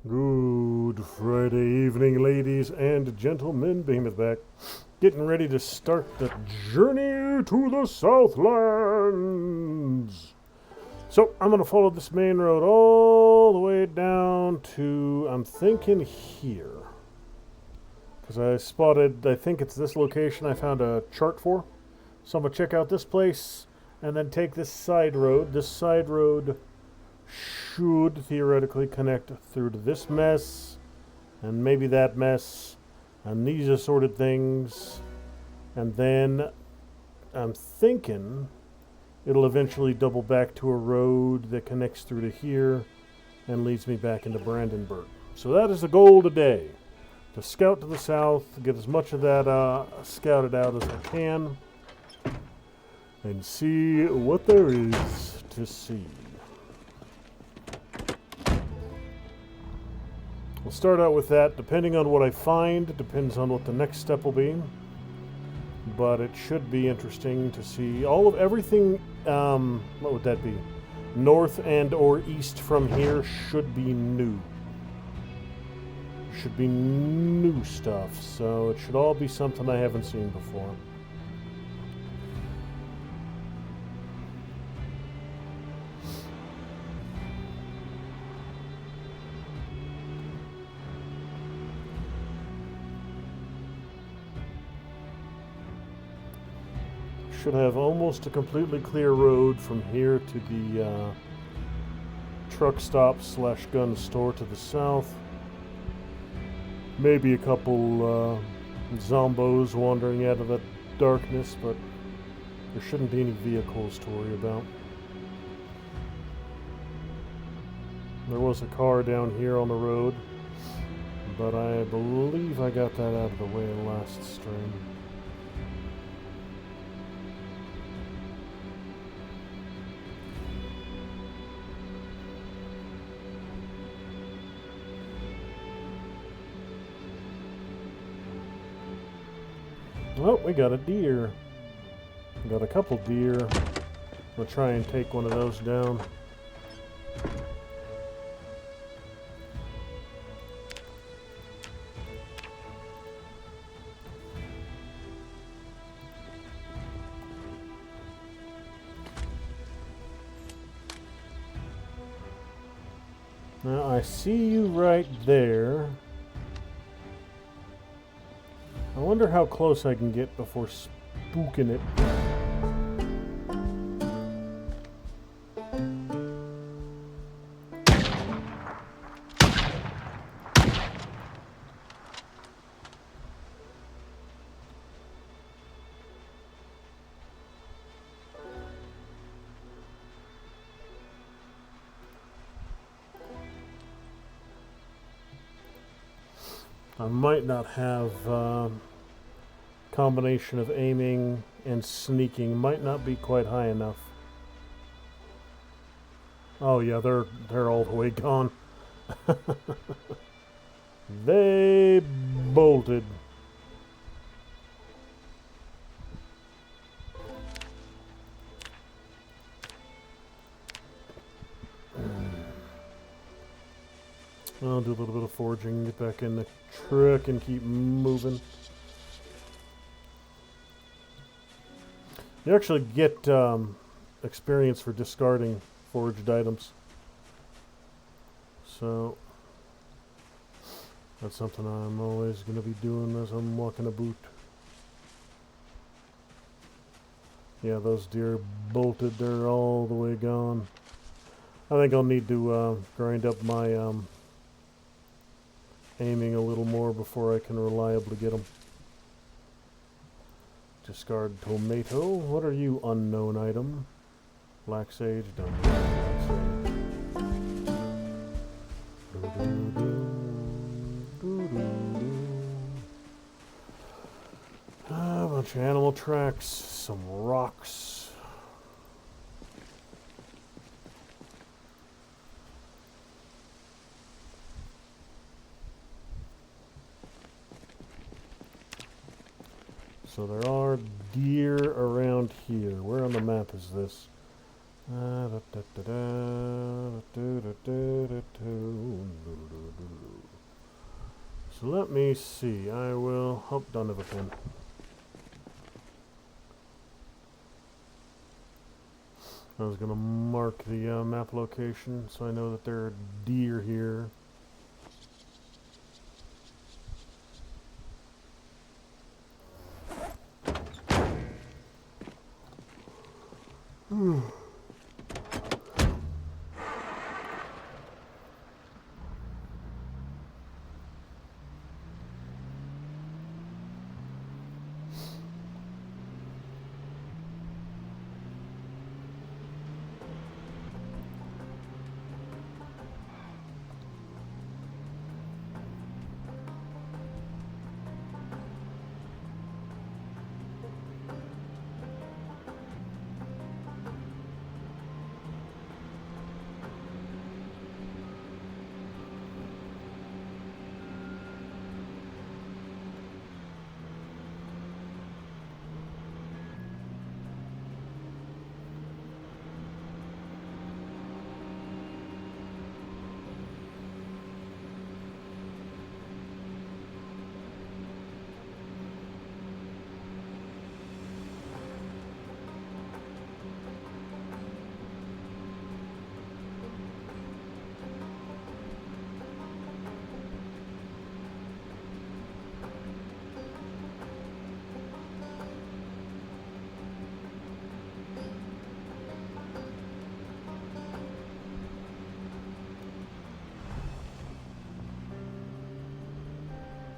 Good Friday evening, ladies and gentlemen. Behemoth back. Getting ready to start the journey to the Southlands. So, I'm going to follow this main road all the way down to, I'm thinking here. Because I spotted, I think it's this location I found a chart for. So I'm going to check out this place and then take this side road. This side road should theoretically connect through to this mess and maybe that mess and these assorted things, and then I'm thinking it'll eventually double back to a road that connects through to here and leads me back into Brandenburg. So that is the goal today, to scout to the south, get as much of that scouted out as I can, and see what there is to see. We'll start out with that. Depending on what I find, depends on what the next step will be. But it should be interesting to see all of everything. What would that be? North and or east from here should be new. Should be new stuff. So it should all be something I haven't seen before. Should have almost a completely clear road from here to the truck stop / gun store to the south. Maybe a couple zombos wandering out of the darkness, but there shouldn't be any vehicles to worry about. There was a car down here on the road, but I believe I got that out of the way last stream. Oh, we got a deer. We got a couple deer. We'll try and take one of those down. Now, I see you right there. I wonder how close I can get before spooking it. I might not have combination of aiming and sneaking might not be quite high enough. Oh yeah, they're all the way gone. They bolted. I'll do a little bit of foraging, get back in the truck and keep moving. You actually get experience for discarding foraged items. So that's something I'm always going to be doing as I'm walking about. Yeah, those deer bolted. They're all the way gone. I think I'll need to grind up my aiming a little more before I can reliably get them. Discard tomato. What are you, unknown item? Black sage. Don't need black sage. A bunch of animal tracks. Some rocks. So there are deer around here. Where on the map is this? So let me see. I will. Oh, don't have a pen. I was going to mark the map location so I know that there are deer here.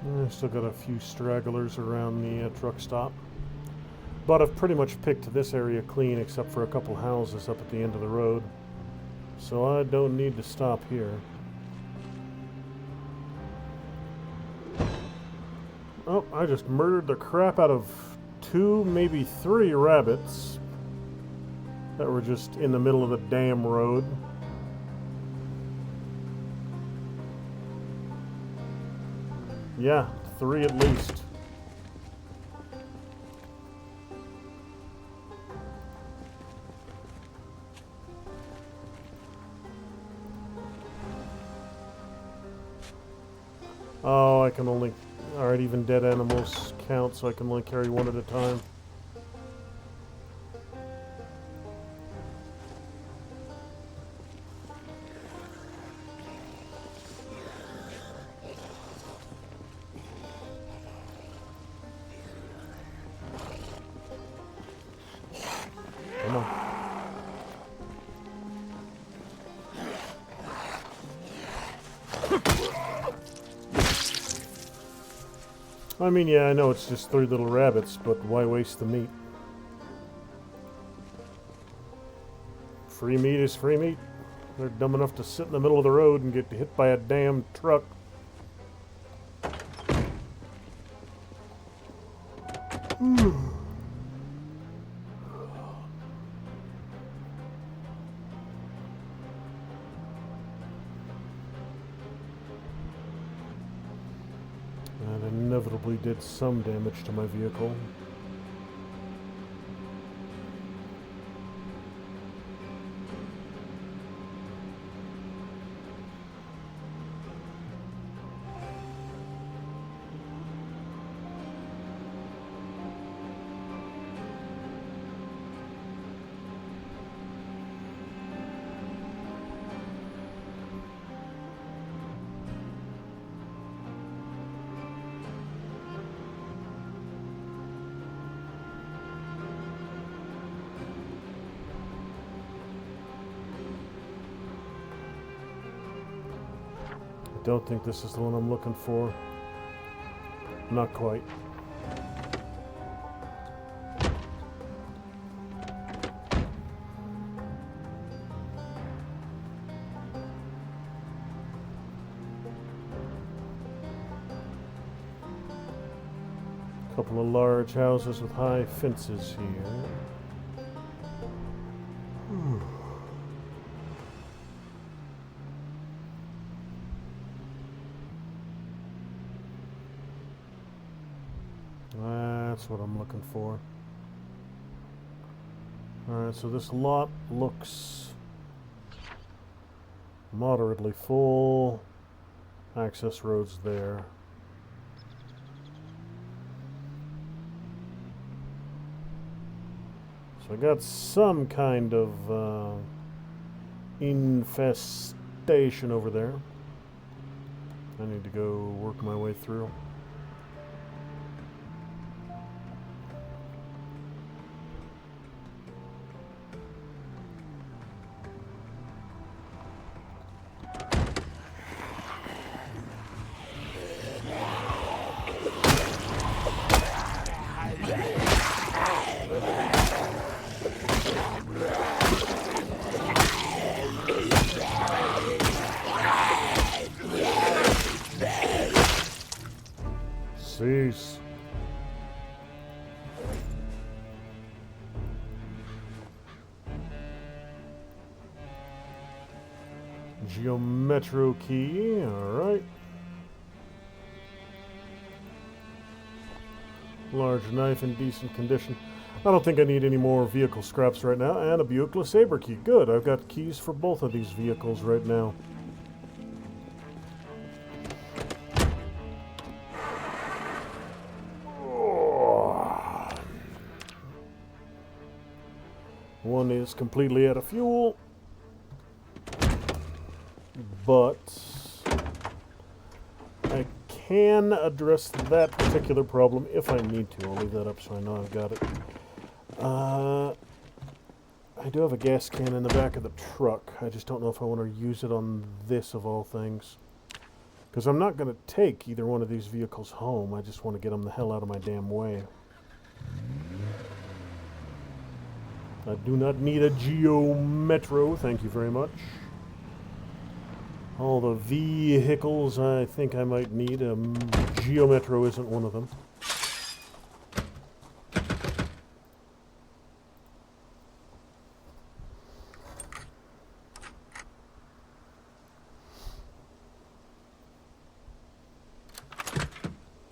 I still got a few stragglers around the truck stop. But I've pretty much picked this area clean except for a couple houses up at the end of the road. So I don't need to stop here. Oh, I just murdered the crap out of 2, maybe 3 rabbits that were just in the middle of the damn road. Yeah, 3 at least. Oh, I can only... Alright, even dead animals count, so I can only carry 1 at a time. Come on. I mean, yeah, I know it's just 3 little rabbits, but why waste the meat? Free meat is free meat. They're dumb enough to sit in the middle of the road and get hit by a damn truck. That inevitably did some damage to my vehicle. I don't think this is the one I'm looking for. Not quite. Couple of large houses with high fences here. That's what I'm looking for. Alright, so this lot looks moderately full. Access roads there. So I got some kind of infestation over there. I need to go work my way through. Cease. Geometro key, alright. Large knife in decent condition. I don't think I need any more vehicle scraps right now. And a Buick LeSabre key. Good, I've got keys for both of these vehicles right now. One is completely out of fuel, but I can address that particular problem if I need to. I'll leave that up so I know I've got it. I do have a gas can in the back of the truck. I just don't know if I want to use it on this of all things. Because I'm not going to take either one of these vehicles home. I just want to get them the hell out of my damn way. I do not need a Geo Metro, thank you very much. All the vehicles I think I might need, Geo Metro isn't one of them.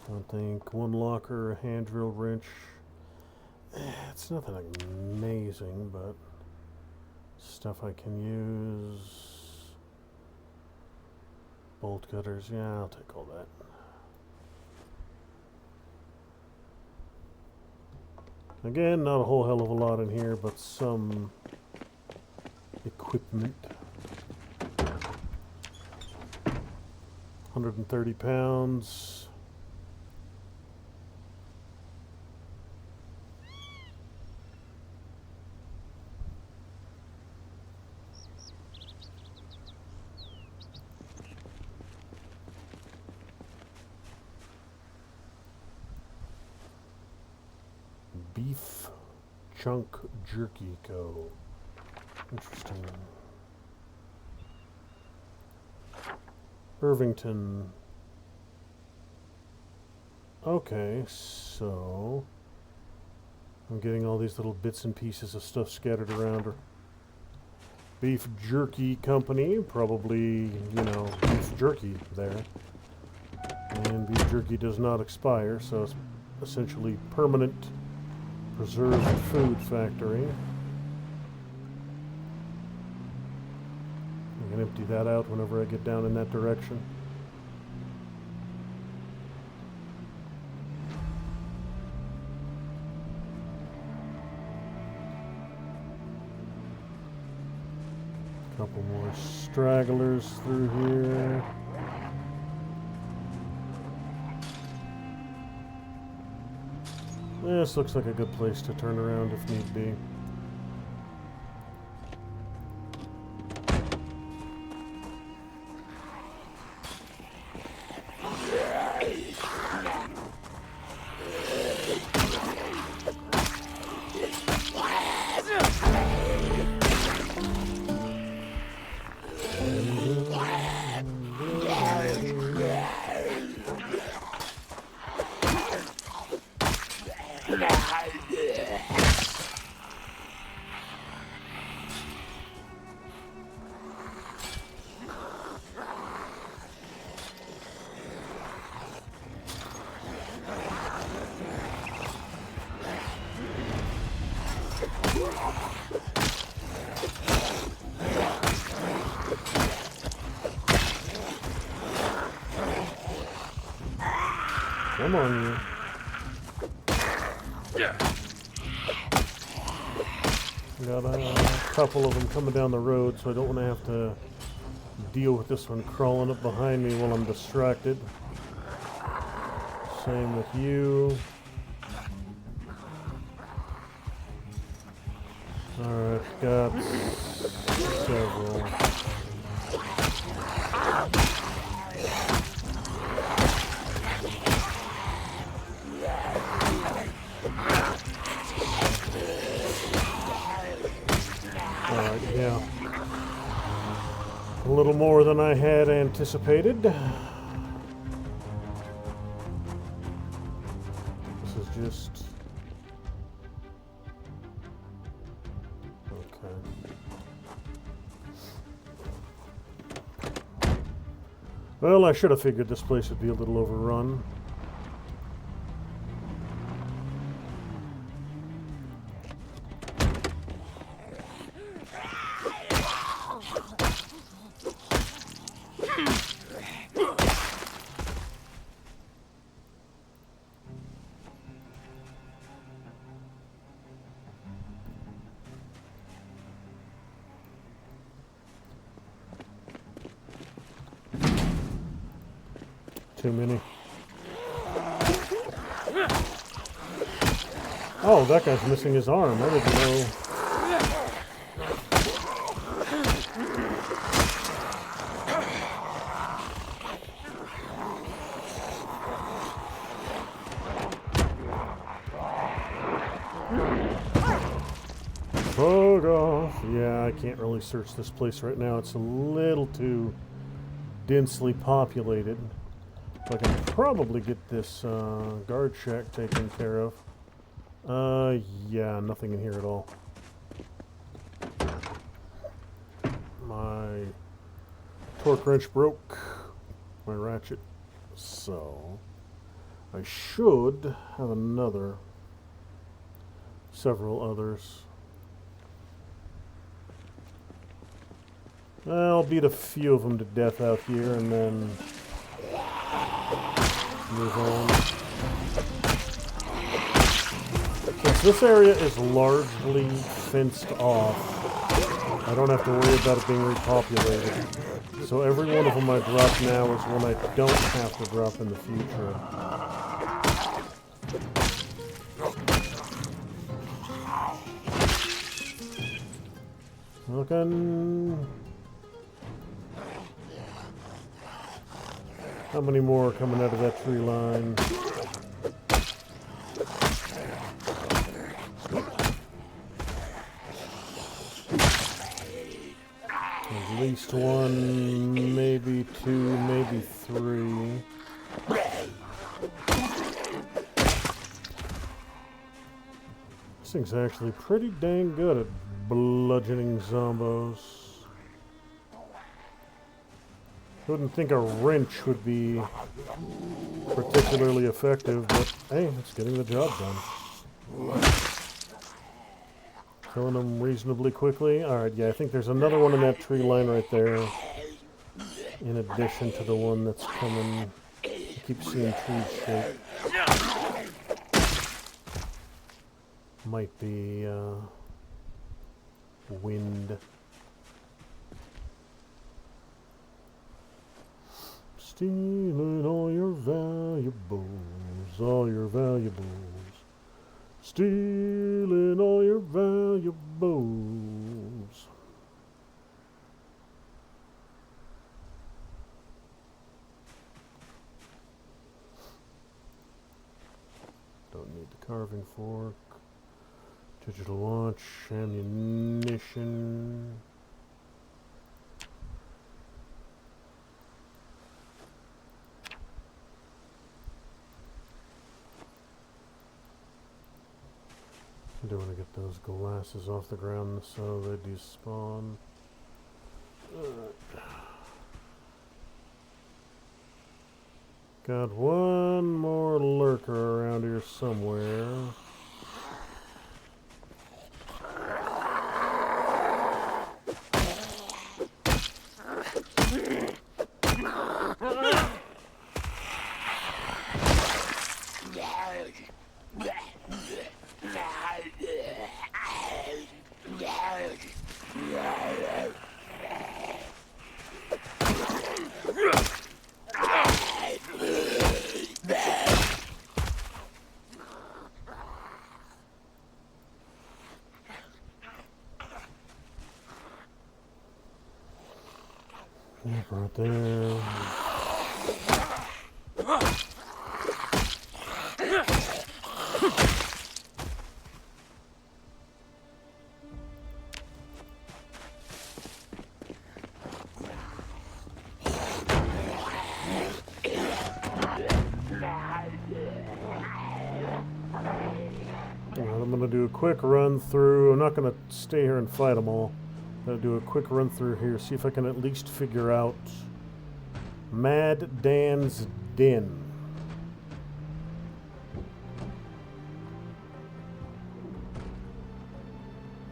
I think one locker, a hand drill wrench. It's nothing amazing, but stuff I can use. Bolt cutters, yeah, I'll take all that. Again, not a whole hell of a lot in here, but some equipment. 130 pounds. Beef Chunk Jerky Co. Interesting. Irvington. Okay, so I'm getting all these little bits and pieces of stuff scattered around her. Beef Jerky Company, probably, you know, beef jerky there. And beef jerky does not expire, so it's essentially permanent preserved food factory. I can empty that out whenever I get down in that direction. Couple more stragglers through here. This looks like a good place to turn around if need be. Come on, you. Got a couple of them coming down the road, so I don't want to have to deal with this one crawling up behind me while I'm distracted. Same with you. Alright, got several. Alright, yeah. A little more than I had anticipated. This is just... okay. Well, I should have figured this place would be a little overrun. Too many. Oh, that guy's missing his arm. I didn't know. Bug off. Yeah, I can't really search this place right now. It's a little too densely populated. I can probably get this guard shack taken care of. Yeah, nothing in here at all. My torque wrench broke. My ratchet. So, I should have several others. I'll beat a few of them to death out here and then move on. Since this area is largely fenced off, I don't have to worry about it being repopulated. So every one of them I drop now is one I don't have to drop in the future. Looking... how many more are coming out of that tree line? At least one, maybe two, maybe three. This thing's actually pretty dang good at bludgeoning zombos. Wouldn't think a wrench would be particularly effective, but hey, it's getting the job done. Killing them reasonably quickly. Alright, yeah, I think there's another one in that tree line right there. In addition to the one that's coming. I keep seeing trees shake. Might be wind. Stealing all your valuables, all your valuables. Stealing all your valuables. Don't need the carving fork. Digital launch, ammunition. I do want to get those glasses off the ground so they despawn. Got one more lurker around here somewhere. Yep, right there. I'm going to do a quick run through. I'm not going to stay here and fight them all. I'm going to do a quick run through here, see if I can at least figure out Mad Dan's Den.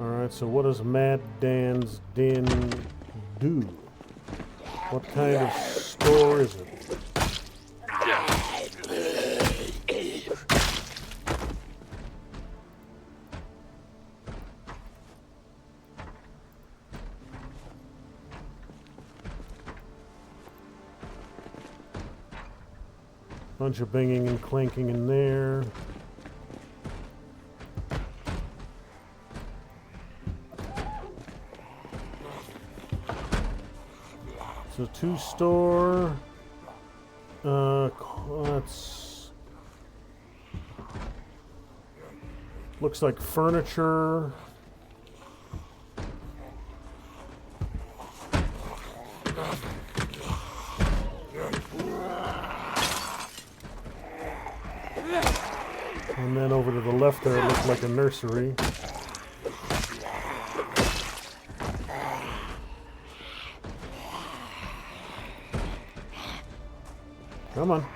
Alright, so what does Mad Dan's Den do? What kind of store is it? Bunch of banging and clanking in there. So two-store. That's looks like furniture. And then over to the left there, it looks like a nursery. Come on.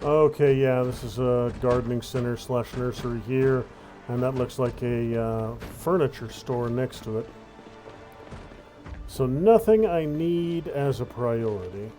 Okay, yeah, this is a gardening center slash nursery here, and that looks like a furniture store next to it. So nothing I need as a priority.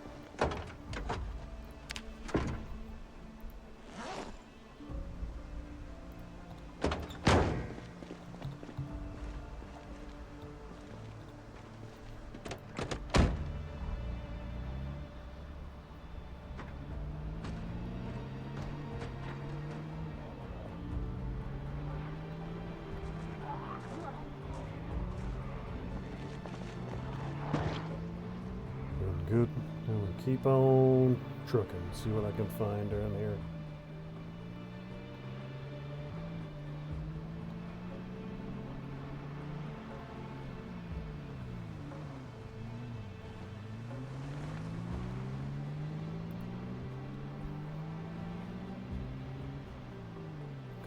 Good. I'm gonna keep on trucking, see what I can find down here.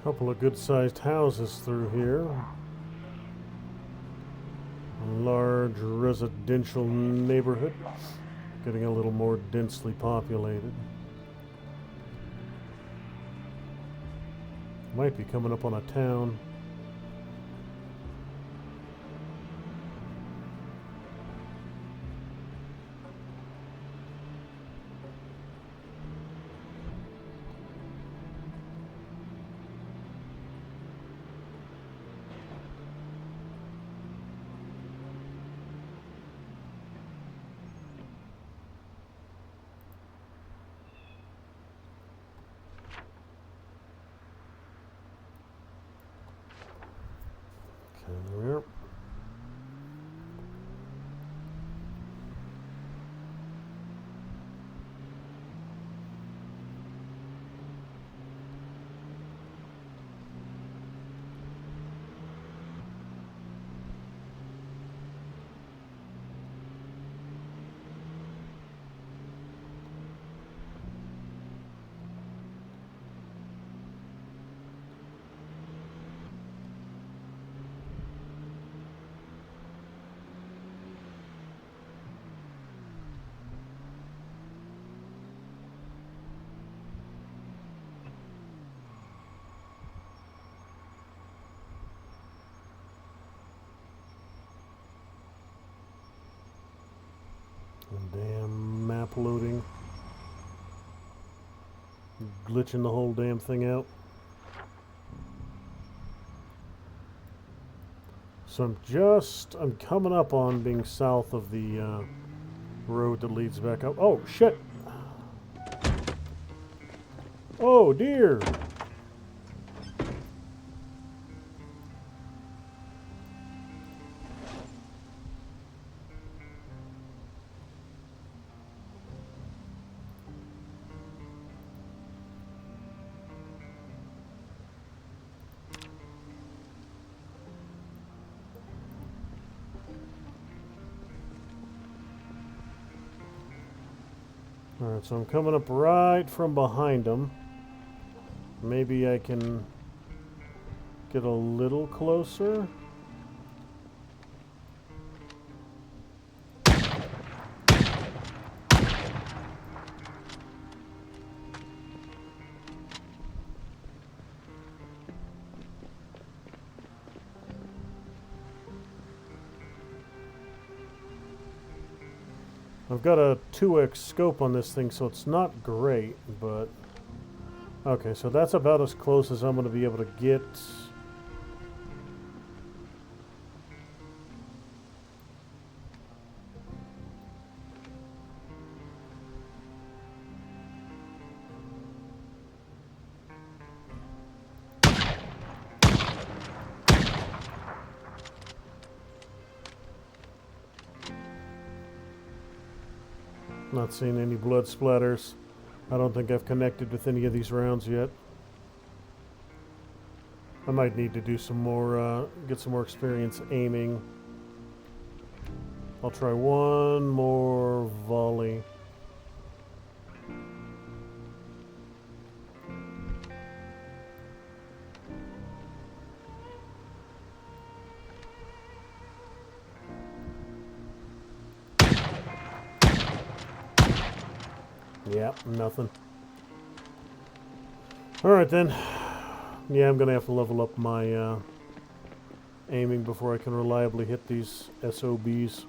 Couple of good-sized houses through here. A large residential neighborhood. Getting a little more densely populated. Might be coming up on a town. There we are. Damn map loading. Glitching the whole damn thing out. So I'm coming up on being south of the road that leads back up. Oh, shit! Oh, dear! Alright, so I'm coming up right from behind them. Maybe I can get a little closer. I've got a 2x scope on this thing, so it's not great, but... Okay, so that's about as close as I'm going to be able to get. Not seeing any blood splatters. I don't think I've connected with any of these rounds yet. I might need to do some more, get some more experience aiming. I'll try one more volley. Yeah, nothing. Alright then. Yeah, I'm going to have to level up my aiming before I can reliably hit these SOBs.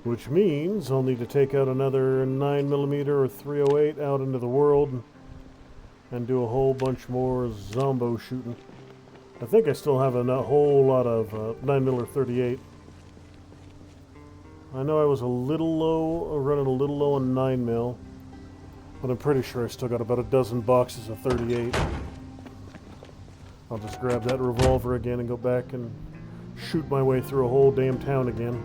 Which means I'll need to take out another 9mm or 308 out into the world and do a whole bunch more Zombo shooting. I think I still have a whole lot of 9mm or 38. I know I was a little low, running a little low on 9mm, but I'm pretty sure I still got about a dozen boxes of 38. I'll just grab that revolver again and go back and shoot my way through a whole damn town again.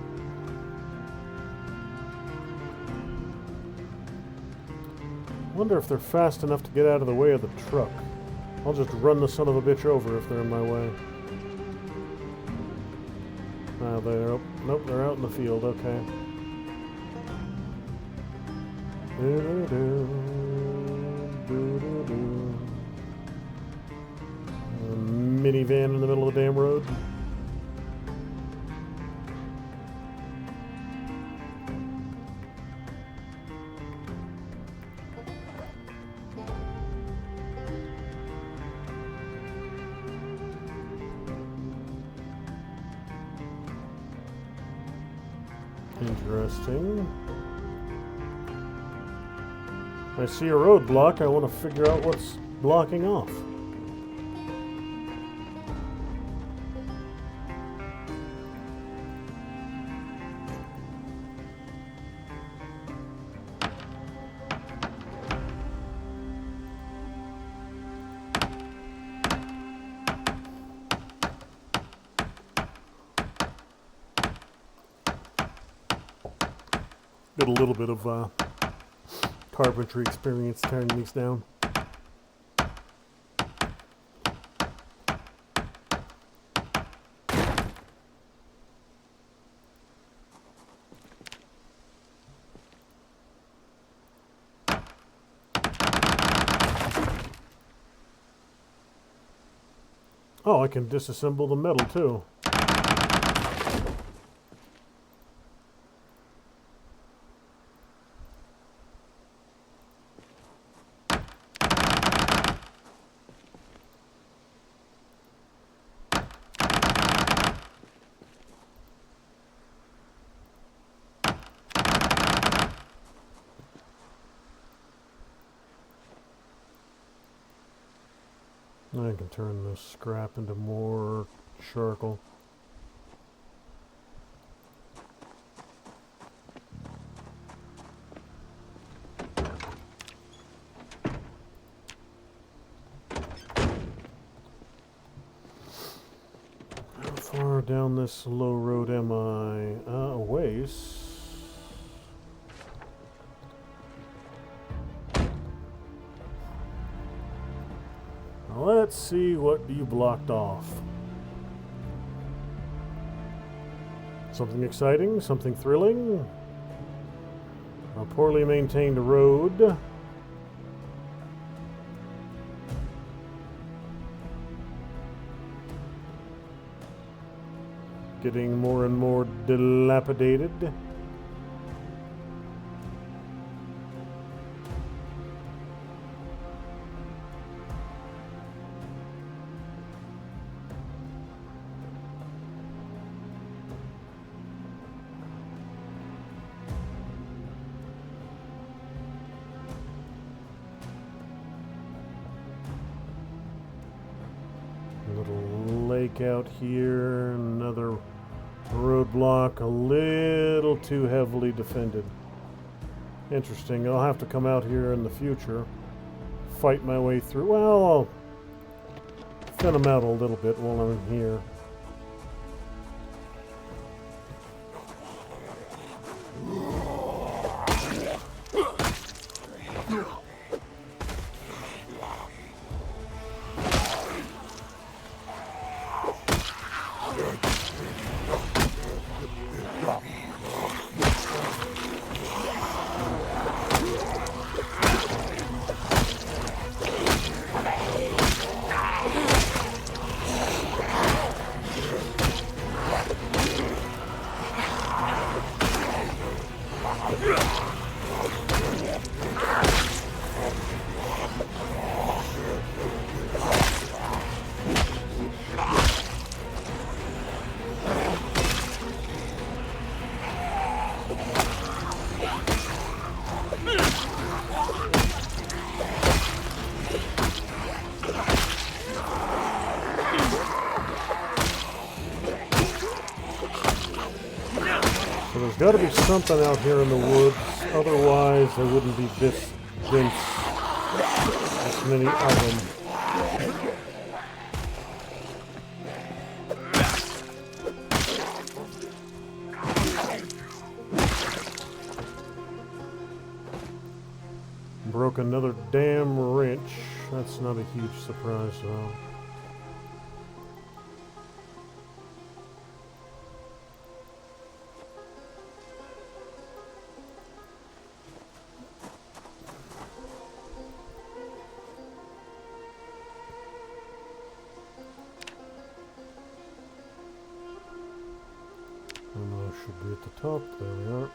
I wonder if they're fast enough to get out of the way of the truck. I'll just run the son of a bitch over if they're in my way. Nope, they're out in the field, okay. A minivan in the middle of the damn road. Interesting. I see a roadblock. I want to figure out what's blocking off. Got a little bit of carpentry experience tearing these down. Oh, I can disassemble the metal too. I can turn this scrap into more charcoal. How far down this low road am I? A ways. Let's see what you blocked off. Something exciting, something thrilling. A poorly maintained road. Getting more and more dilapidated. Little lake out here, another roadblock, a little too heavily defended. Interesting. I'll have to come out here in the future, fight my way through. Well, I'll thin them out a little bit while I'm here. There's got to be something out here in the woods, otherwise there wouldn't be this dense, this many of them. Broke another damn wrench. That's not a huge surprise though. Should be at the top. There we are.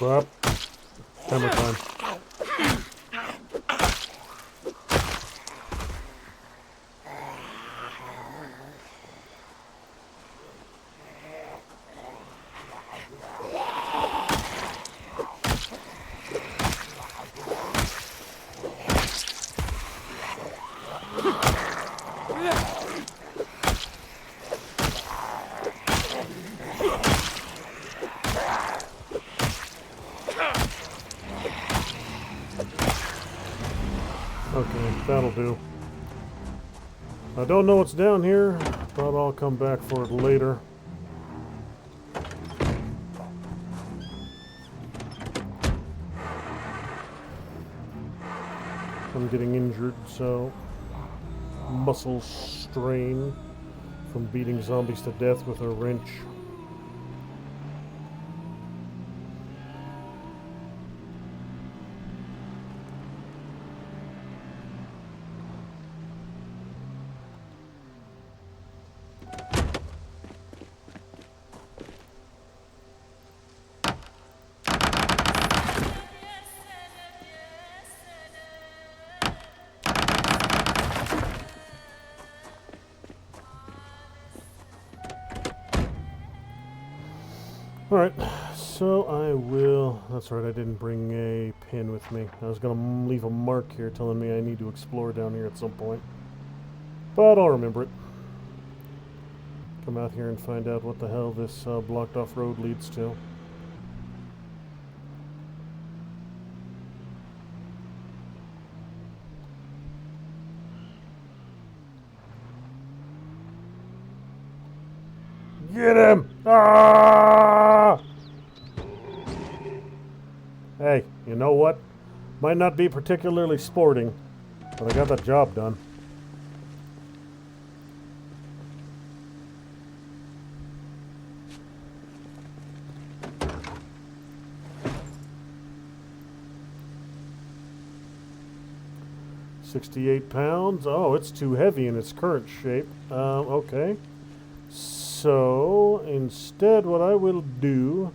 Stop. Hammer time. Okay, that'll do. I don't know what's down here, but I'll come back for it later. I'm getting injured, so muscle strain from beating zombies to death with a wrench. Alright, so I will... That's right, I didn't bring a pin with me. I was going to leave a mark here telling me I need to explore down here at some point. But I'll remember it. Come out here and find out what the hell this blocked off road leads to. Get him! Ah! Hey, you know what? Might not be particularly sporting, but I got the job done. £68. Oh, it's too heavy in its current shape. Okay. So, instead what I will do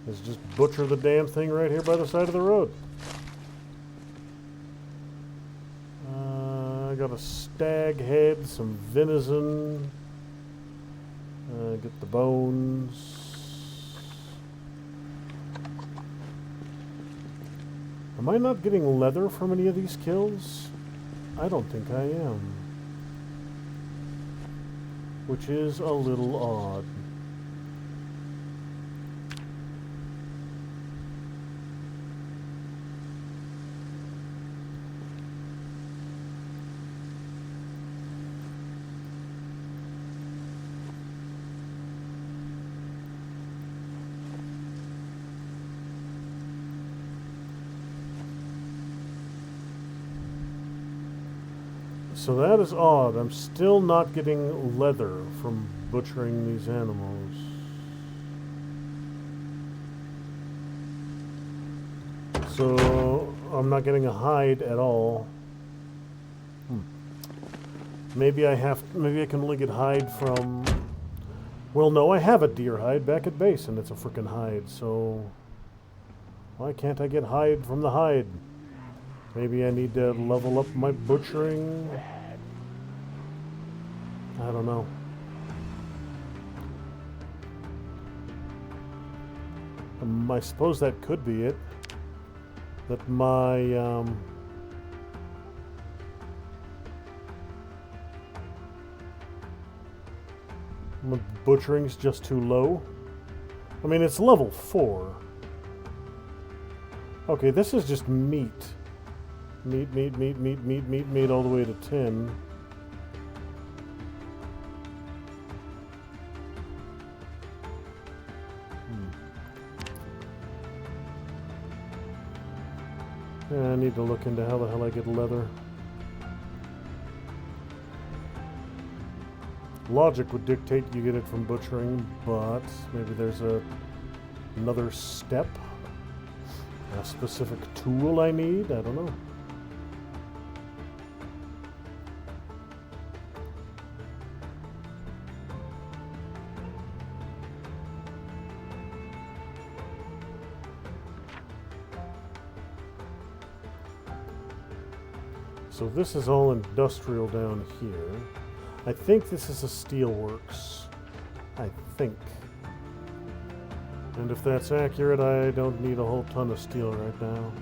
is just butcher the damn thing right here by the side of the road. I got a stag head, some venison. Get the bones. Am I not getting leather from any of these kills? I don't think I am. Which is a little odd. So that is odd. I'm still not getting leather from butchering these animals. So I'm not getting a hide at all. Maybe I can only get hide from... Well, no, I have a deer hide back at base, and it's a frickin' hide, so... Why can't I get hide from the hide? Maybe I need to level up my butchering. I don't know. I suppose that could be it. That my butchering's just too low. I mean, it's level 4. Okay, this is just meat. Meat all the way to 10. Yeah, I need to look into how the hell I get leather. Logic would dictate you get it from butchering, but maybe there's another step, a specific tool I need. I don't know. So this is all industrial down here. I think this is a steelworks. I think. And if that's accurate, I don't need a whole ton of steel right now.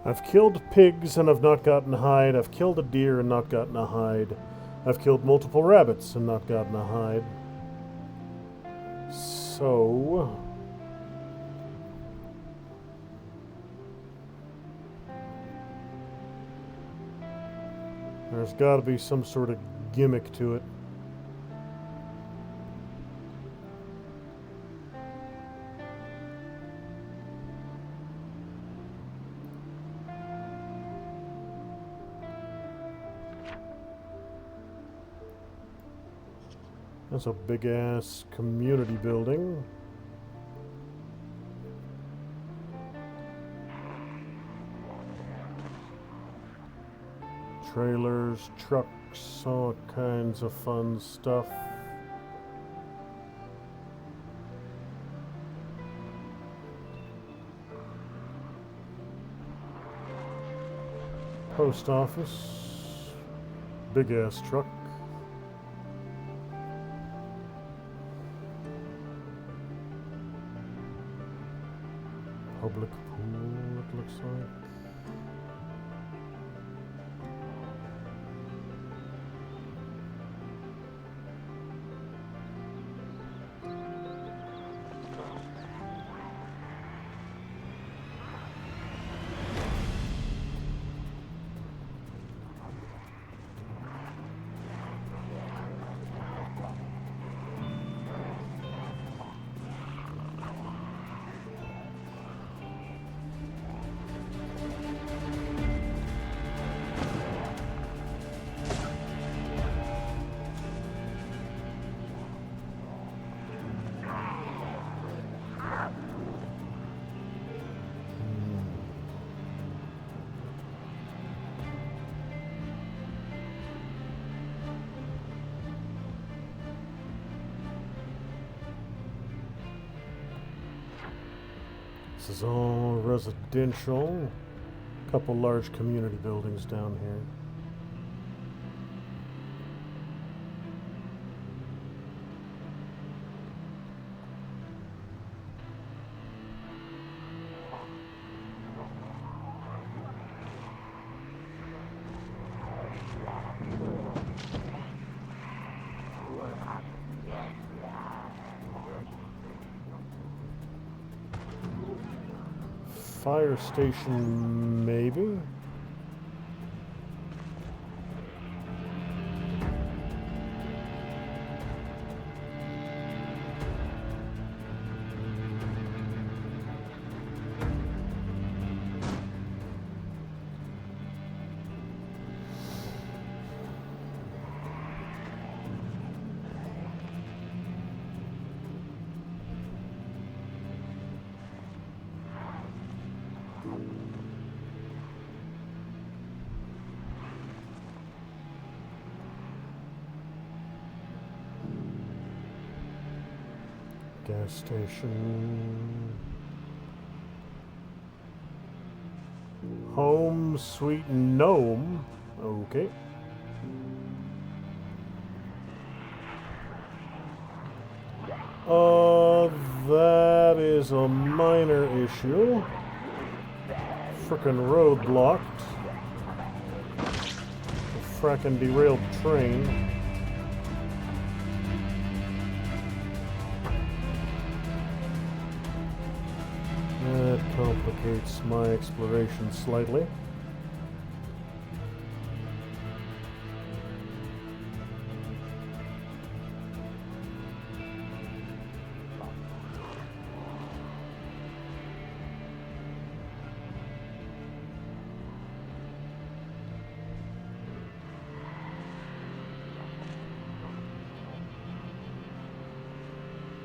I've killed pigs and I've not gotten a hide. I've killed a deer and not gotten a hide. I've killed multiple rabbits and not gotten a hide. So... There's got to be some sort of gimmick to it. That's a big-ass community building. Trailers, trucks, all kinds of fun stuff. Post office. Big-ass truck. Public pool, it looks like. This is all residential. A couple large community buildings down here. Fire station, maybe? Gas station. Home Sweet Gnome. Okay. That is a minor issue. Frickin' road blocked. A frackin' derailed train. That complicates my exploration slightly.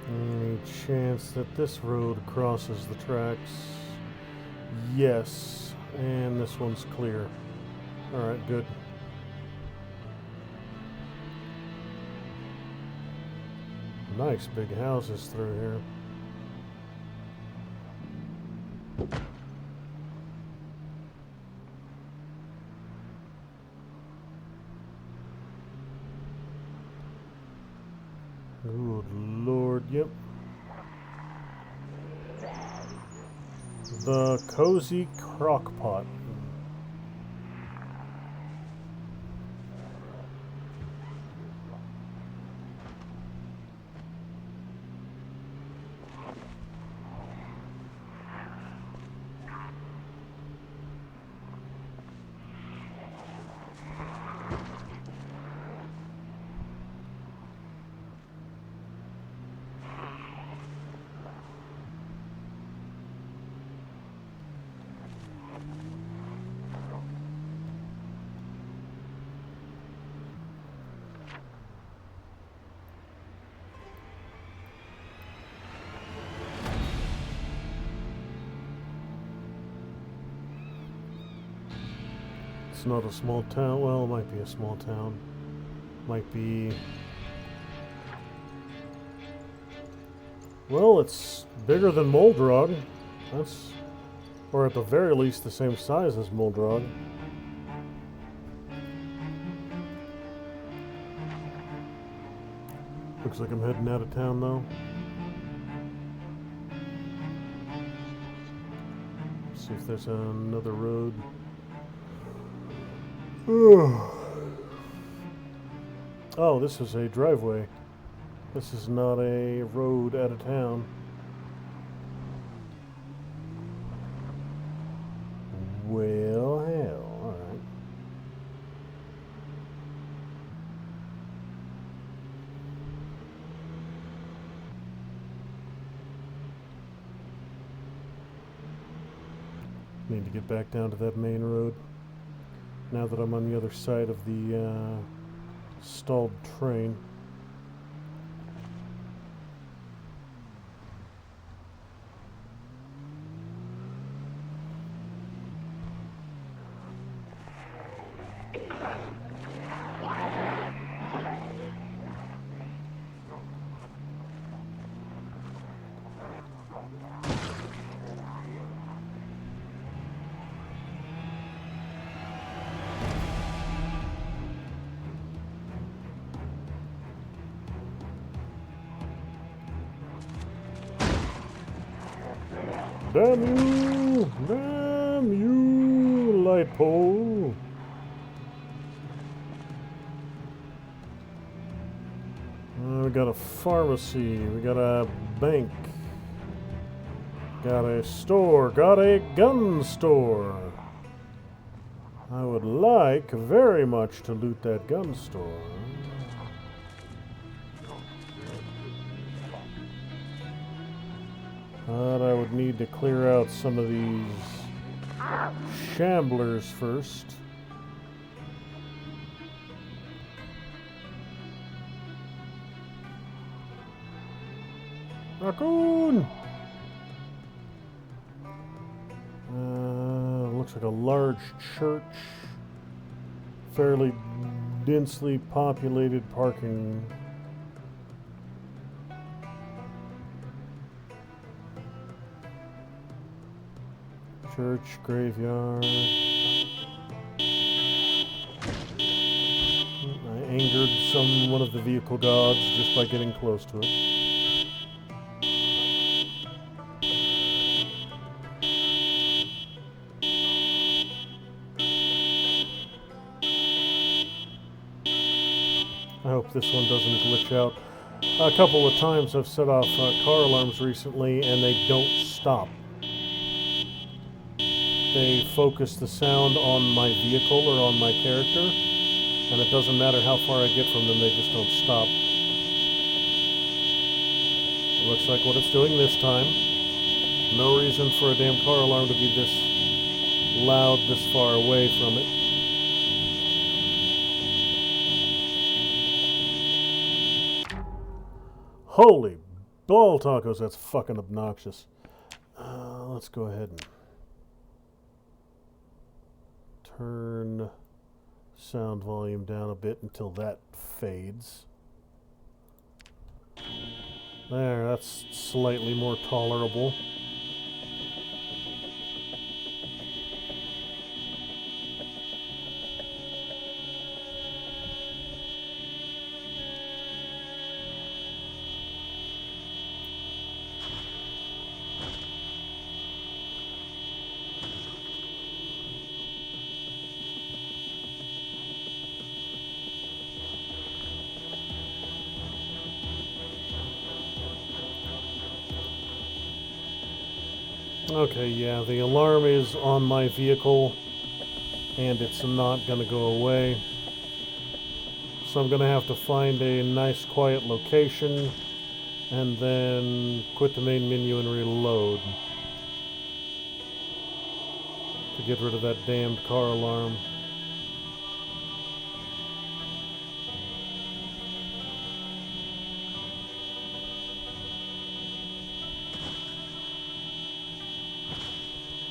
Any chance that this road crosses the tracks? Yes, and this one's clear. Alright, good. Nice big houses through here. Good Lord, yep. The Cozy Crockpot. It's not a small town. Well, it might be a small town. Might be... Well, it's bigger than Moldrog. That's... Or at the very least the same size as Moldrog. Looks like I'm heading out of town though. See if there's another road. Oh, this is a driveway. This is not a road out of town. Well, hell, alright. Need to get back down to that main road. Now that I'm on the other side of the stalled train. Damn you! Damn you, light pole! We got a pharmacy, we got a bank, got a store, got a gun store. I would like very much to loot that gun store. But I would need to clear out some of these shamblers first. Raccoon! Looks like a large church. Fairly densely populated parking. Church, graveyard. I angered one of the vehicle gods just by getting close to it. I hope this one doesn't glitch out. A couple of times I've set off car alarms recently and they don't stop. They focus the sound on my vehicle or on my character, and it doesn't matter how far I get from them, they just don't stop. It looks like what it's doing this time. No reason for a damn car alarm to be this loud this far away from it. Holy ball tacos, that's fucking obnoxious. Let's go ahead and turn sound volume down a bit until that fades. There, that's slightly more tolerable. Okay, yeah, the alarm is on my vehicle, and it's not going to go away. So I'm going to have to find a nice quiet location, and then quit the main menu and reload to get rid of that damned car alarm.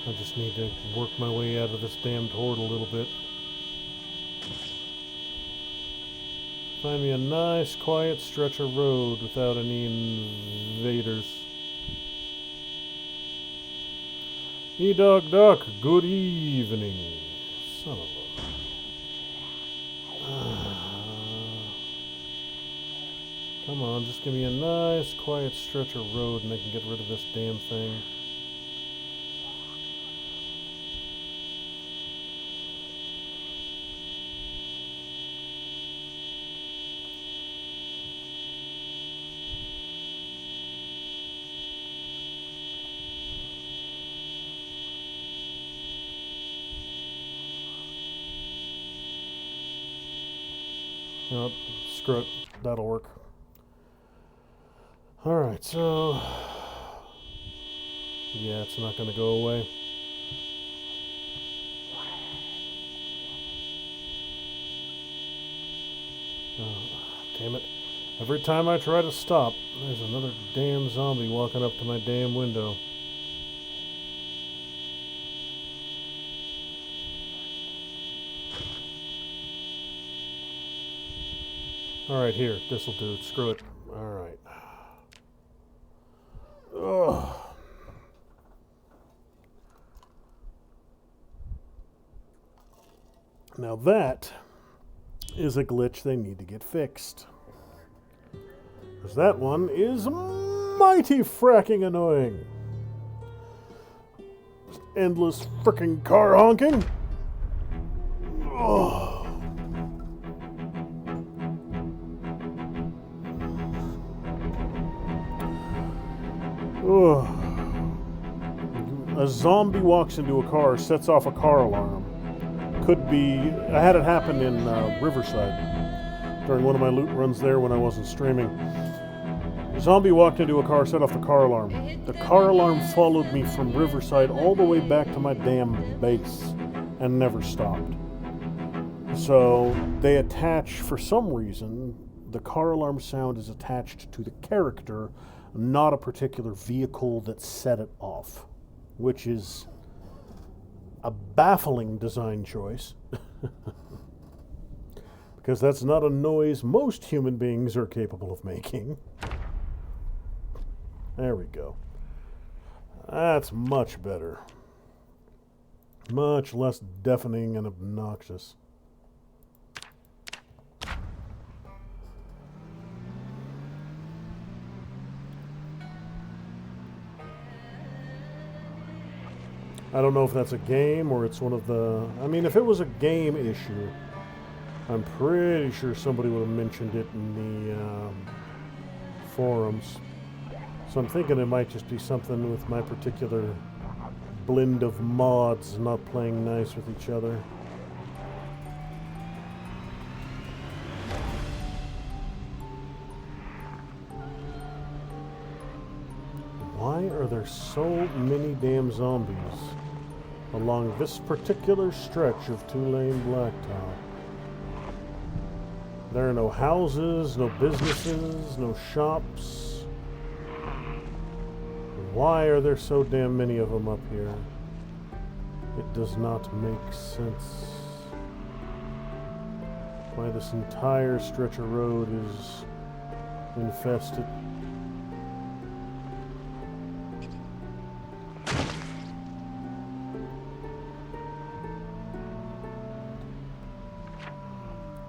I just need to work my way out of this damned horde a little bit. Find me a nice, quiet stretch of road without any invaders. E-Dog Duck, good evening. Son of a... Come on, just give me a nice, quiet stretch of road and I can get rid of this damn thing. Nope, screw it. That'll work. Alright, so... yeah, it's not going to go away. Oh, damn it. Every time I try to stop, there's another damn zombie walking up to my damn window. Alright, here. This'll do. Screw it. Alright. Ugh. Now that is a glitch they need to get fixed. Because that one is mighty fracking annoying. Just endless frickin' car honking. Ugh. Ugh. A zombie walks into a car, sets off a car alarm. Could be... I had it happen in Riverside during one of my loot runs there when I wasn't streaming. A zombie walked into a car, set off the car alarm. The car alarm followed me from Riverside all the way back to my damn base and never stopped. So they attach, for some reason, the car alarm sound is attached to the character, not a particular vehicle that set it off, which is a baffling design choice. Because that's not a noise most human beings are capable of making. There we go. That's much better. Much less deafening and obnoxious. I don't know if that's a game or it's one of the... I mean, if it was a game issue, I'm pretty sure somebody would have mentioned it in the forums. So I'm thinking it might just be something with my particular blend of mods not playing nice with each other. Why are there so many damn zombies along this particular stretch of two-lane blacktop? There are no houses, no businesses, no shops. Why are there so damn many of them up here? It does not make sense. Why this entire stretch of road is infested.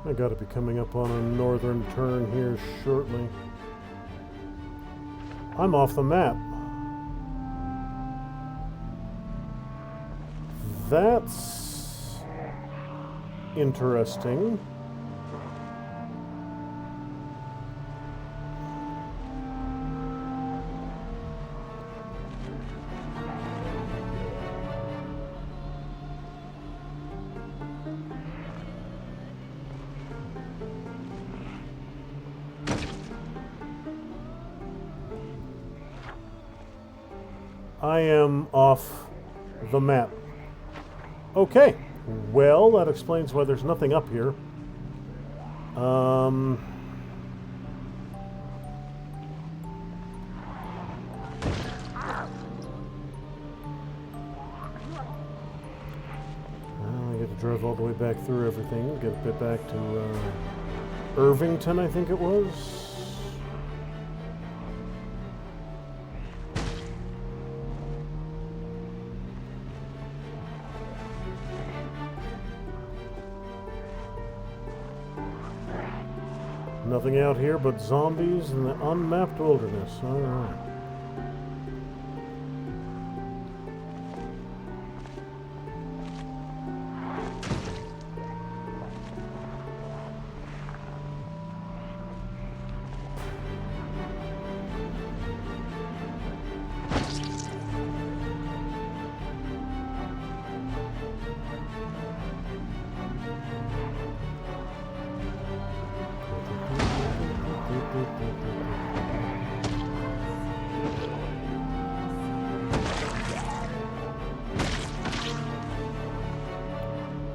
I gotta be coming up on a northern turn here shortly. I'm off the map. That's interesting. I am off the map. Okay, well, that explains why there's nothing up here. Well, I get to drive all the way back through everything, get a bit back to Irvington, I think it was. Nothing out here but zombies in the unmapped wilderness. All right.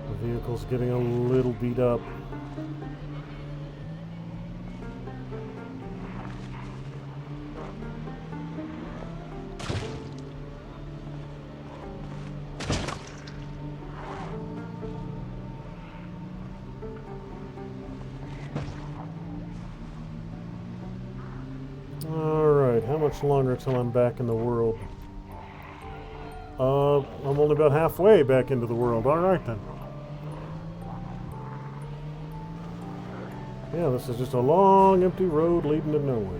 The vehicle's getting a little beat up. Alright, how much longer till I'm back in the world? I'm only about halfway back into the world. Alright then. Yeah, this is just a long, empty road leading to nowhere.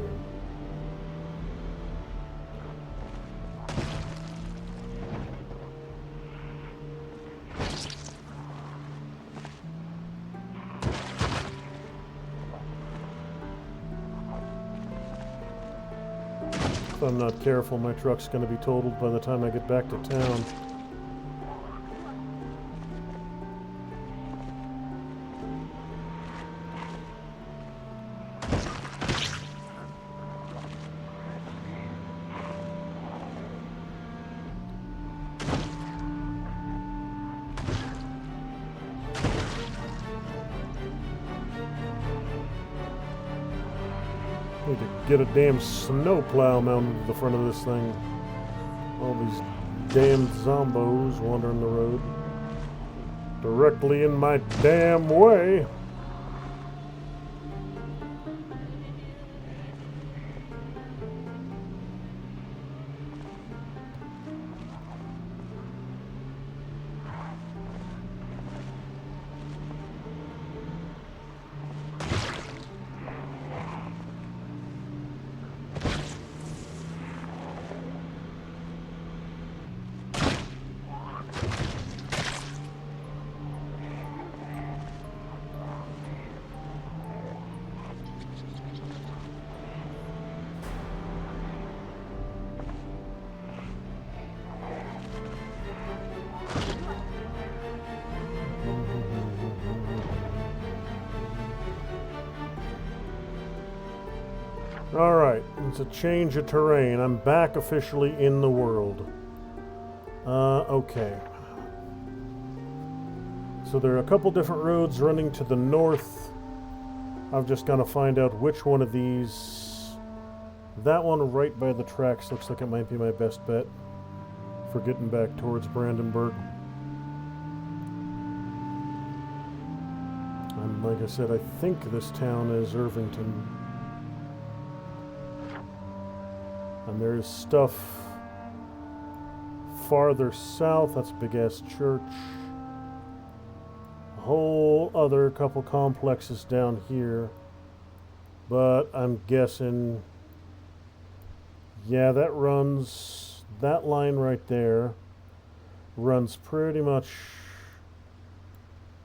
If I'm not careful, my truck's going to be totaled by the time I get back to town. Need to get a damn snowplow mounted to the front of this thing. All these damn zombos wandering the road. Directly in my damn way. Alright, it's a change of terrain. I'm back officially in the world. Okay. So there are a couple different roads running to the north. I've just got to find out which one of these. That one right by the tracks looks like it might be my best bet for getting back towards Brandenburg. And like I said, I think this town is Irvington. And there's stuff farther south. That's a big-ass church. A whole other couple complexes down here. But I'm guessing... yeah, that runs... that line right there runs pretty much...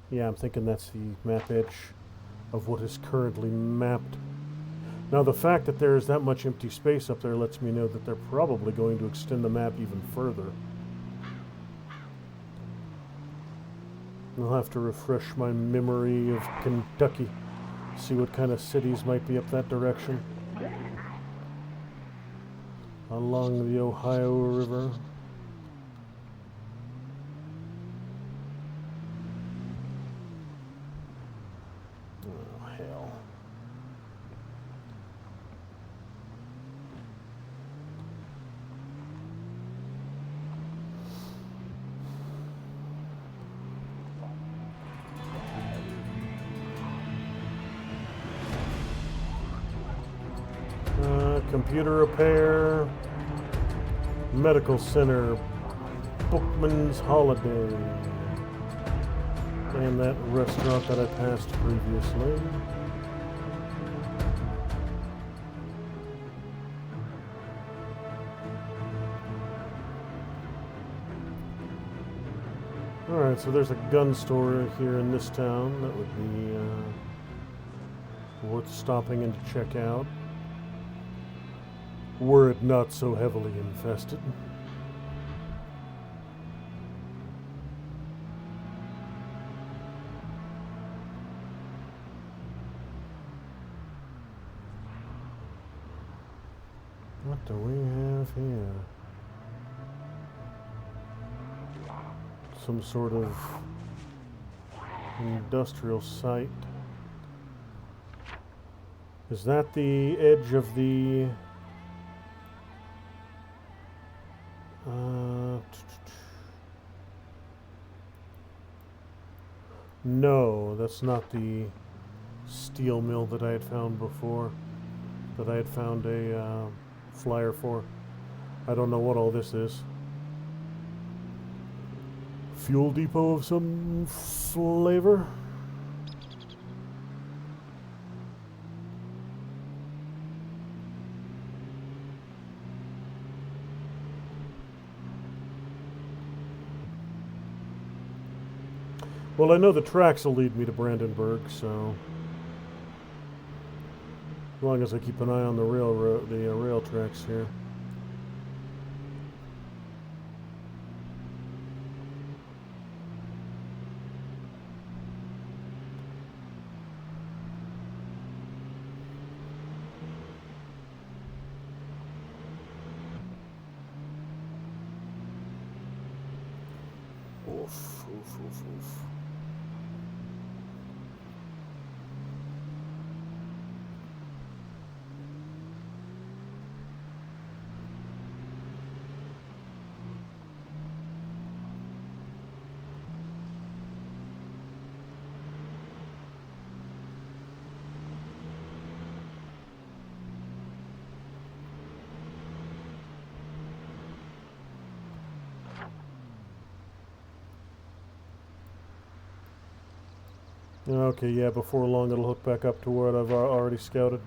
yeah, I'm thinking that's the map edge of what is currently mapped. Now, the fact that there's that much empty space up there lets me know that they're probably going to extend the map even further. I'll have to refresh my memory of Kentucky, see what kind of cities might be up that direction. Along the Ohio River. Oh, hell. computer repair, medical center, Bookman's Holiday, and that restaurant that I passed previously. Alright, so there's a gun store here in this town that would be worth stopping in to check out, were it not so heavily infested. What do we have here? Some sort of industrial site. Is that the edge of the... no, that's not the steel mill that I had found before, that I had found a flyer for. I don't know what all this is. Fuel depot of some flavor? Well, I know the tracks will lead me to Brandenburg, so as long as I keep an eye on the railroad, the rail tracks here. Oof, oof, oof, oof. Okay, yeah, before long it'll hook back up to where I've already scouted.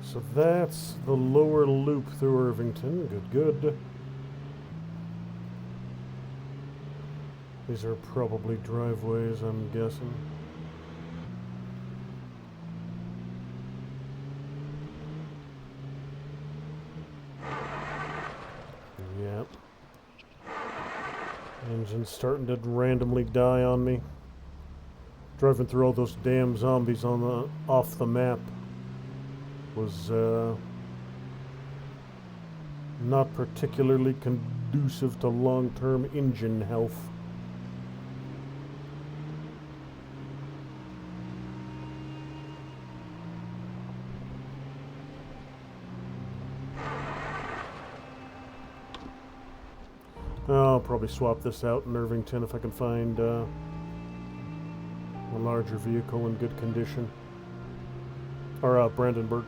So that's the lower loop through Irvington. Good, good. These are probably driveways, I'm guessing. Yep. Engine's starting to randomly die on me. Driving through all those damn zombies on the off the map was not particularly conducive to long-term engine health. I'll probably swap this out in Irvington if I can find a larger vehicle in good condition. Or Brandenburg.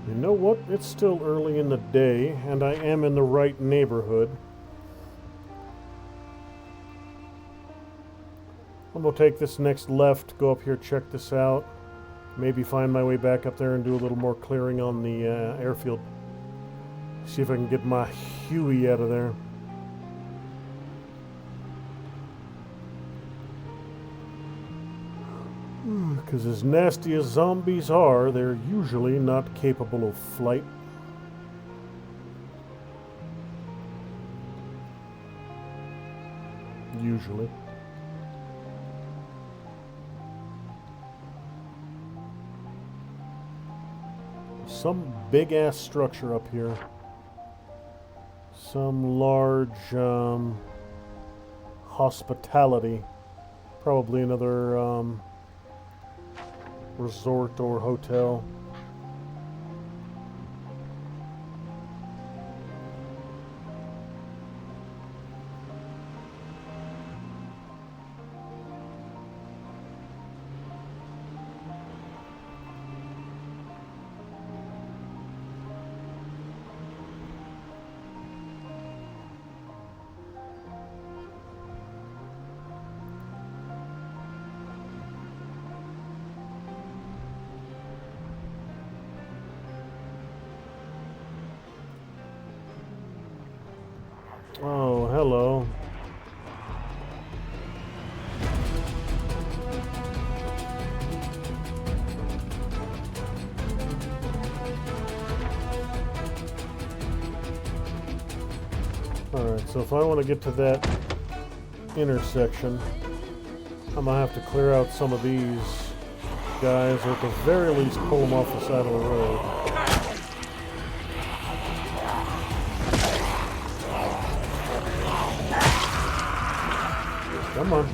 You know what? It's still early in the day, and I am in the right neighborhood. I'm gonna take this next left, go up here, check this out. Maybe find my way back up there and do a little more clearing on the airfield. See if I can get my Huey out of there. Because as nasty as zombies are, they're usually not capable of flight. Usually. some big-ass structure up here. Some large hospitality. Probably another resort or hotel. Oh, hello. Alright, so if I want to get to that intersection, I'm going to have to clear out some of these guys, or at the very least pull them off the side of the road. Come on.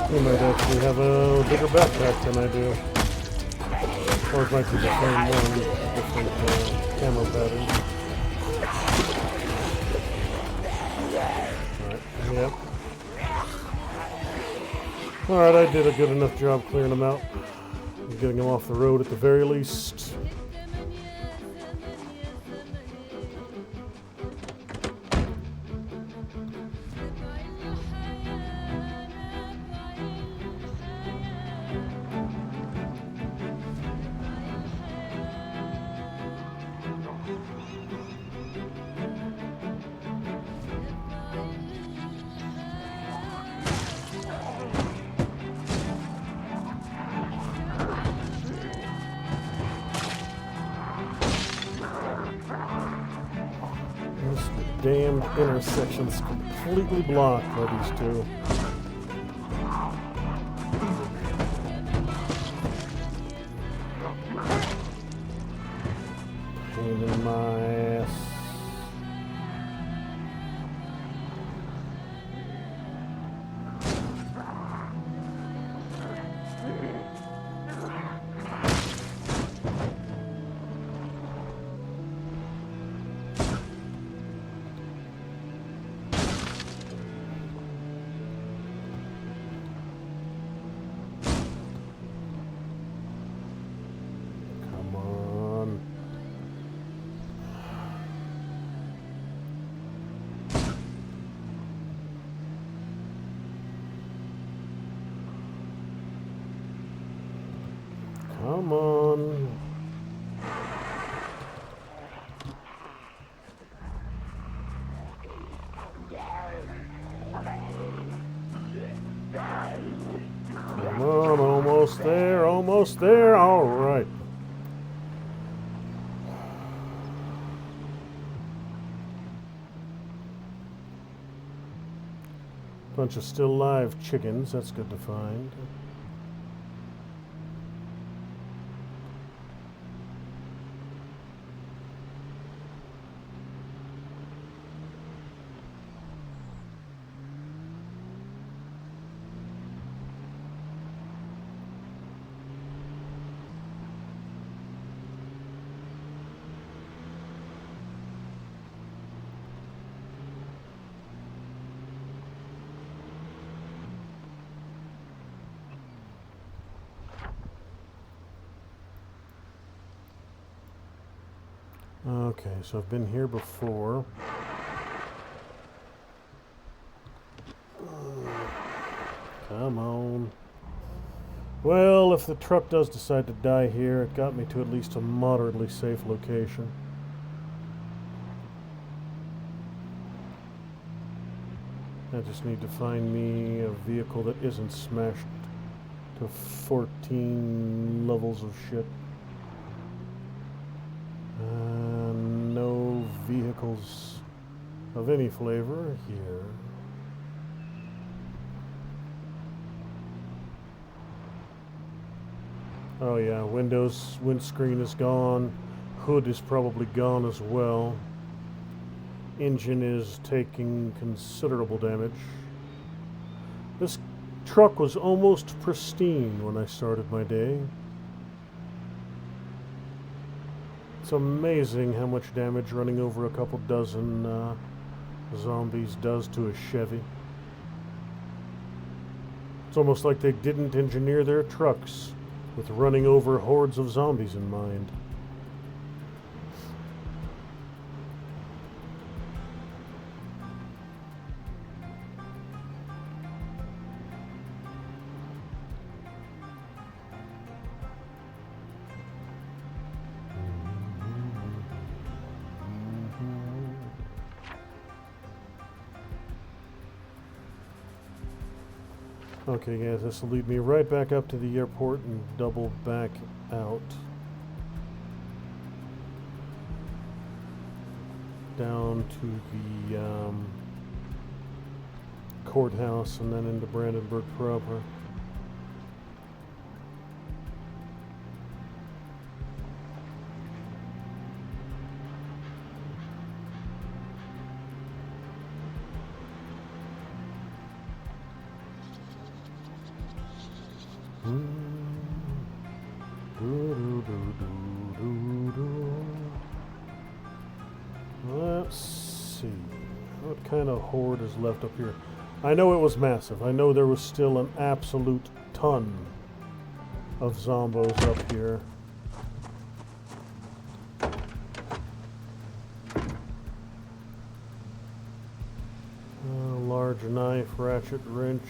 We might actually have a bigger backpack than I do. Or it might be the same one, different camo pattern. Alright, yep. Alright, I did a good enough job clearing them out. Getting them off the road at the very least. Damned intersection's completely blocked by these two. Pain in my ass. Come on. Come on, almost there, almost there. All right. Bunch of still live chickens. That's good to find. Okay, so I've been here before. Come on. Well, if the truck does decide to die here, it got me to at least a moderately safe location. I just need to find me a vehicle that isn't smashed to 14 levels of shit. No vehicles of any flavor here. Oh yeah, windscreen is gone. Hood is probably gone as well. Engine is taking considerable damage. This truck was almost pristine when I started my day. It's amazing how much damage running over a couple dozen zombies does to a Chevy. It's almost like they didn't engineer their trucks with running over hordes of zombies in mind. Okay guys, this will lead me right back up to the airport and double back out. Down to the courthouse and then into Brandenburg proper. Let's see. What kind of horde is left up here? I know it was massive. I know there was still an absolute ton of zombos up here. Large knife, ratchet wrench.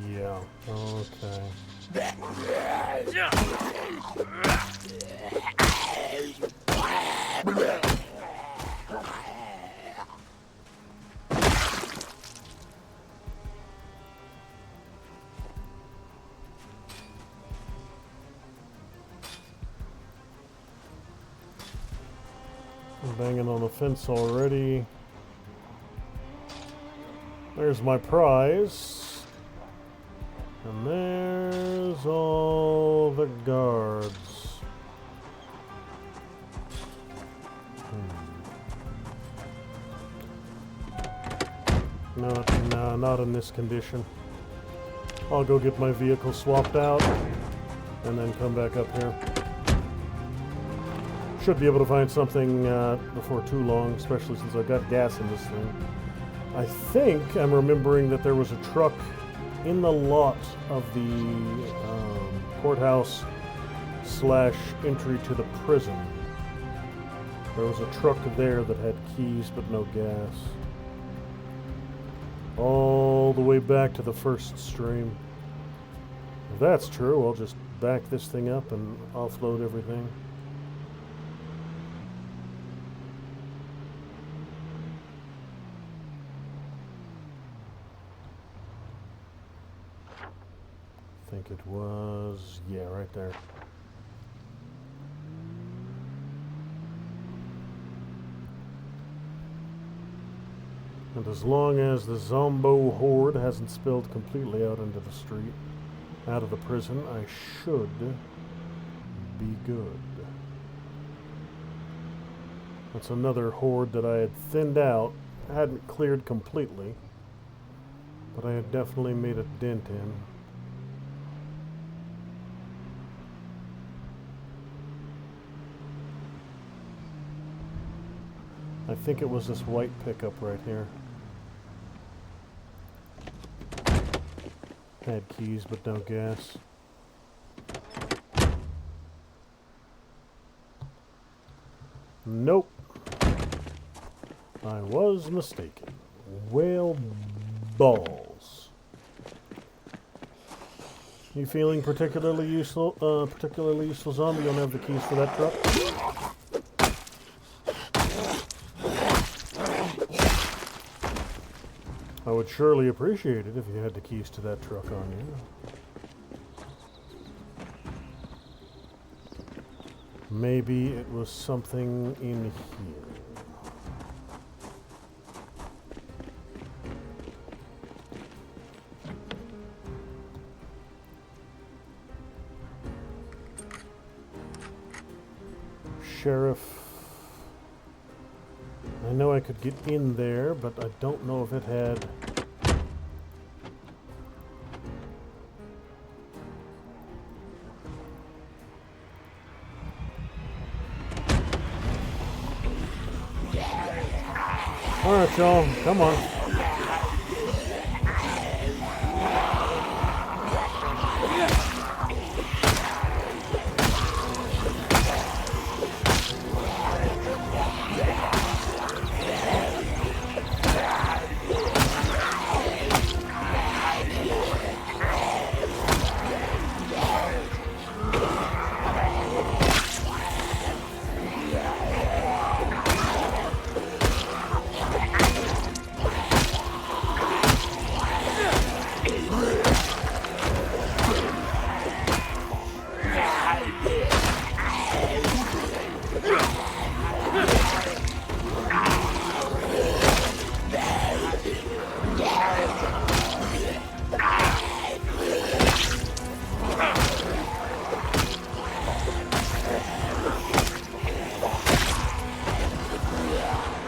Yeah, okay. I'm banging on the fence already. There's my prize. And there's all the guards. No, not in this condition. I'll go get my vehicle swapped out and then come back up here. Should be able to find something before too long, especially since I've got gas in this thing. I think I'm remembering that there was a truck in the lot of the courthouse / entry to the prison. There was a truck there that had keys but no gas. All the way back to the first stream. If that's true, I'll just back this thing up and offload everything. I think it was, yeah, right there. And as long as the Zombo horde hasn't spilled completely out into the street, out of the prison, I should be good. That's another horde that I had thinned out. I hadn't cleared completely, but I had definitely made a dent in. I think it was this white pickup right here. Had keys, but no gas. Nope. I was mistaken. Well, balls. You feeling particularly useful, zombie? You don't have the keys for that truck? I would surely appreciate it if you had the keys to that truck on you. Maybe it was something in here. Sheriff. I know I could get in there, but I don't know if it had... Alright, y'all, come on.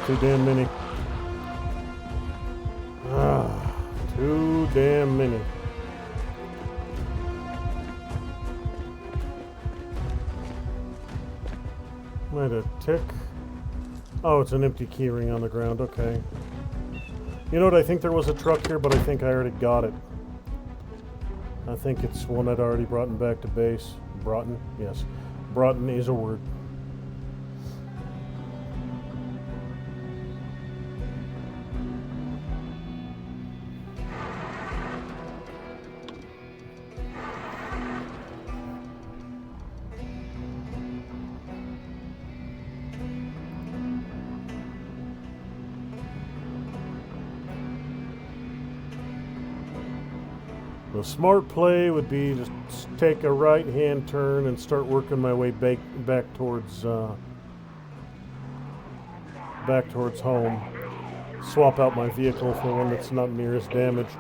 Too damn many. Too damn many. Might a tick. Oh, it's an empty keyring on the ground. Okay. You know what? I think there was a truck here, but I think I already got it. I think it's one I'd already brought back to base. Broughton? Yes. Broughton is a word. The smart play would be to take a right-hand turn and start working my way back towards home. Swap out my vehicle for one that's not near as damaged.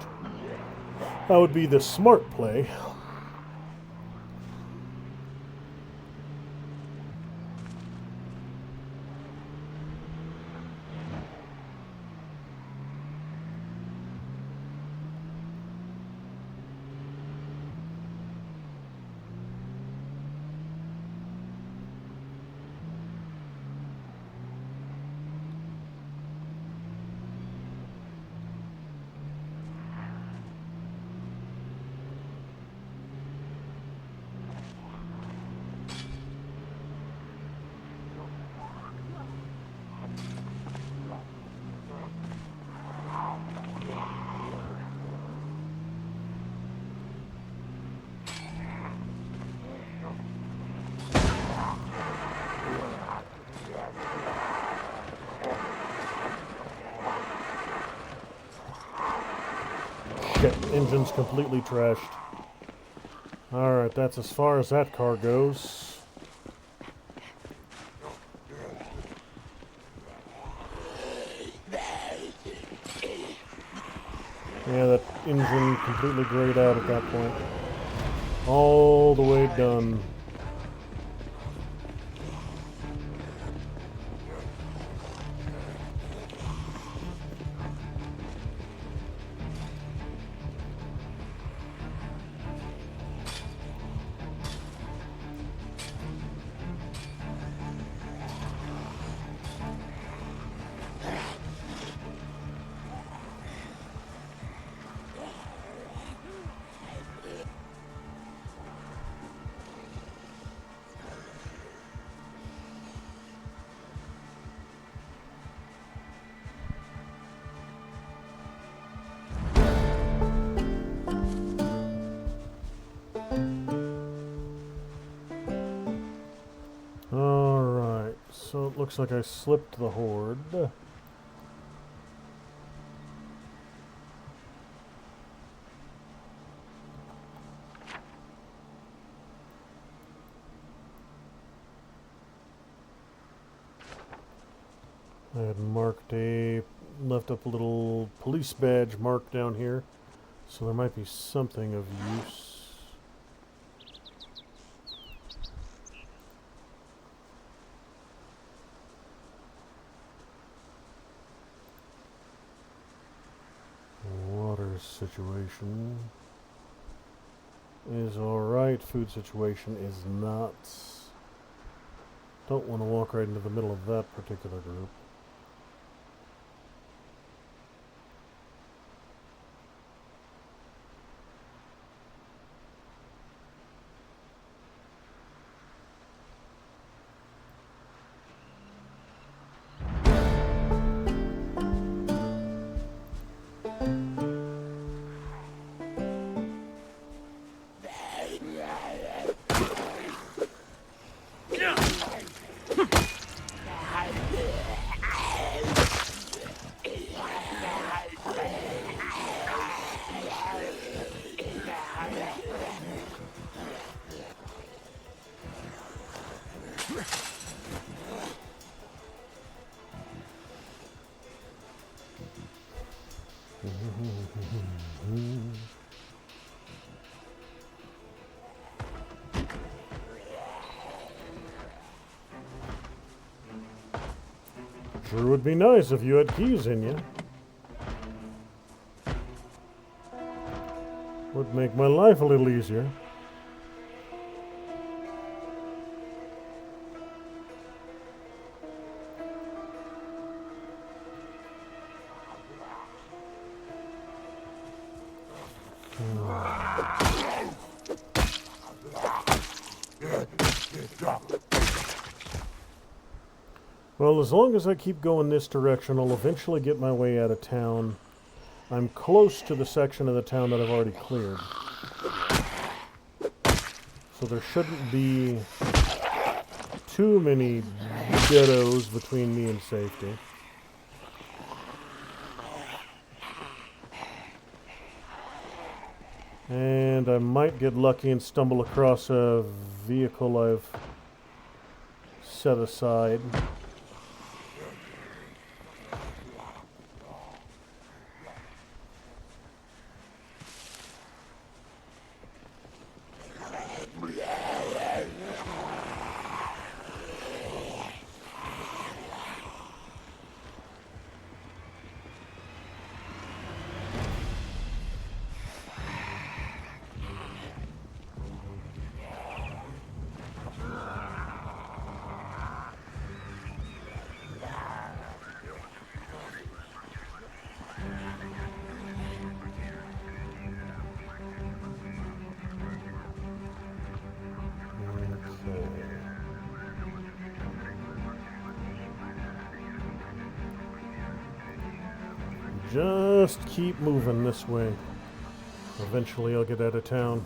That would be the smart play. Shit, engine's completely trashed. Alright, that's as far as that car goes. Yeah, that engine completely grayed out at that point. All the way done. Alright, so it looks like I slipped the horde. I had left up a little police badge mark down here, so there might be something of use. Water situation is alright, food situation is not. Don't want to walk right into the middle of that particular group. Sure would be nice if you had keys in you. Would make my life a little easier. Well, as long as I keep going this direction, I'll eventually get my way out of town. I'm close to the section of the town that I've already cleared. So there shouldn't be too many ghettos between me and safety. And I might get lucky and stumble across a vehicle I've set aside. Just keep moving this way. Eventually I'll get out of town.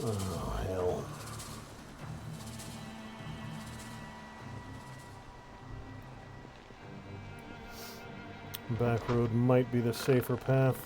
Oh, hell. Back road might be the safer path.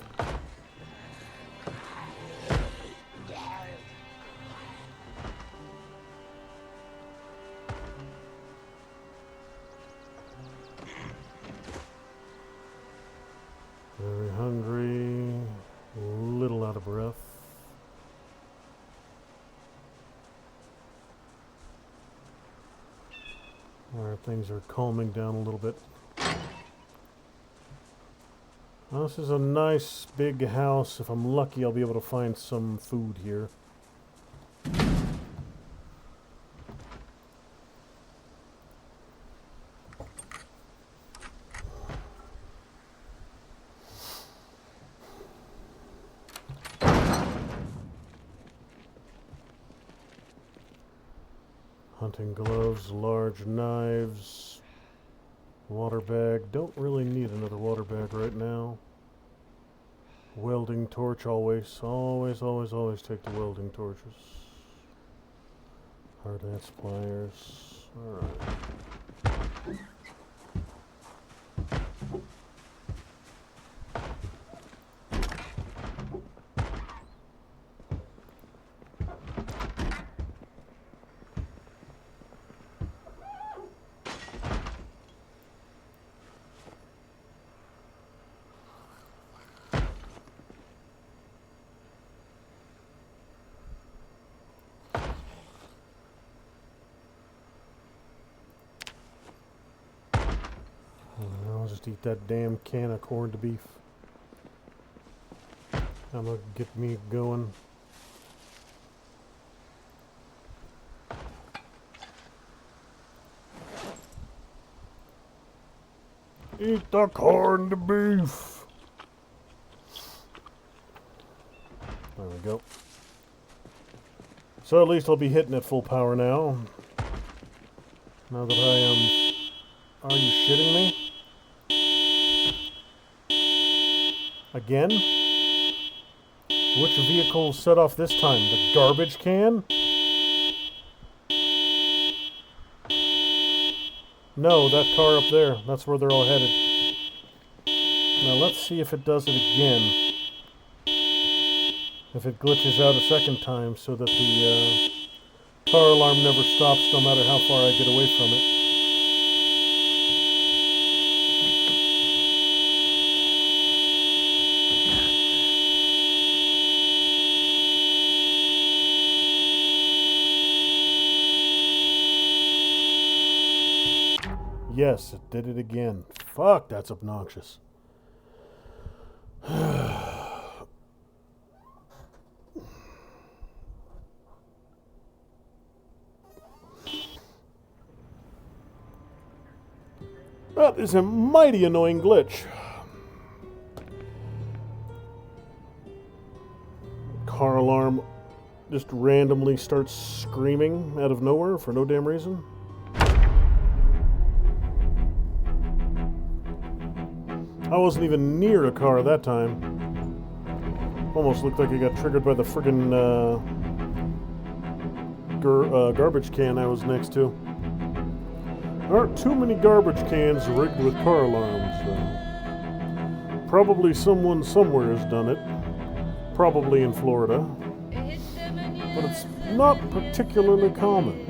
where things are calming down a little bit. Well, this is a nice big house. If I'm lucky, I'll be able to find some food here. Hunting gloves, large knives, water bag. Don't really need another water bag right now. Welding torch, always take the welding torches. Hard hat pliers. Alright. I'll just eat that damn can of corned beef. That'll get me going. Eat the corned beef. There we go. So at least I'll be hitting at full power now. Now that I am... Are you shitting me? Again? Which vehicle set off this time? The garbage can? No, that car up there. That's where they're all headed. Now let's see if it does it again. If it glitches out a second time so that the car alarm never stops no matter how far I get away from it. Yes, it did it again. Fuck, that's obnoxious. That is a mighty annoying glitch. Car alarm just randomly starts screaming out of nowhere for no damn reason. I wasn't even near a car that time. Almost looked like it got triggered by the friggin' garbage can I was next to. There aren't too many garbage cans rigged with car alarms, though. Probably someone somewhere has done it. Probably in Florida. But it's not particularly common.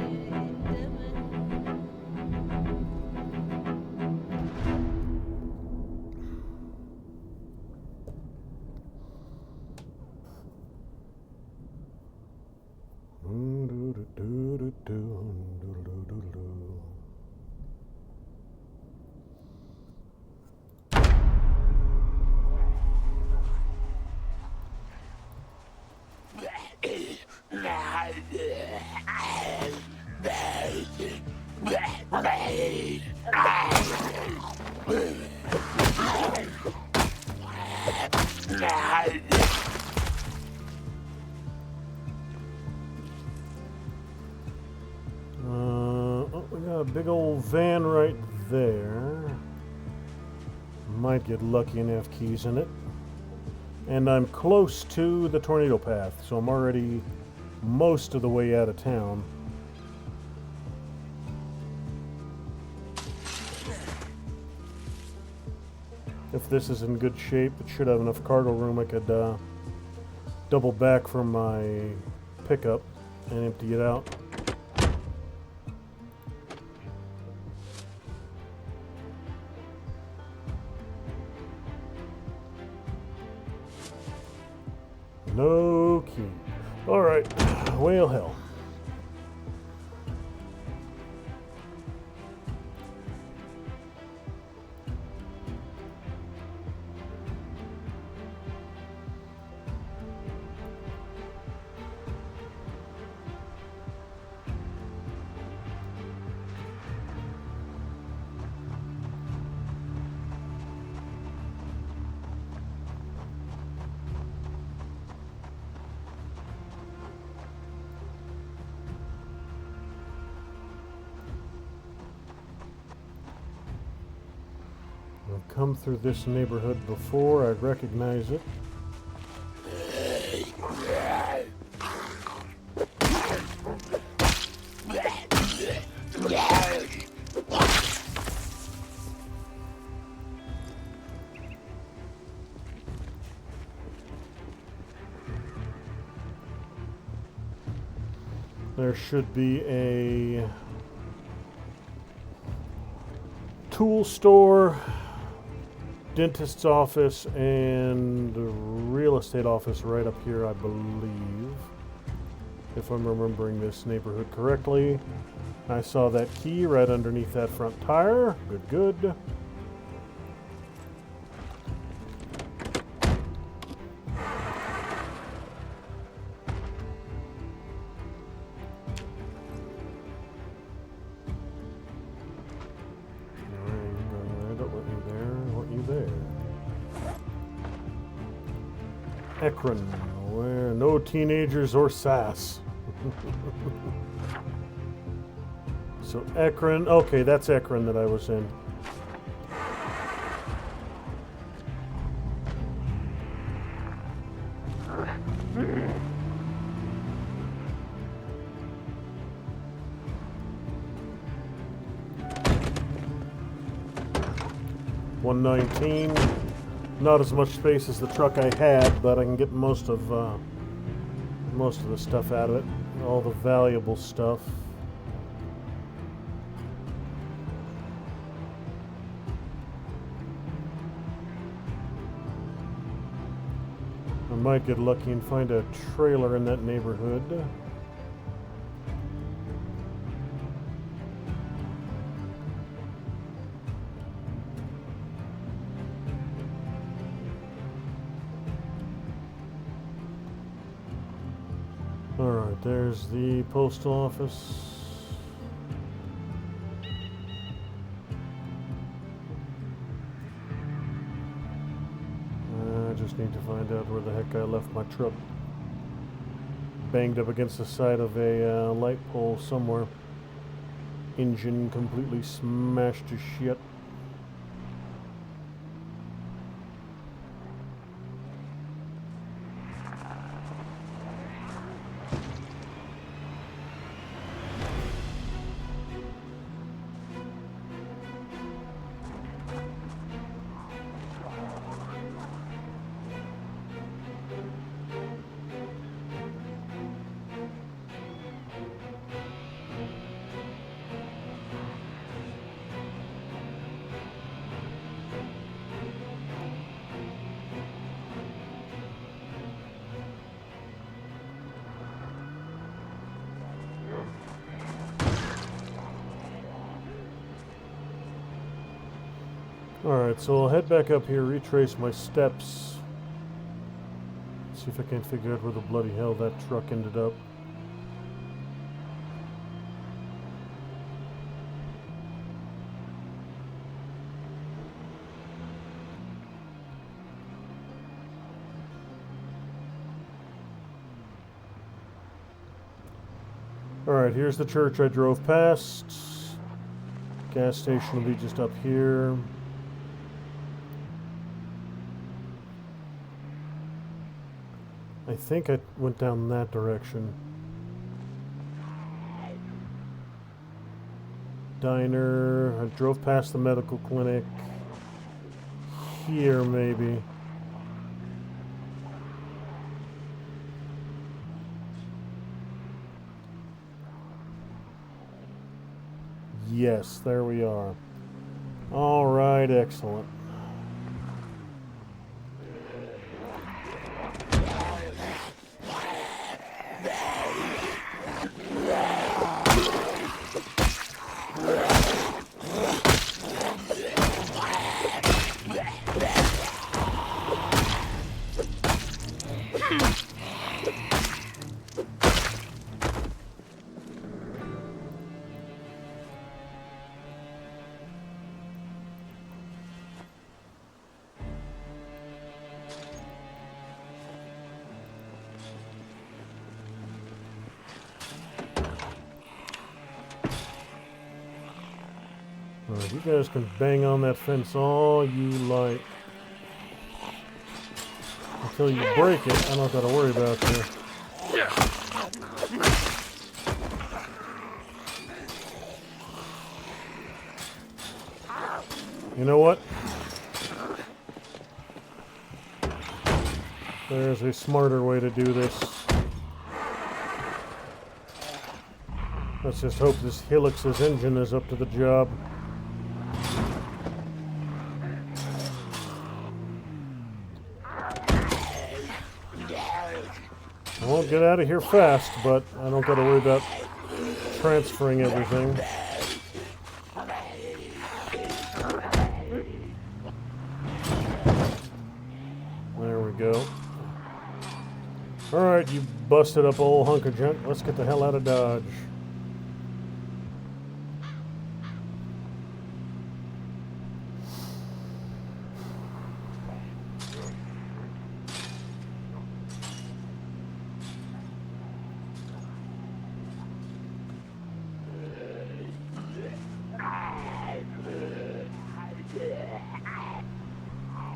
We got a big old van right there. Might get lucky and have keys in it. And I'm close to the tornado path, so I'm already most of the way out of town. If this is in good shape, it should have enough cargo room. I could double back from my pickup and empty it out. No key. Alright, well, hell. I've come through this neighborhood before. I recognize it. There should be a tool store, dentist's office, and real estate office right up here, I believe. If I'm remembering this neighborhood correctly. I saw that key right underneath that front tire. Good, good. Ekron, where no teenagers or sass. So Ekron, okay, that's Ekron that I was in. $119. Not as much space as the truck I had, but I can get most of the stuff out of it. All the valuable stuff. I might get lucky and find a trailer in that neighborhood. Alright, there's the postal office. I just need to find out where the heck I left my truck. Banged up against the side of a light pole somewhere. Engine completely smashed to shit. Alright, so I'll head back up here, retrace my steps. See if I can figure out where the bloody hell that truck ended up. Alright, here's the church I drove past. Gas station will be just up here. I think I went down that direction. Diner. I drove past the medical clinic. Here, maybe. Yes, there we are. All right, excellent. You guys can bang on that fence all you like. Until you break it, I don't got to worry about you. You know what? There's a smarter way to do this. Let's just hope this Helix's engine is up to the job. I won't get out of here fast, but I don't got to worry about transferring everything. There we go. Alright, you busted up old hunk of junk. Let's get the hell out of Dodge.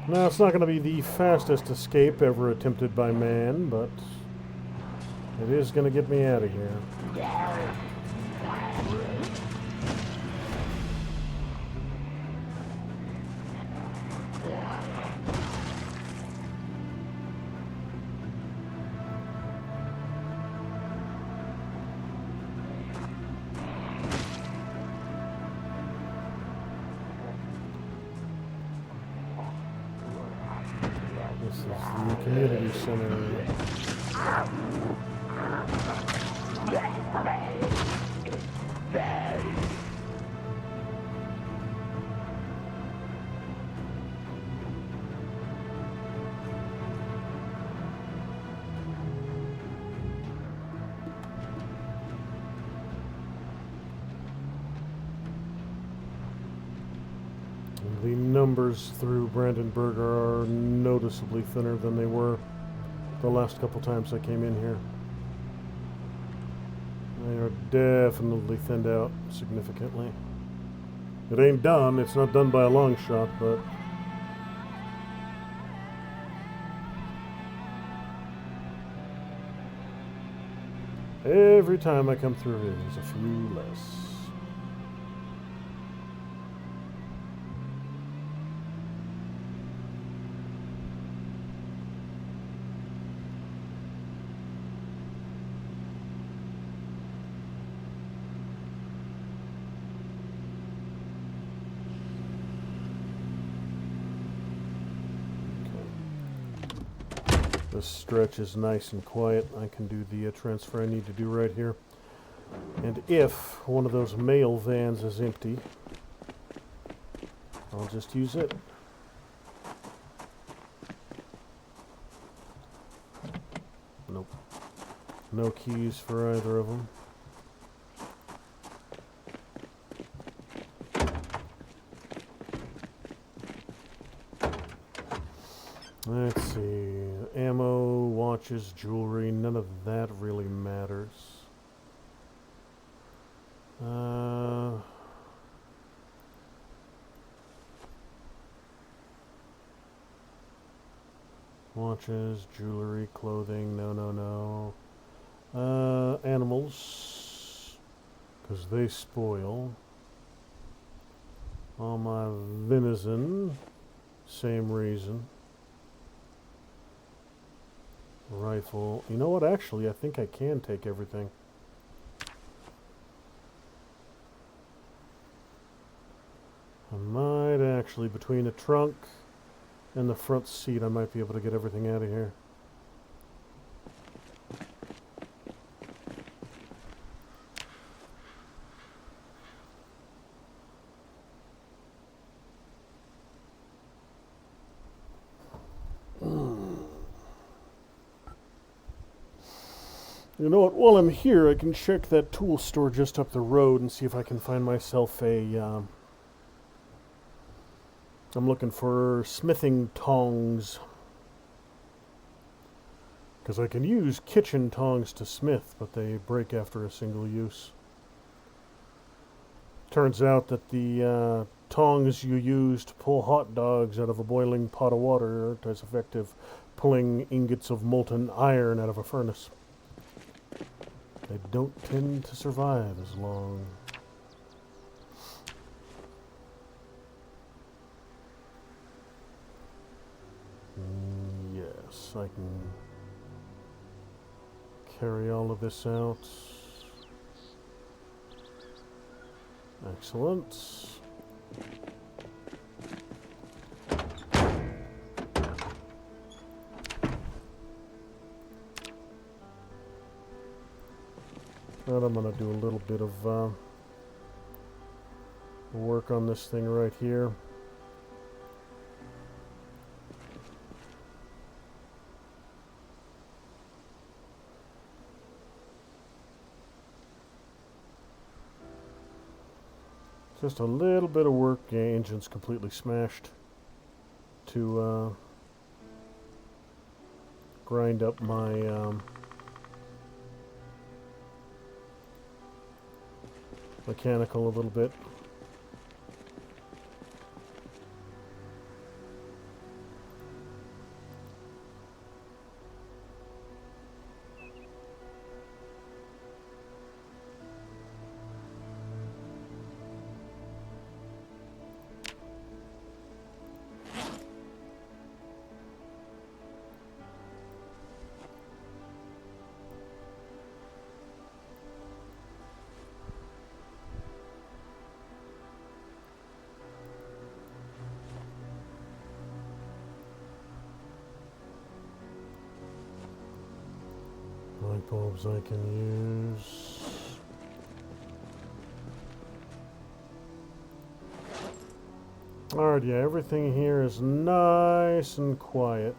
Now, it's not going to be the fastest escape ever attempted by man, but it is going to get me out of here. This is the community center. The numbers through Brandenburg are noticeably thinner than they were the last couple times I came in here. They are definitely thinned out significantly. It ain't done. It's not done by a long shot, but every time I come through here, there's a few less. This stretch is nice and quiet. I can do the transfer I need to do right here. And if one of those mail vans is empty, I'll just use it. Nope. No keys for either of them. Let's see. Ammo, watches, jewelry, none of that really matters. Watches, jewelry, clothing, no. Animals, because they spoil. All my venison, same reason. Rifle. You know what? Actually, I think I can take everything. I might actually, between the trunk and the front seat, I might be able to get everything out of here. You know what, while I'm here, I can check that tool store just up the road and see if I can find myself a, I'm looking for smithing tongs. Because I can use kitchen tongs to smith, but they break after a single use. Turns out that the tongs you use to pull hot dogs out of a boiling pot of water aren't as effective pulling ingots of molten iron out of a furnace. They don't tend to survive as long. Yes, I can carry all of this out. Excellent. And I'm going to do a little bit of work on this thing right here. Just a little bit of work. The engine's completely smashed to grind up my mechanical a little bit. Light bulbs I can use. Alright, yeah, everything here is nice and quiet.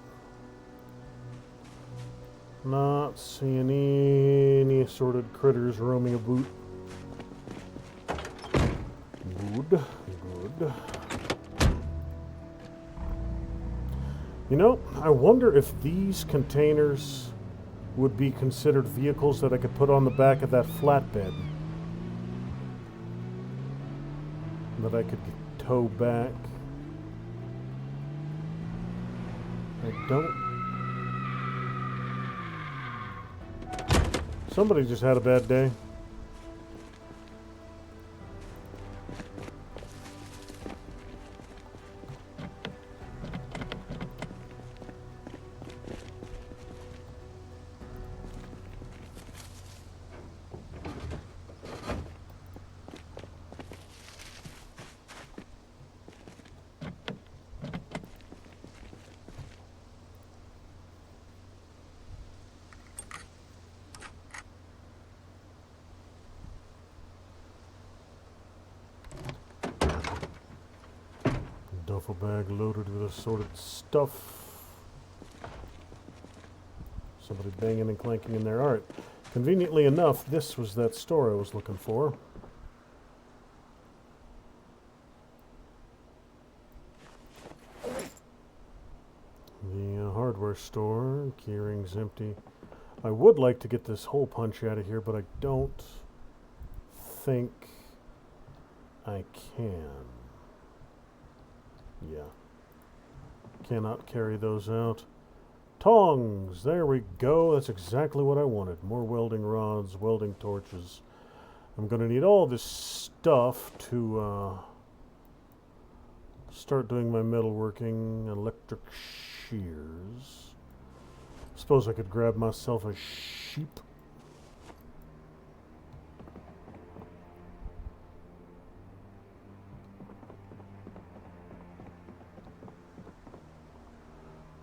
Not seeing any assorted critters roaming about. Good, good. You know, I wonder if these containers would be considered vehicles that I could put on the back of that flatbed. That I could tow back. I don't... Somebody just had a bad day. Duffel bag loaded with assorted stuff. Somebody banging and clanking in there. Alright. Conveniently enough, this was that store I was looking for. The hardware store. Keyring's empty. I would like to get this hole punch out of here, but I don't think I can. Yeah. Cannot carry those out. Tongs! There we go. That's exactly what I wanted. More welding rods, welding torches. I'm going to need all this stuff to start doing my metalworking. Electric shears. Suppose I could grab myself a sheep.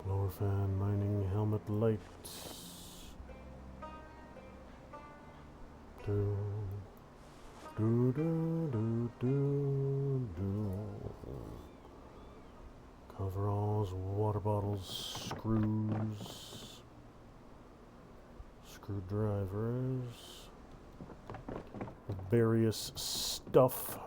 Blower fan, mining helmet, lights. Do do do do do do. Coveralls, water bottles, screws, screwdrivers, various stuff.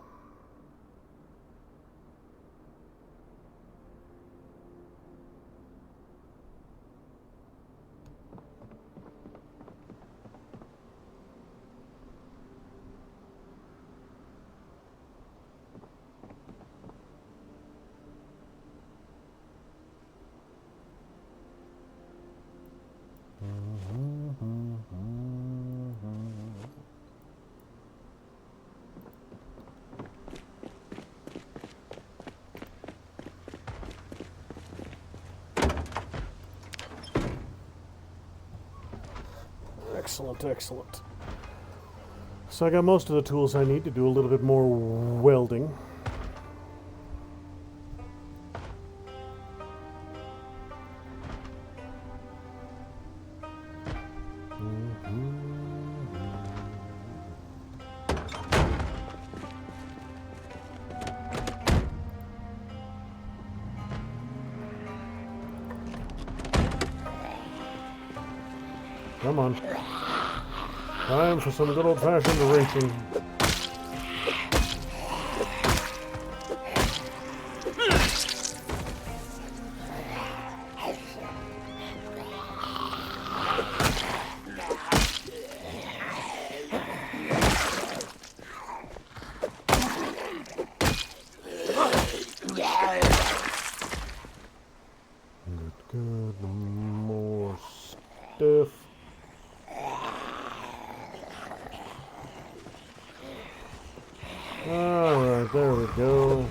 Excellent, excellent. So I got most of the tools I need to do a little bit more welding. Come on. Time for some good old-fashioned racing. Good, more stuff. Alright, there we go.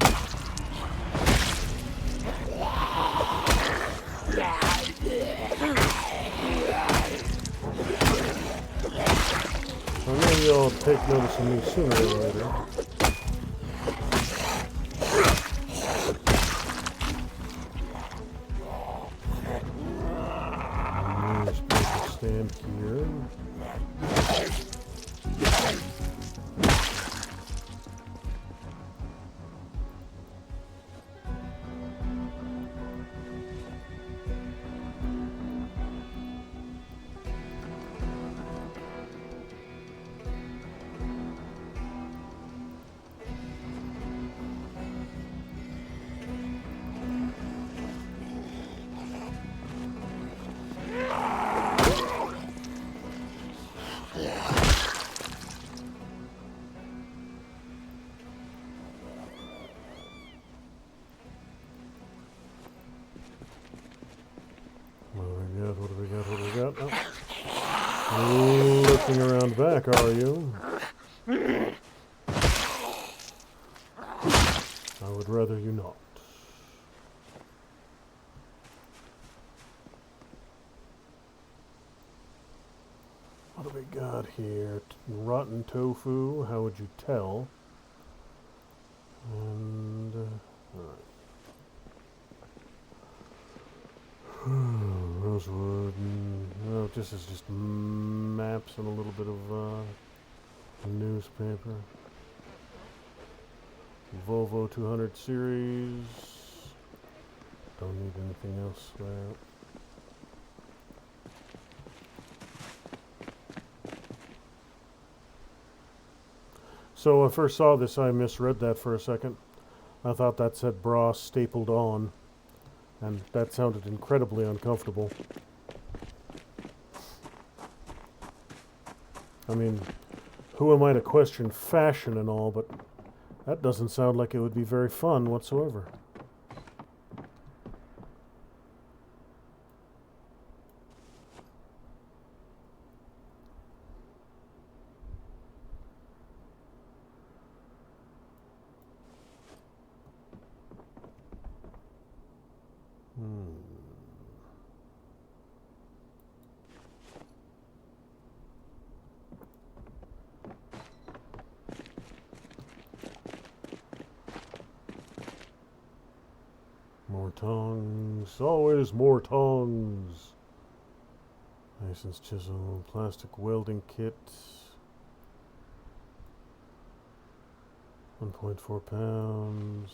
Well, maybe you'll take notice of me sooner or later. Newspaper stand here. What do we got? Oh. Looking around back, are you? I would rather you not. What do we got here? Rotten tofu, how would you tell? And, alright. Rosewood, no, this is just maps and a little bit of newspaper. Volvo 200 series. Don't need anything else there. So when I first saw this, I misread that for a second. I thought that said bra stapled on. And that sounded incredibly uncomfortable. I mean, who am I to question fashion and all, but that doesn't sound like it would be very fun whatsoever. More tongs, always more tongs. License chisel, plastic welding kit. 1.4 pounds.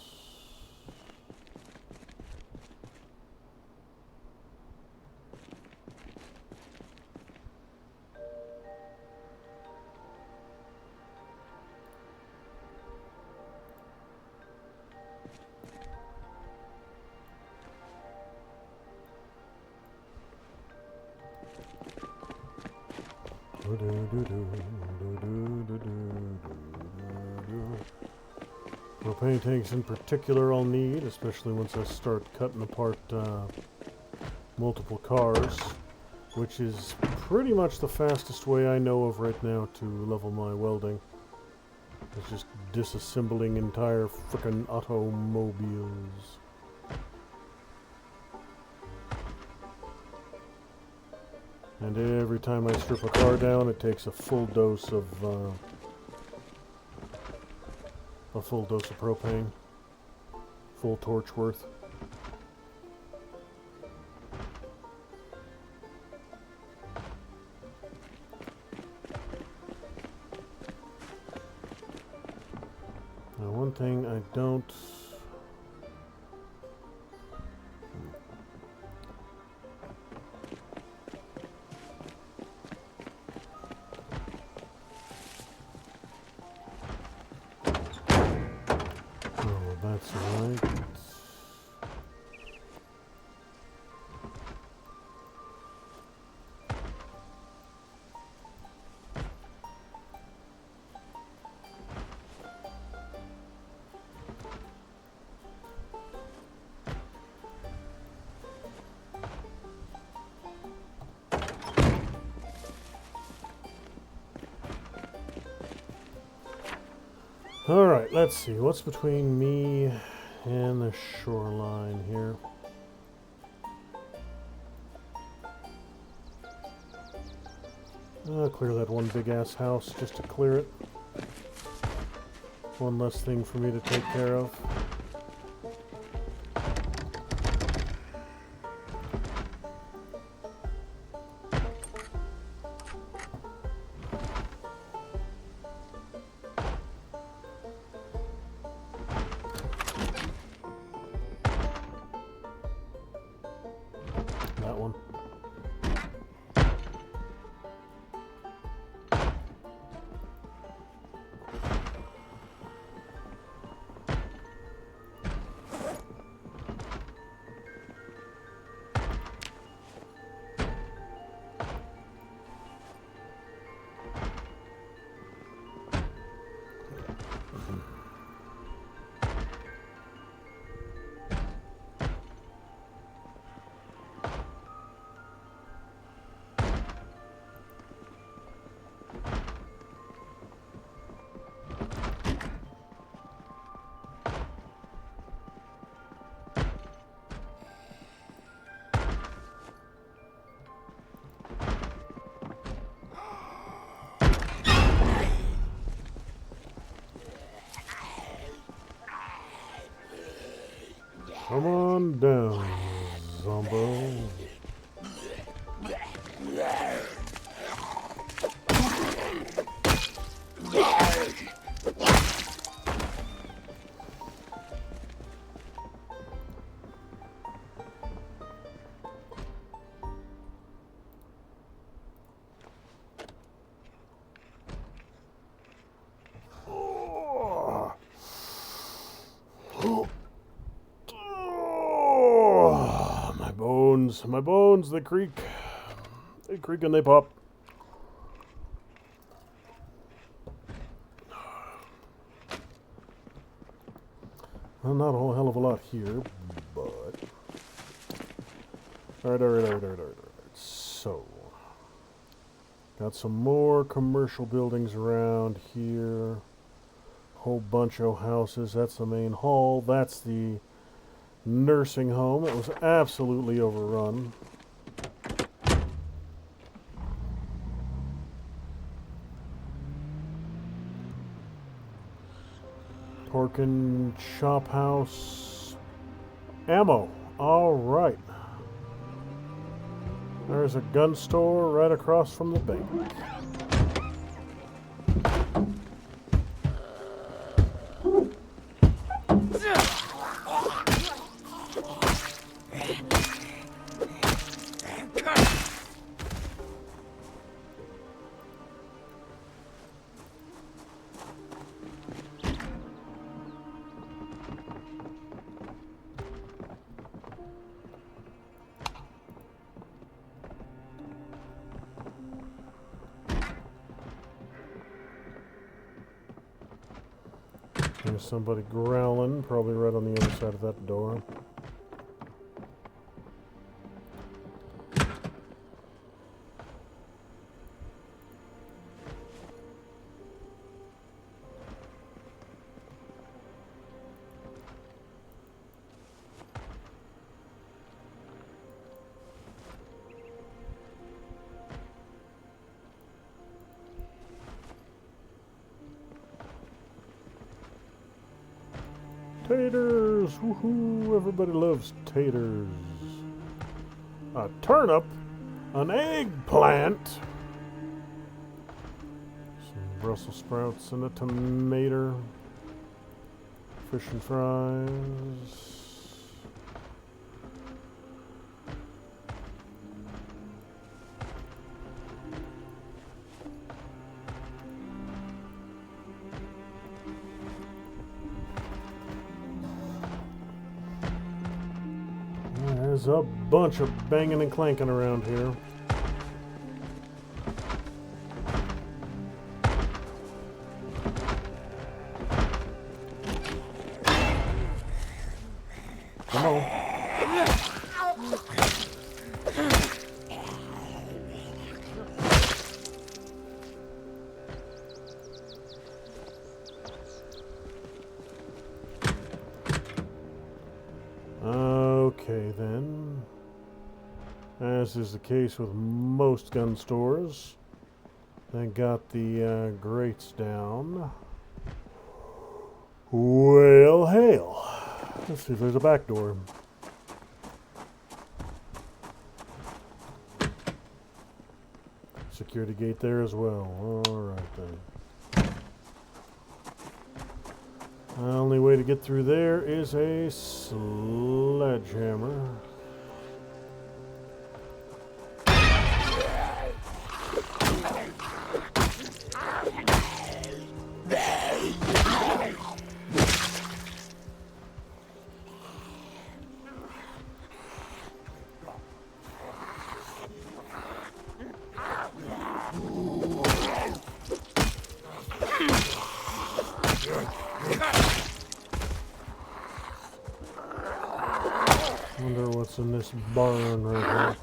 Propane tanks in particular I'll need, especially once I start cutting apart multiple cars, which is pretty much the fastest way I know of right now to level my welding. It's just disassembling entire frickin' automobiles. And every time I strip a car down, it takes a full dose of propane, full torch worth. Now, one thing I don't. That's right. All right, let's see. What's between me and the shoreline here? I'll clear that one big-ass house just to clear it. One less thing for me to take care of. That one. Come on down, Zombo. My bones, they creak. They creak and they pop. Well, not a whole hell of a lot here, but... Alright. So, got some more commercial buildings around here. Whole bunch of houses. That's the main hall. That's the nursing home. It was absolutely overrun. Pork and chop house. Ammo. All right. There's a gun store right across from the bank. There's somebody growling, probably right on the other side of that door. Taters! Woohoo! Everybody loves taters. A turnip, an eggplant, some Brussels sprouts, and a tomato, fish and fries. There's a bunch of banging and clanking around here. Come on. Okay then, as is the case with most gun stores, they got the grates down. Well, hail. Let's see if there's a back door. Security gate there as well. Alright then. The only way to get through there is a sledgehammer. Wonder what's in this barn right here.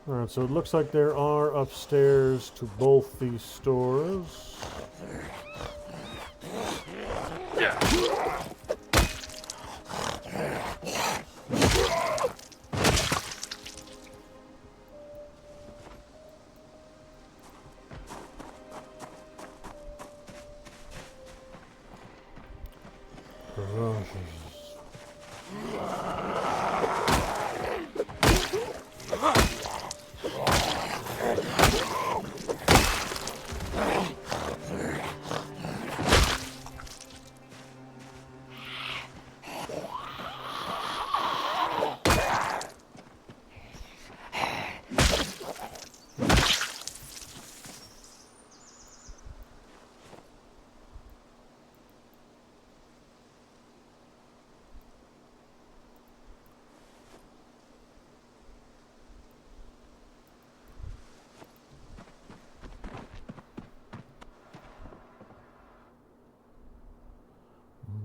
Alright, so it looks like there are upstairs to both these stores.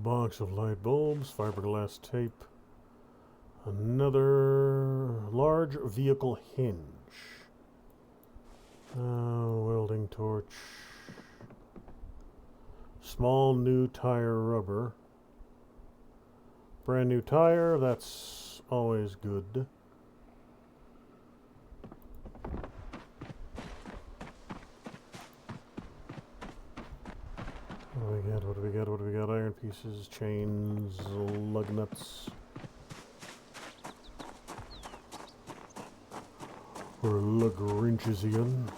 Box of light bulbs, fiberglass tape, another large vehicle hinge, welding torch, small new tire rubber, brand new tire, that's always good. What do we got? What do we got? Iron pieces, chains, lug nuts. Or lug wrenches again.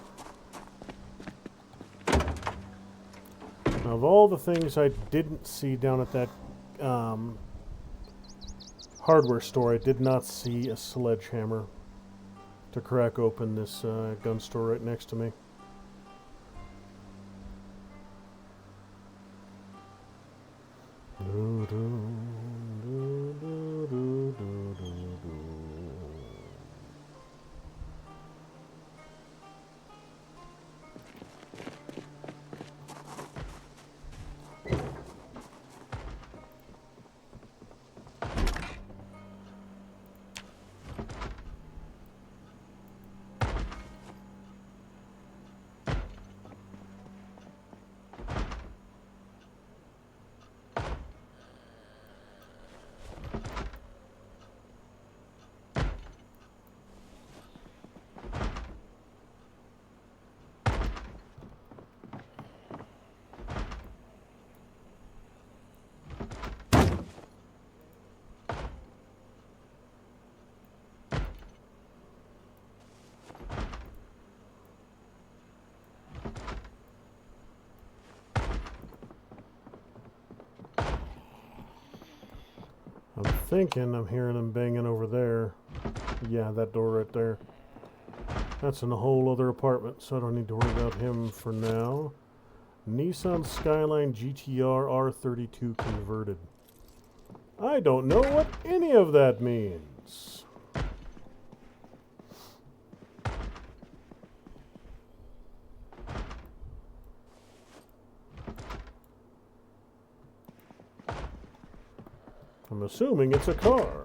Now, of all the things I didn't see down at that hardware store, I did not see a sledgehammer to crack open this gun store right next to me. thinking I'm hearing him banging over there. Yeah, that door right there. That's in a whole other apartment, so I don't need to worry about him for now. Nissan Skyline GTR R32 converted. I don't know what any of that means. I'm assuming it's a car.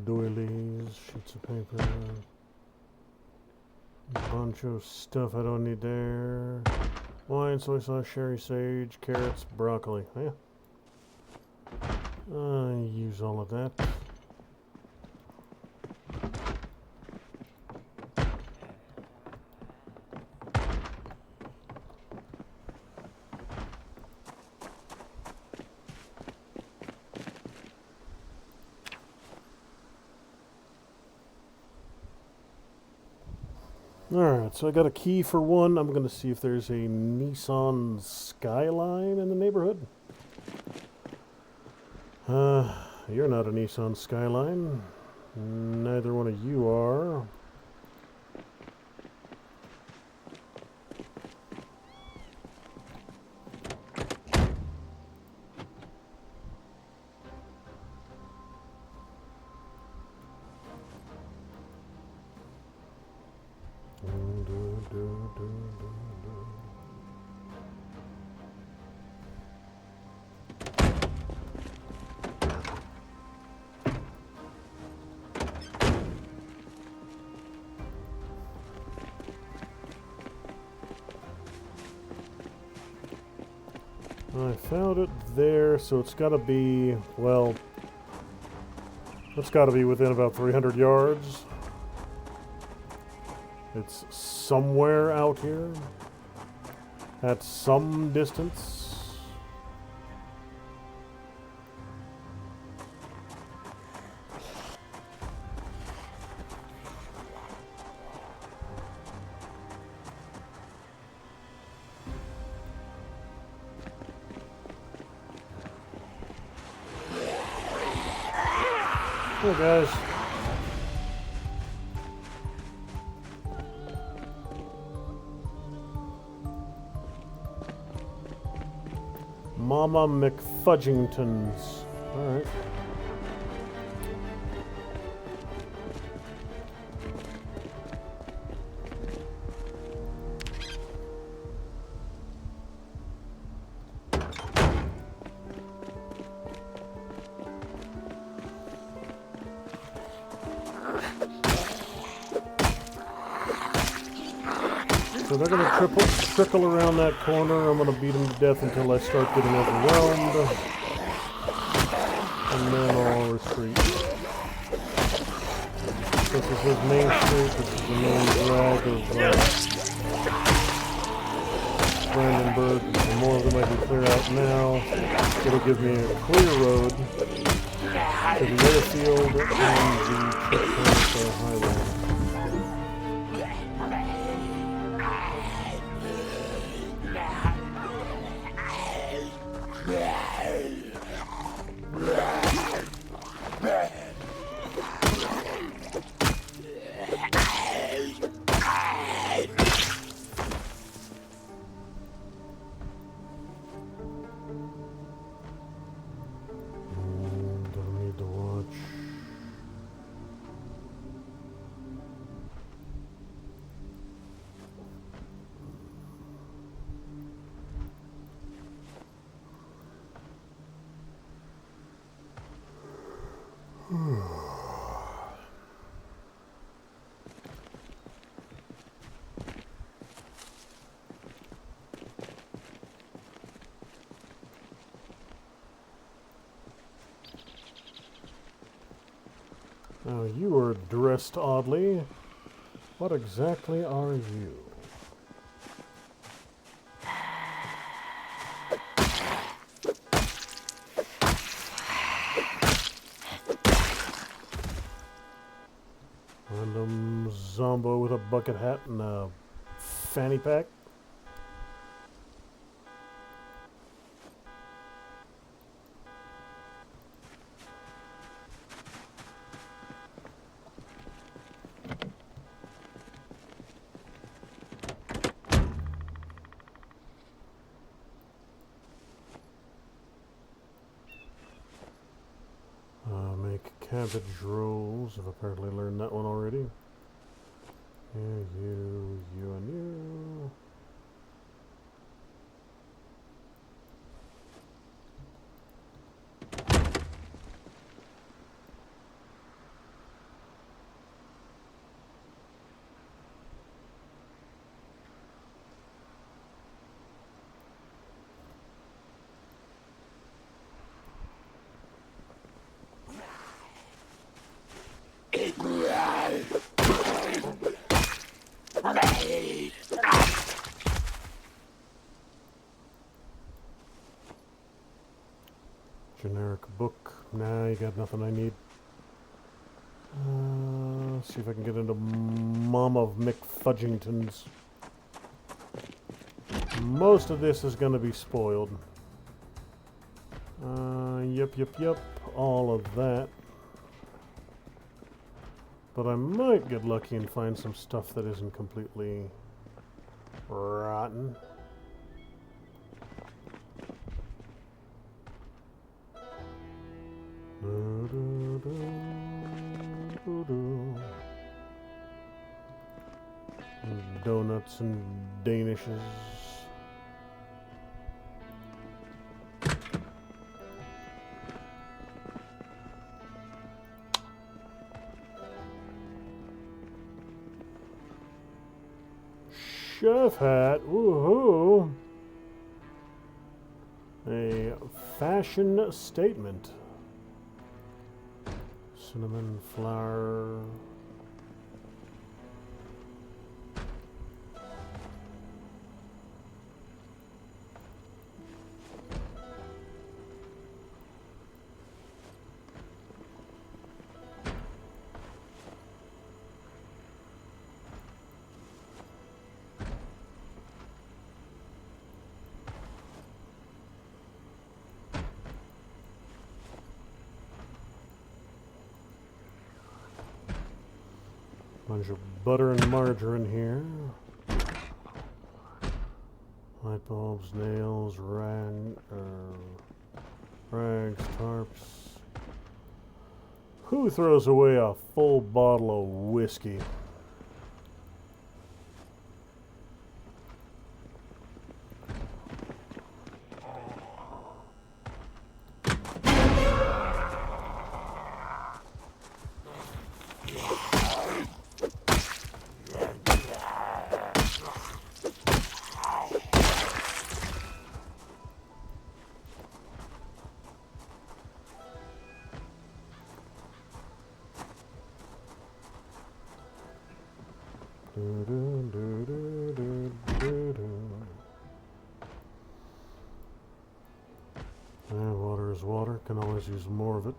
Doilies, sheets of paper, a bunch of stuff I don't need there. Wine, soy sauce, sherry, sage, carrots, broccoli. Yeah. I use all of that. Alright, so I got a key for one. I'm going to see if there's a Nissan Skyline in the neighborhood. You're not a Nissan Skyline. Neither one of you are. I found it there, so it's got to be, well, it's got to be within about 300 yards. It's somewhere out here at some distance. Hey guys. Mama McFudgingtons. Alright. So they're going to trickle around that corner. I'm going to beat them to death until I start getting overwhelmed. And then I'll retreat. This is his main street. This is the main drag of Brandenburg. The more of them I can clear out now, it'll give me a clear road to the airfield and the checkpoint highway. Now, you are dressed oddly. What exactly are you? Random zombo with a bucket hat and a fanny pack. Make cabbage rolls. I've apparently learned that one already. Yeah, you, and you. Generic book. Nah, you got nothing I need. See if I can get into Mom of McFudgington's. Most of this is going to be spoiled. Yep. All of that. But I might get lucky and find some stuff that isn't completely rotten. Donuts and danishes. Chef hat, woohoo! A fashion statement. Cinnamon flour. Bunch of butter and margarine here. Light bulbs, nails, rags, tarps. Who throws away a full bottle of whiskey? Water is water. Can always use more of it.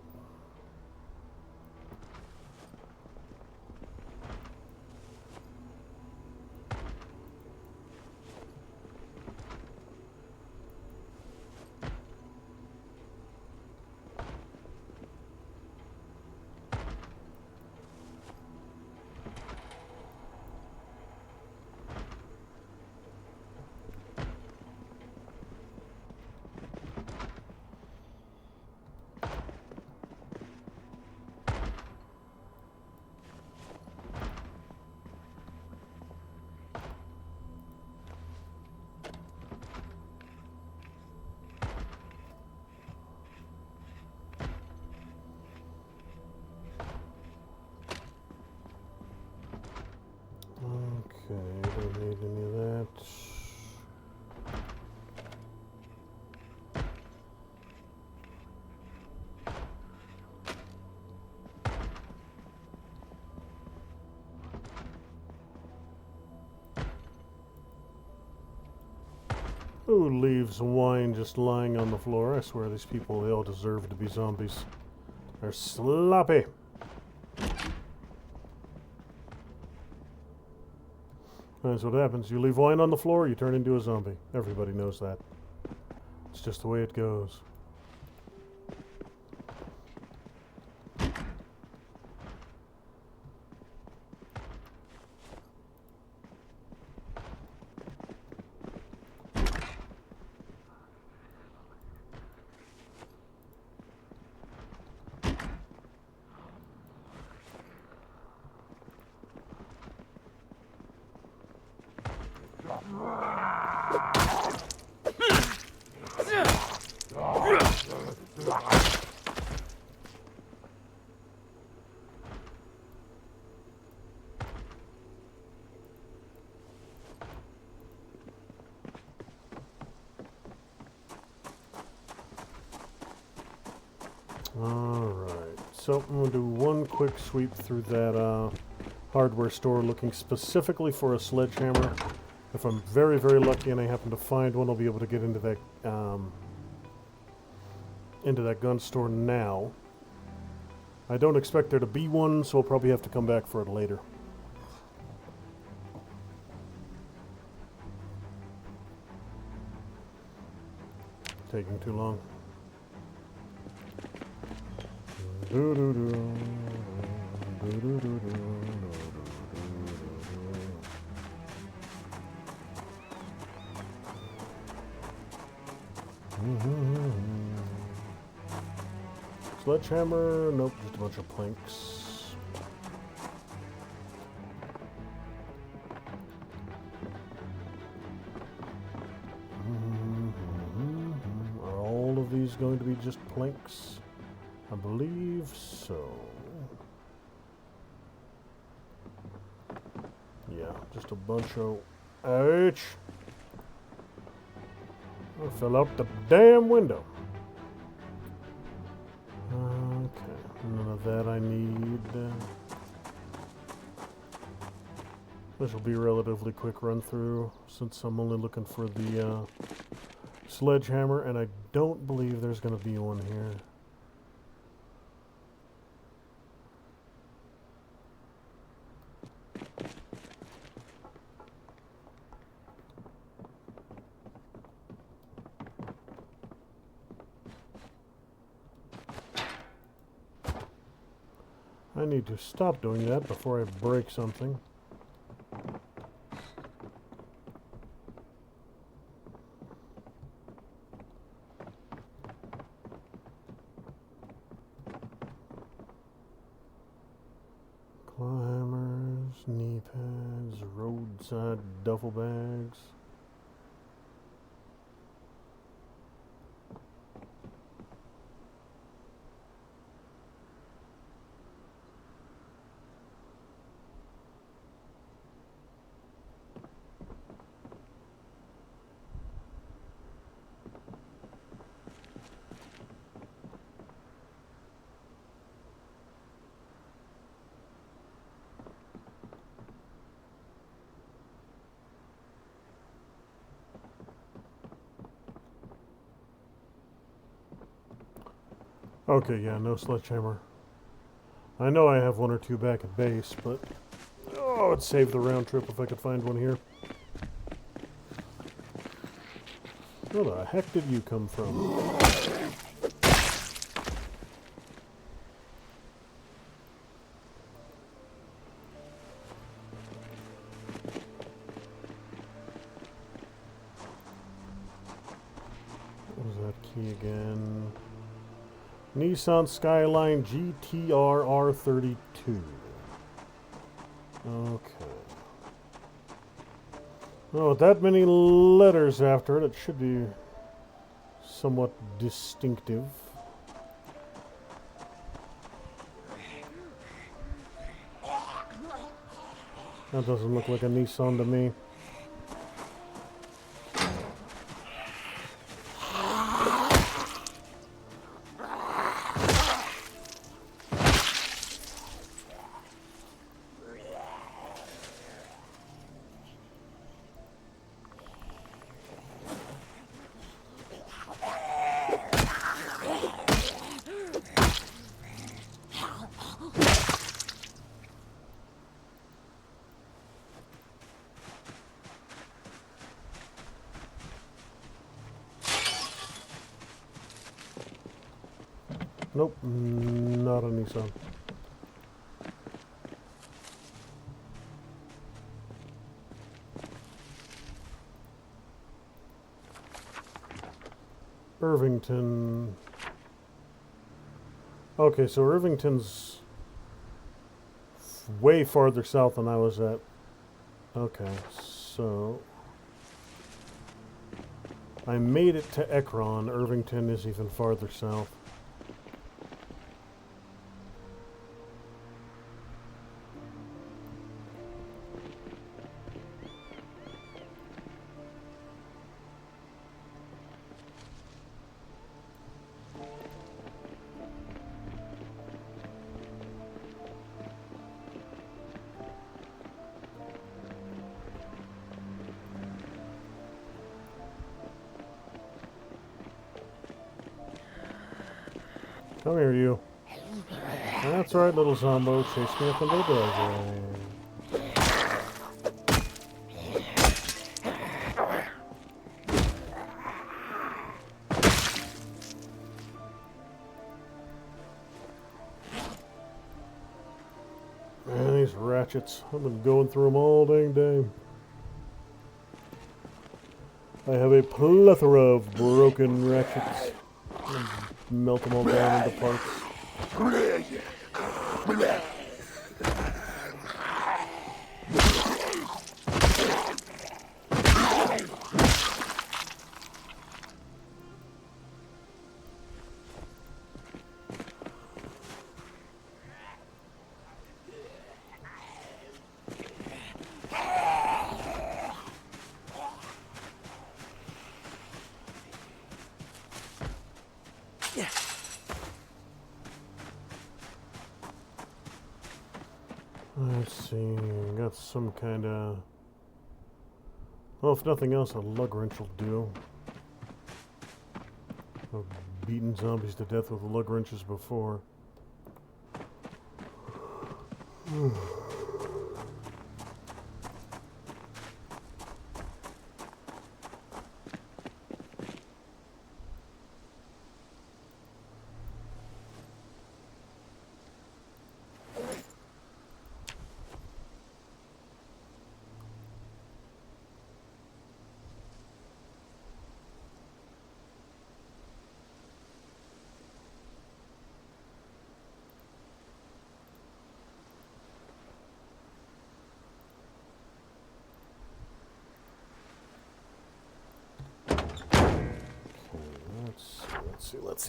Who leaves wine just lying on the floor? I swear these people, they all deserve to be zombies. They're sloppy. That's what happens. You leave wine on the floor, you turn into a zombie. Everybody knows that. It's just the way it goes. Alright, so I'm going to do one quick sweep through that hardware store looking specifically for a sledgehammer. If I'm very, very lucky and I happen to find one, I'll be able to get into that gun store now. I don't expect there to be one, so I'll probably have to come back for it later. Taking too long. Sledgehammer? Nope, just a bunch of planks. Are all of these going to be just planks? I believe so. Yeah, just a bunch of... Ouch! I fell out the damn window. Okay, none of that I need. This will be a relatively quick run through since I'm only looking for the sledgehammer, and I don't believe there's going to be one here. I need to stop doing that before I break something. Claw hammers, knee pads, roadside duffel bags. Okay, yeah, no sledgehammer. I know I have one or two back at base, but... Oh, it'd save the round trip if I could find one here. Where the heck did you come from? What was that key again? Nissan Skyline GTR R32. Okay. Well, with that many letters after it, it should be somewhat distinctive. That doesn't look like a Nissan to me. Nope, not a Nissan. Irvington. Okay, so Irvington's way farther south than I was at. Okay, so I made it to Ekron. Irvington is even farther south. Come here, you. That's right, little Zombo. Chase me up into the driveway. Man, these ratchets. I've been going through them all dang day. I have a plethora of broken ratchets. Melt them all down into parts. Let's see, got some kind of... Well, if nothing else, a lug wrench will do. I've beaten zombies to death with lug wrenches before.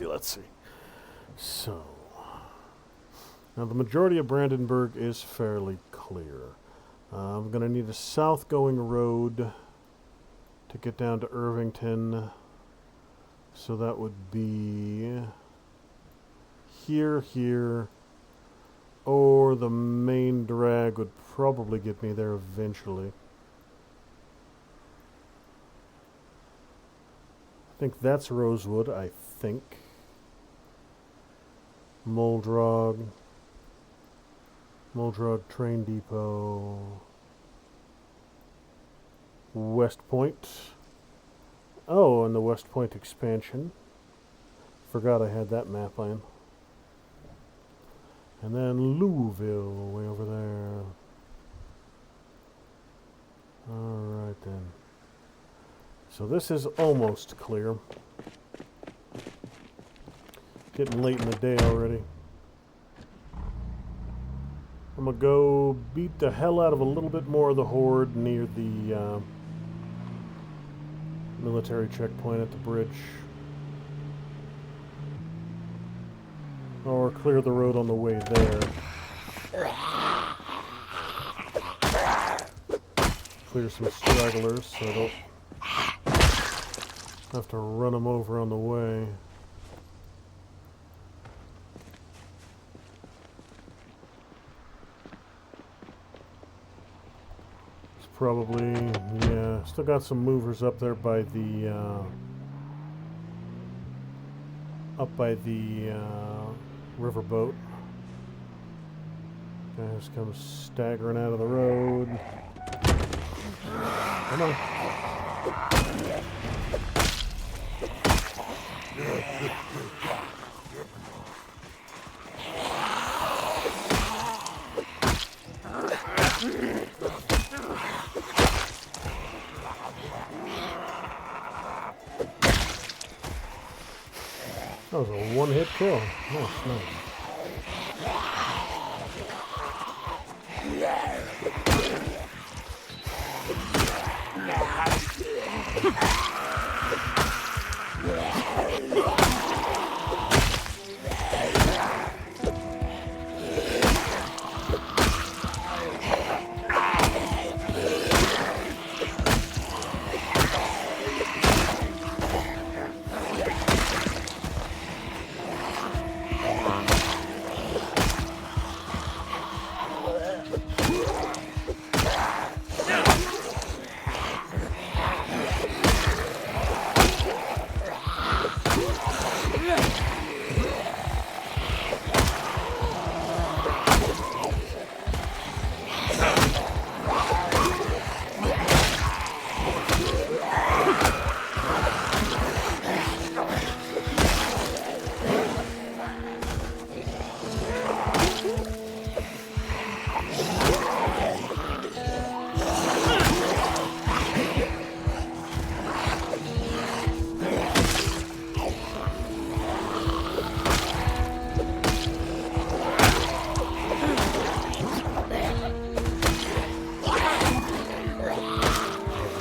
Let's see. So, now the majority of Brandenburg is fairly clear. I'm going to need a south-going road to get down to Irvington. So that would be here, or the main drag would probably get me there eventually. I think that's Rosewood, I think. Muldrog Train Depot. West Point. Oh, and the West Point expansion. Forgot I had that map on. And then Louisville, way over there. Alright then. So this is almost clear. Getting late in the day already. I'm gonna go beat the hell out of a little bit more of the horde near the military checkpoint at the bridge. Or clear the road on the way there. Clear some stragglers so I don't have to run them over on the way. Probably, yeah. Still got some movers up there by the riverboat. Guys come staggering out of the road. Come on. hit kill. Nice, nice.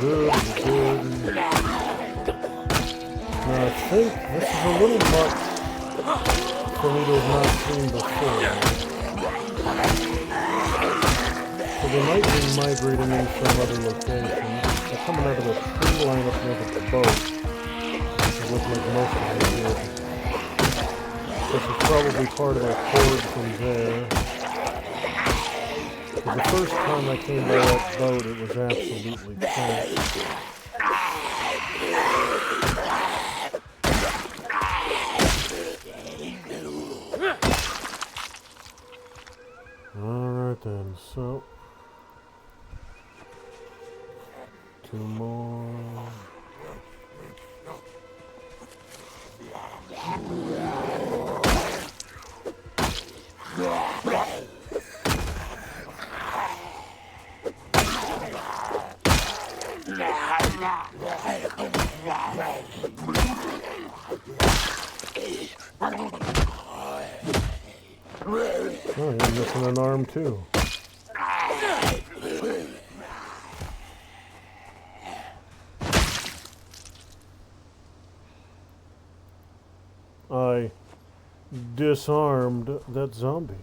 Good. Now I think this is a little much for me to have not seen before. So they might be migrating in from other locations. They're coming out of the tree line up near the boat. It looks like most of them did. This is probably part of our horde from there. The first time I came by that boat, it was absolutely packed. Alright then, so... 2 more... Oh, you're missing an arm too. I disarmed that zombie.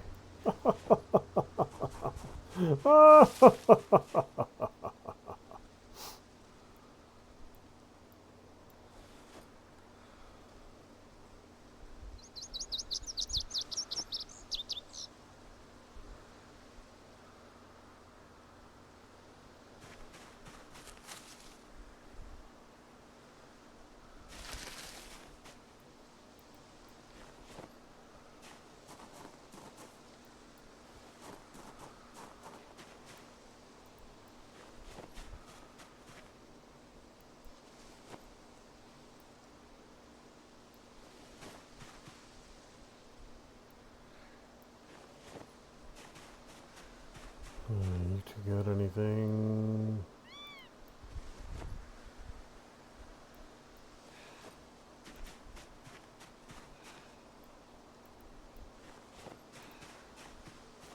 You two got anything?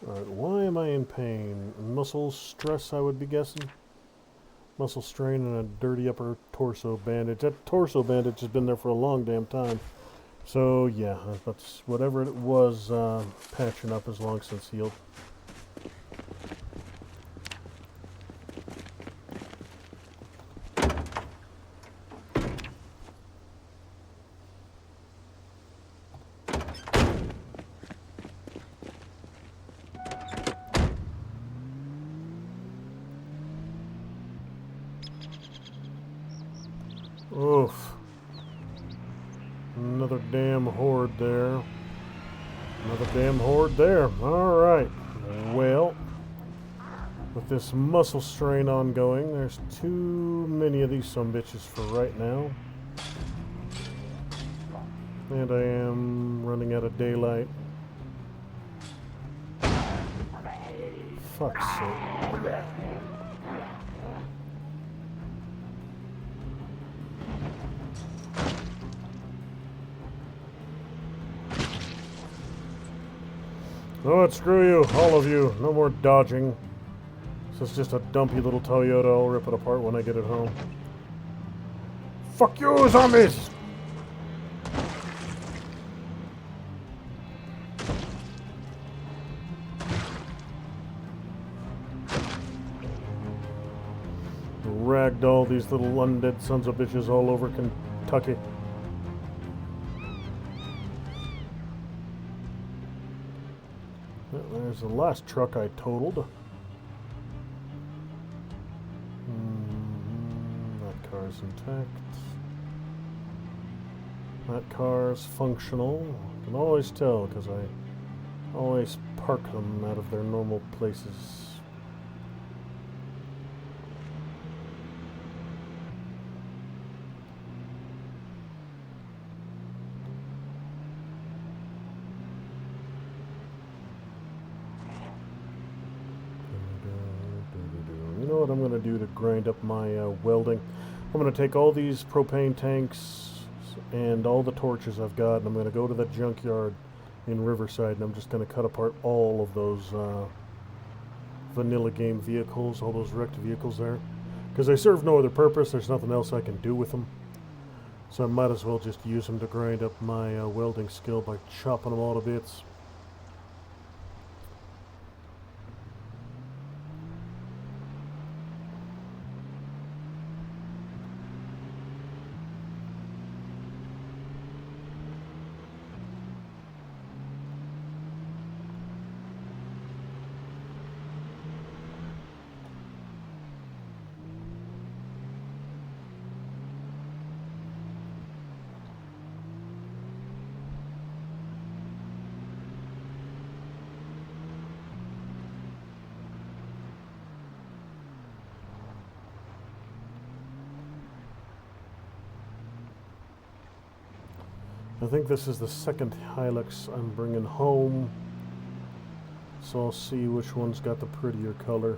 Alright, why am I in pain? Muscle stress, I would be guessing. Muscle strain and a dirty upper torso bandage. That torso bandage has been there for a long damn time. So, yeah, that's whatever it was patching up has long since healed. Oof. Another damn horde there. Another damn horde there. Alright. Well, with this muscle strain ongoing, there's too many of these sumbitches for right now. And I am running out of daylight. Fuck's sake. Oh, screw you, all of you. No more dodging. This is just a dumpy little Toyota. I'll rip it apart when I get it home. Fuck you, zombies! Ragdoll these little undead sons of bitches all over Kentucky. Well, there's the last truck I totaled. That car's intact. That car's functional. I can always tell because I always park them out of their normal places. You know what I'm going to do to grind up my welding? I'm going to take all these propane tanks and all the torches I've got, and I'm going to go to that junkyard in Riverside, and I'm just going to cut apart all of those vanilla game vehicles, all those wrecked vehicles there. Because they serve no other purpose, there's nothing else I can do with them. So I might as well just use them to grind up my welding skill by chopping them all to bits. I think this is the second Hilux I'm bringing home, so I'll see which one's got the prettier color,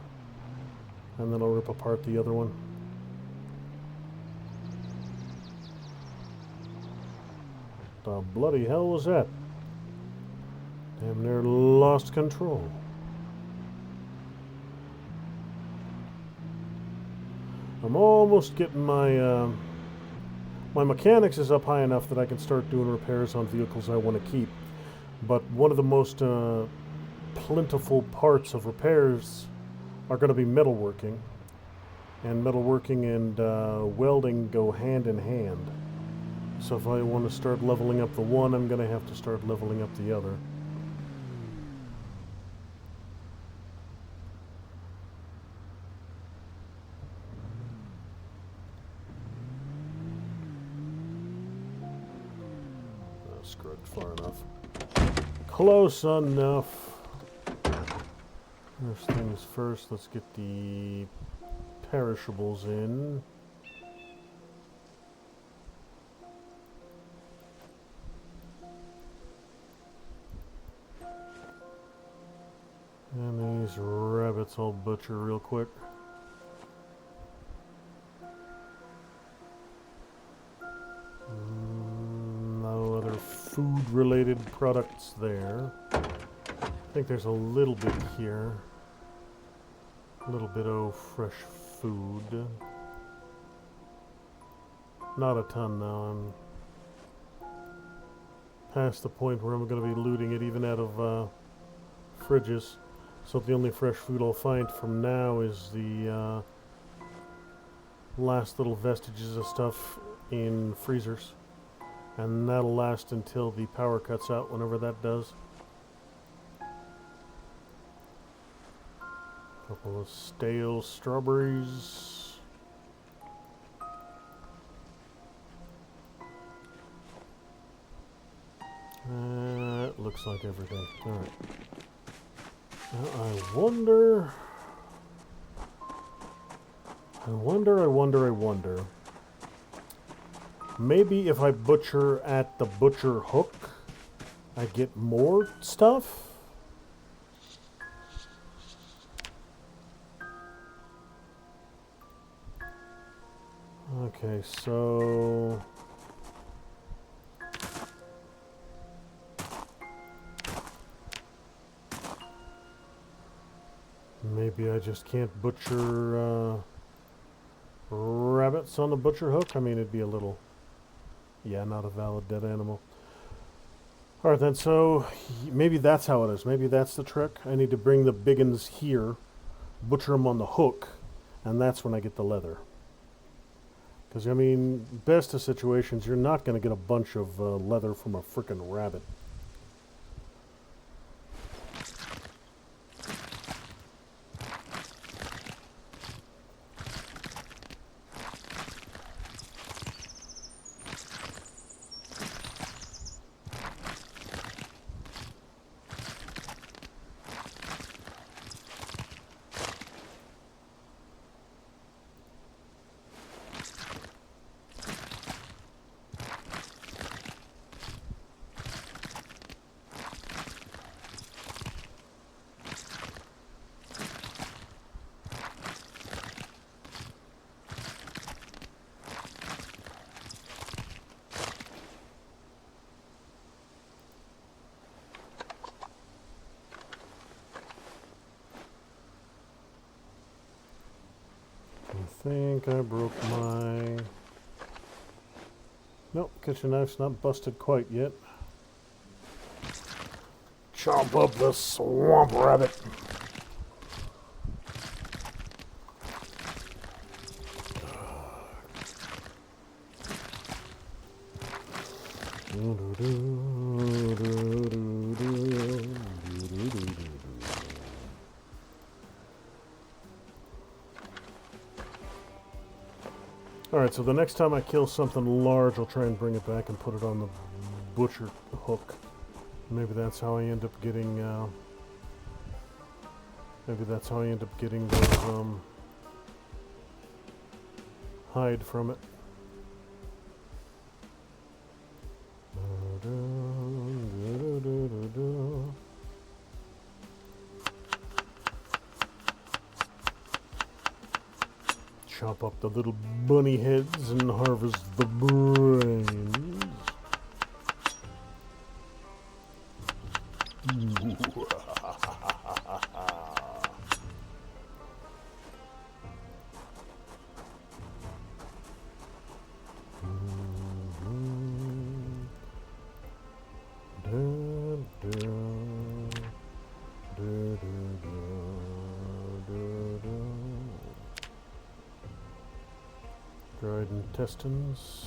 and then I'll rip apart the other one. The bloody hell was that? Damn near lost control. I'm almost getting my my mechanics is up high enough that I can start doing repairs on vehicles I want to keep. But one of the most plentiful parts of repairs are going to be metalworking. And metalworking and welding go hand in hand. So if I want to start leveling up the one, I'm going to have to start leveling up the other. Scrubbed far enough. Close enough. First things first, let's get the perishables in. And these rabbits I'll butcher real quick. No other food-related products there. I think there's a little bit here. A little bit of fresh food. Not a ton now. I'm past the point where I'm going to be looting it even out of fridges. So the only fresh food I'll find from now is the last little vestiges of stuff in freezers. And that'll last until the power cuts out, whenever that does. Couple of stale strawberries. Looks like everything. Alright. Now I wonder. Maybe if I butcher at the butcher hook, I get more stuff? Okay, so... Maybe I just can't butcher rabbits on the butcher hook. I mean, it'd be a little... Yeah, not a valid dead animal. Alright then, so maybe that's how it is. Maybe that's the trick. I need to bring the big uns here, butcher them on the hook, and that's when I get the leather. Because, I mean, best of situations, you're not going to get a bunch of leather from a frickin' rabbit. I think I broke my... Nope, kitchen knife's not busted quite yet. Chomp up the swamp rabbit. Alright, so the next time I kill something large, I'll try and bring it back and put it on the butcher hook. Maybe that's how I end up getting, those, hide from it. Chop up the little bunny heads and harvest the brains. Dried intestines.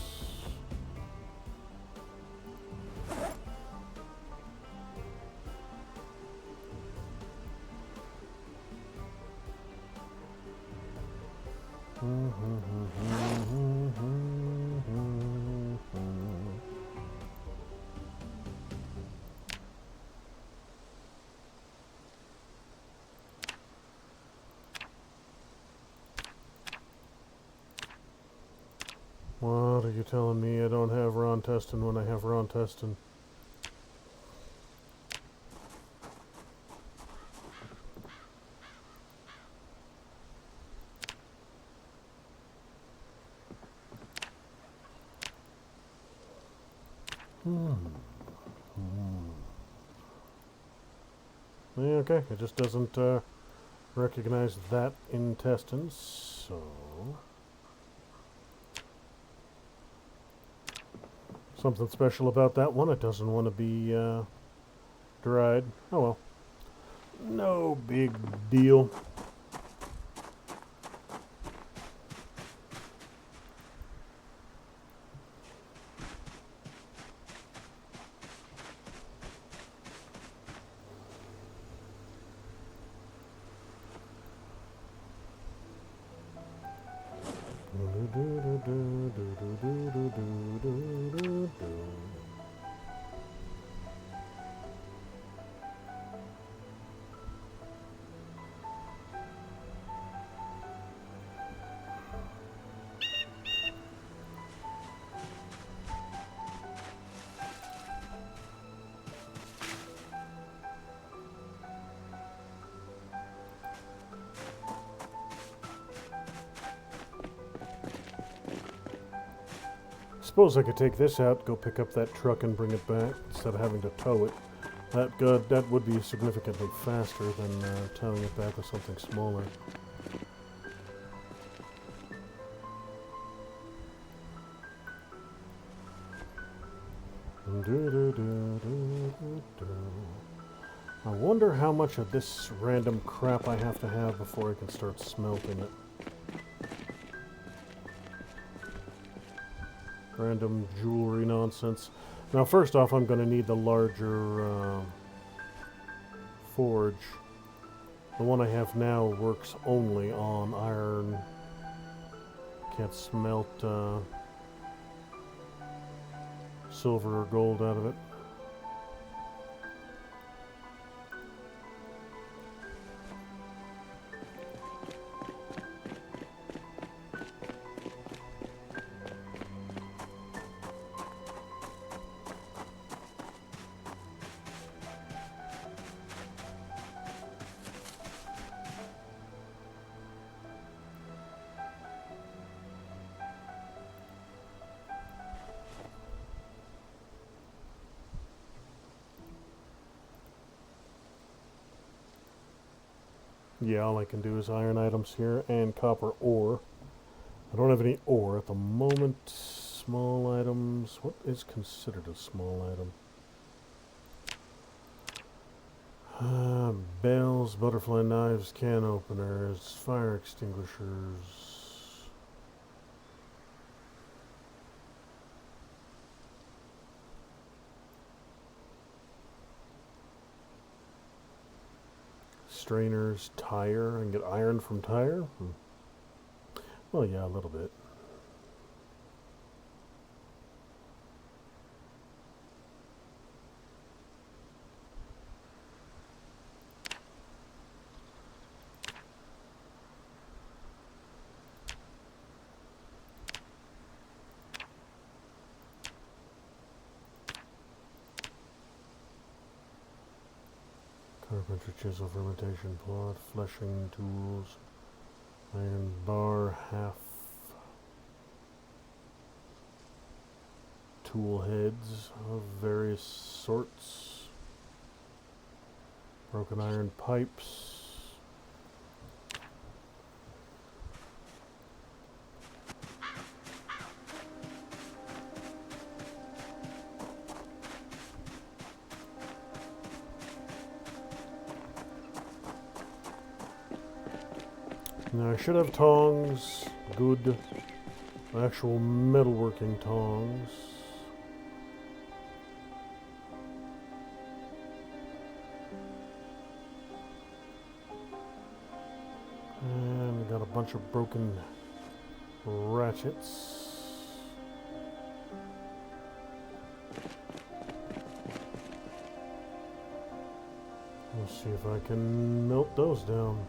What are you telling me? I don't have raw intestine when I have raw intestine. Yeah, okay, it just doesn't recognize that intestine, so... Something special about that one, it doesn't want to be dried. Oh well. No big deal. Suppose I could take this out, go pick up that truck and bring it back instead of having to tow it. That would be significantly faster than towing it back with something smaller. I wonder how much of this random crap I have to have before I can start smelting it. Random jewelry nonsense. Now, first off, I'm going to need the larger forge. The one I have now works only on iron. Can't smelt silver or gold out of it. Yeah, all I can do is iron items here and copper ore. I don't have any ore at the moment. Small items. What is considered a small item? Bells, butterfly knives, can openers, fire extinguishers. Strainers, tire. I can get iron from tire? Well, yeah, a little bit. Carpenter chisel, fermentation plot, fleshing tools, iron bar, half tool heads of various sorts, broken iron pipes. Now I should have tongs, good, actual metalworking tongs. And we got a bunch of broken ratchets. We'll see if I can melt those down.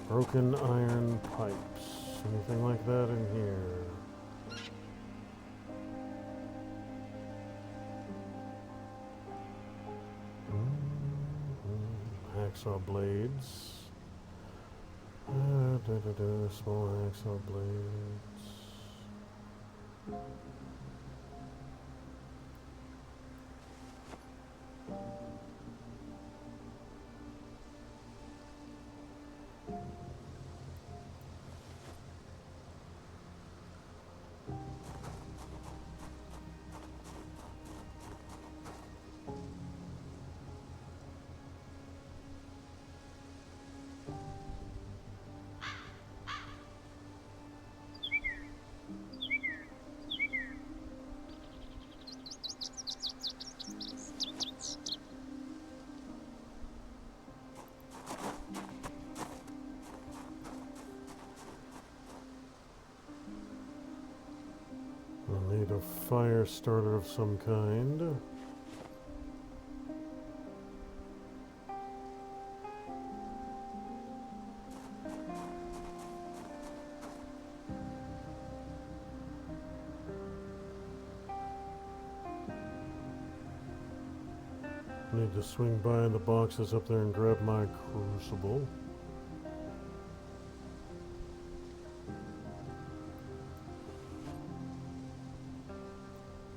Broken iron pipes. Anything like that in here? Hacksaw blades. Small hacksaw blades. I'll need a fire starter of some kind. Need to swing by the boxes up there and grab my crucible.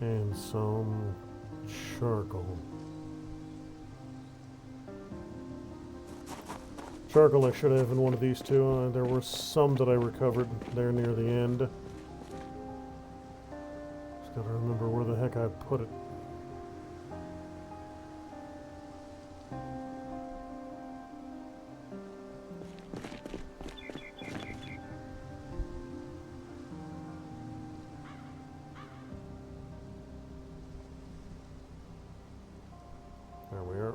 And some charcoal. Charcoal I should have in one of these two. There were some that I recovered there near the end. Just gotta remember where the heck I put it. There we are.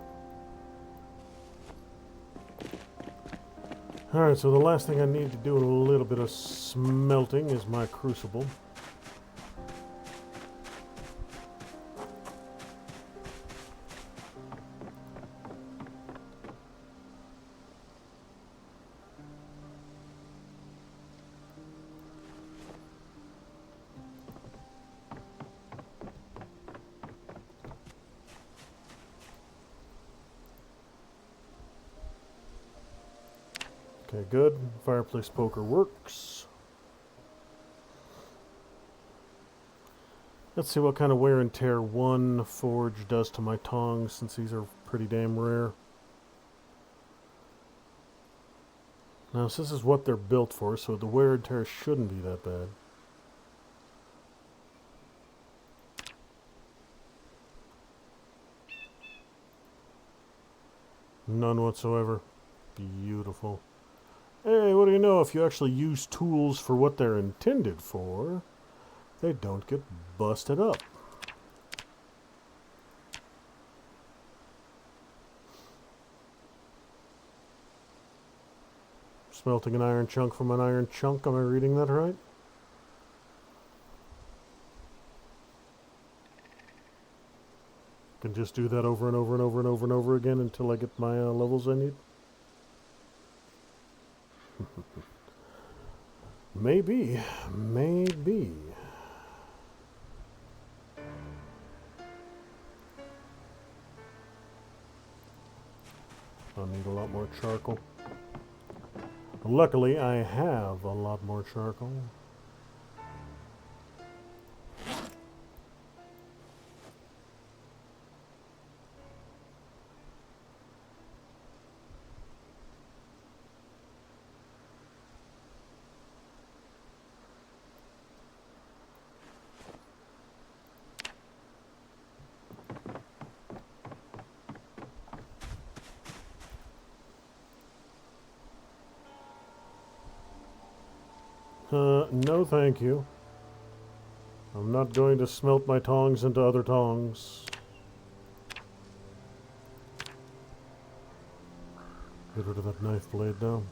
Alright, so the last thing I need to do a little bit of smelting is my crucible. Okay, good. Fireplace poker works. Let's see what kind of wear and tear one forge does to my tongs, since these are pretty damn rare. Now, this is what they're built for, so the wear and tear shouldn't be that bad. None whatsoever. Beautiful. Hey, what do you know? If you actually use tools for what they're intended for, they don't get busted up. Smelting an iron chunk from an iron chunk. Am I reading that right? Can just do that over and over and over and over and over again until I get my levels I need. Maybe. Maybe. I'll need a lot more charcoal. Luckily, I have a lot more charcoal. No thank you. I'm not going to smelt my tongs into other tongs. Get rid of that knife blade now.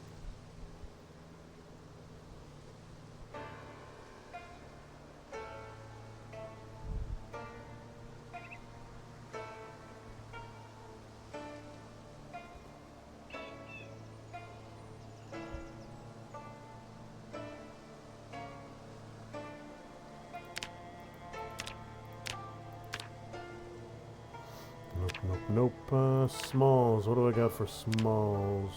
Nope. Smalls. What do I got for smalls?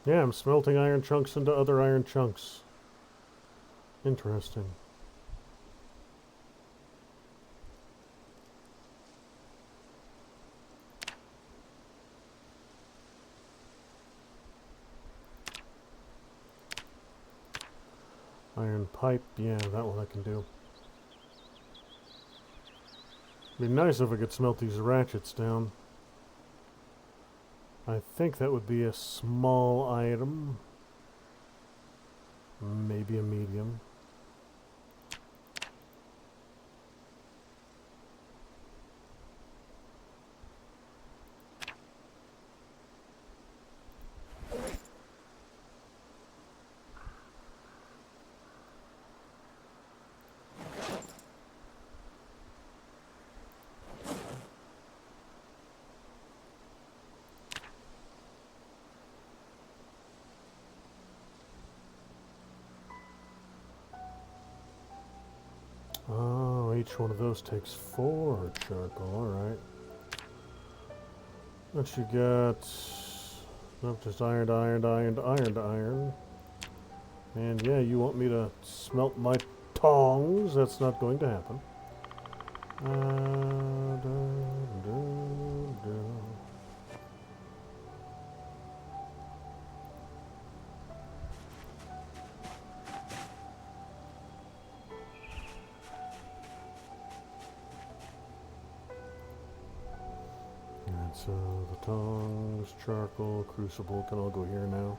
Yeah, I'm smelting iron chunks into other iron chunks. Interesting. Iron pipe, yeah, that one I can do. It'd be nice if I could smelt these ratchets down. I think that would be a small item. Maybe a medium. each one of those takes 4 charcoal. Alright. What you got? Nope, just iron to iron to iron to iron to iron. And yeah, you want me to smelt my tongs? That's not going to happen. Alright, so the tongs, charcoal, crucible can all go here now.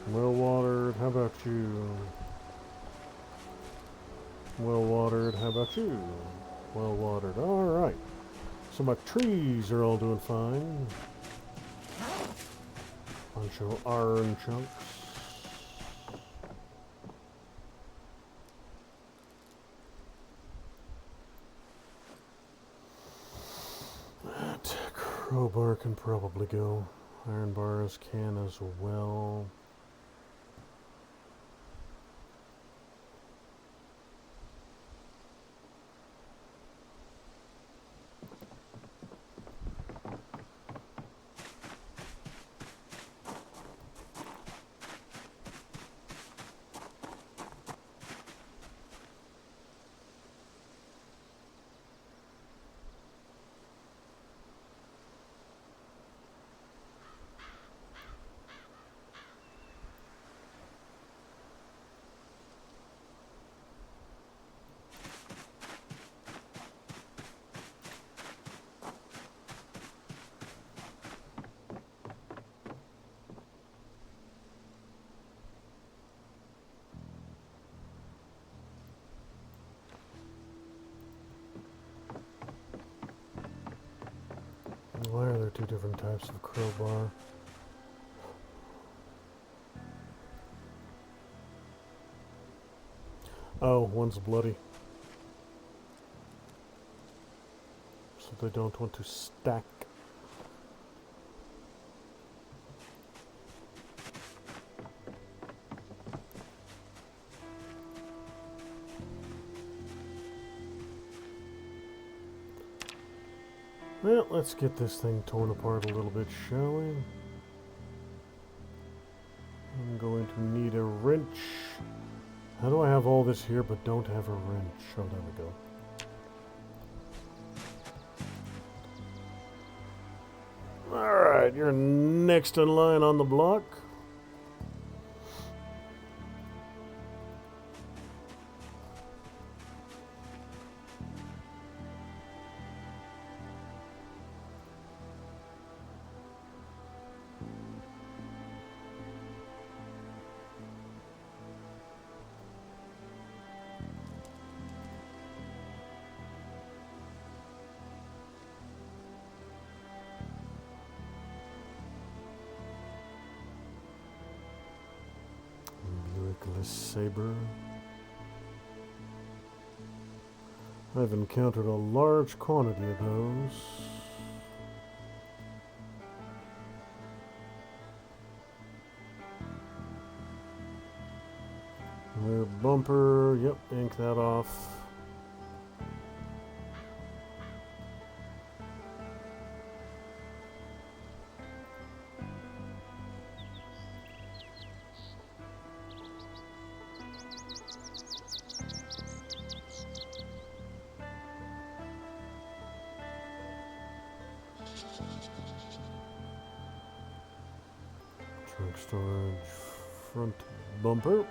Well watered, how about you? Well watered, how about you? Well watered, alright. So my trees are all doing fine. Bunch of iron chunks. That crowbar can probably go. Iron bars can as well. Why are there 2 different types of crowbar? Oh, one's bloody. So they don't want to stack. Well, let's get this thing torn apart a little bit, shall we? I'm going to need a wrench. How do I have all this here but don't have a wrench? Oh, there we go. Alright, you're next in line on the block. Saber. I've encountered a large quantity of those. Rear bumper, yep, ink that off. Trunk storage, front bumper.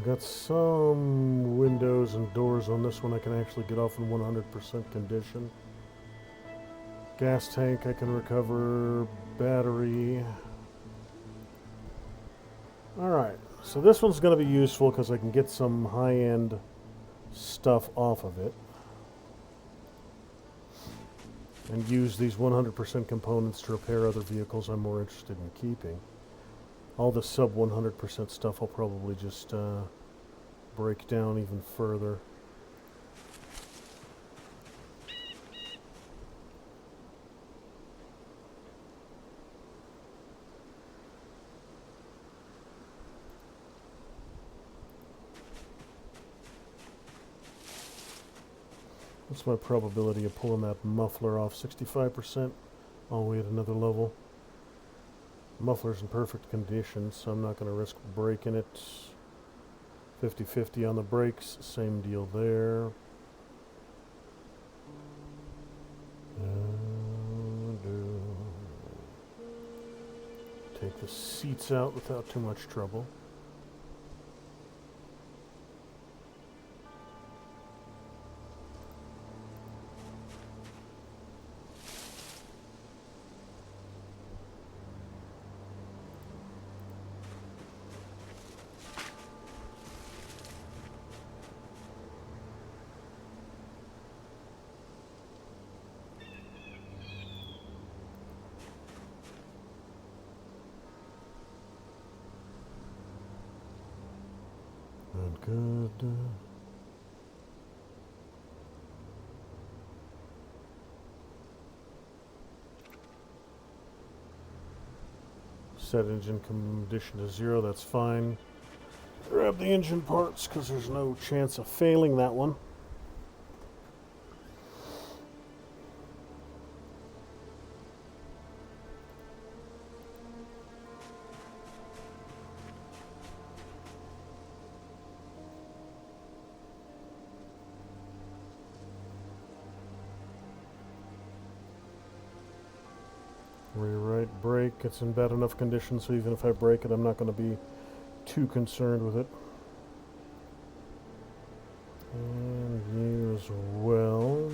I've got some windows and doors on this one I can actually get off in 100% condition. Gas tank I can recover. Battery. Alright, so this one's going to be useful because I can get some high-end stuff off of it. And use these 100% components to repair other vehicles I'm more interested in keeping. All the sub 100% stuff I'll probably just break down even further. What's my probability of pulling that muffler off? 65%. I'll wait another level. Muffler's in perfect condition, so I'm not going to risk breaking it. 50-50 on the brakes. Same deal there. Take the seats out without too much trouble. Good. Set engine condition to 0, that's fine. Grab the engine parts because there's no chance of failing that one. Rewrite brake. It's in bad enough condition, so even if I break it, I'm not going to be too concerned with it. And you as well.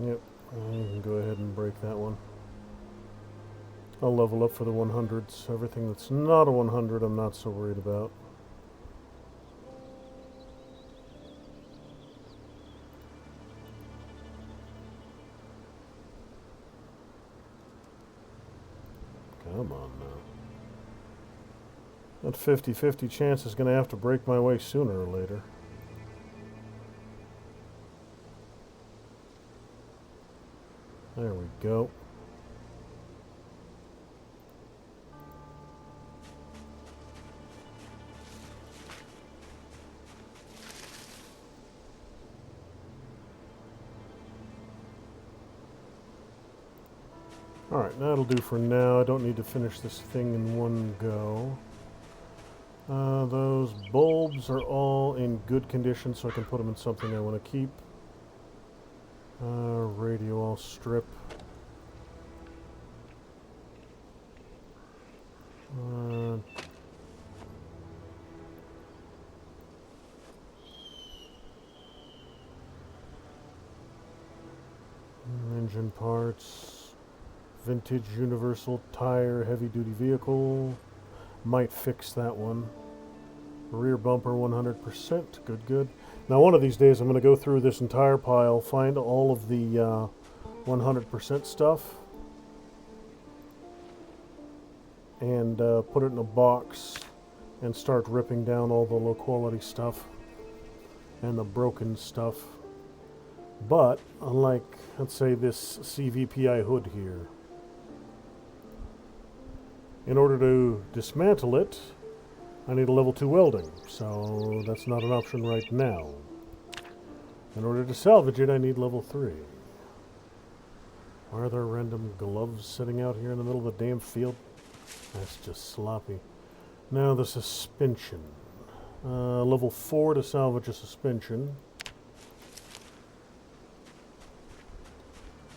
Yep, you can go ahead and break that one. I'll level up for the 100s. Everything that's not a 100 I'm not so worried about. Come on now. That 50-50 chance is going to have to break my way sooner or later. There we go. Alright, that'll do for now. I don't need to finish this thing in one go. Those bulbs are all in good condition, so I can put them in something I want to keep. Radio I'll strip. Engine parts. Vintage universal tire heavy duty vehicle. Might fix that one. Rear bumper 100%. Good, good. Now one of these days I'm going to go through this entire pile, find all of the 100% stuff, and put it in a box and start ripping down all the low quality stuff and the broken stuff. But unlike, let's say, this CVPI hood here, in order to dismantle it, I need a level 2 welding, so that's not an option right now. In order to salvage it, I need level 3. Why are there random gloves sitting out here in the middle of the damn field? That's just sloppy. Now the suspension. Level 4 to salvage a suspension.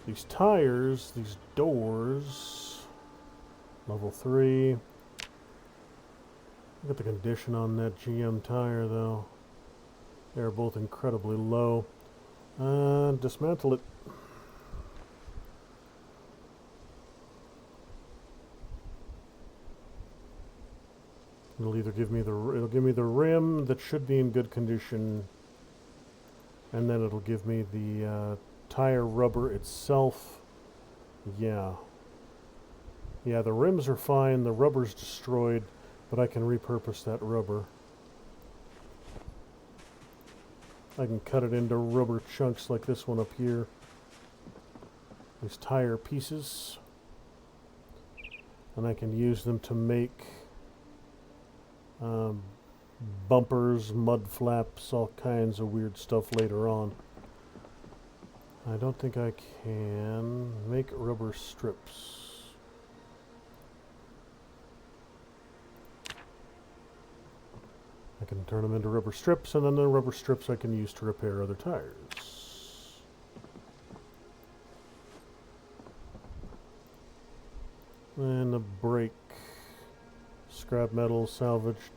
These tires, these doors... Level 3. Look at the condition on that GM tire, though. They're both incredibly low. Dismantle it. It'll either give me the rim that should be in good condition, and then it'll give me the tire rubber itself. Yeah. Yeah, the rims are fine, the rubber's destroyed, but I can repurpose that rubber. I can cut it into rubber chunks like this one up here. These tire pieces. And I can use them to make bumpers, mud flaps, all kinds of weird stuff later on. I don't think I can make rubber strips. I can turn them into rubber strips, and then the rubber strips I can use to repair other tires. And the brake. Scrap metal, salvage,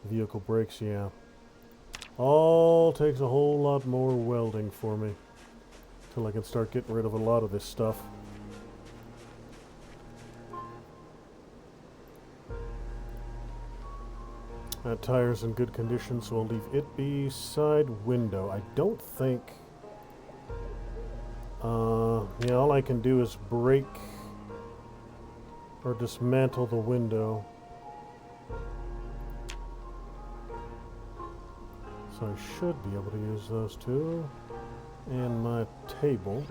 vehicle brakes, yeah. All takes a whole lot more welding for me. Till I can start getting rid of a lot of this stuff. That tire's in good condition, so I'll leave it be. Side window. I don't think... yeah, all I can do is break or dismantle the window. So I should be able to use those two. And my table.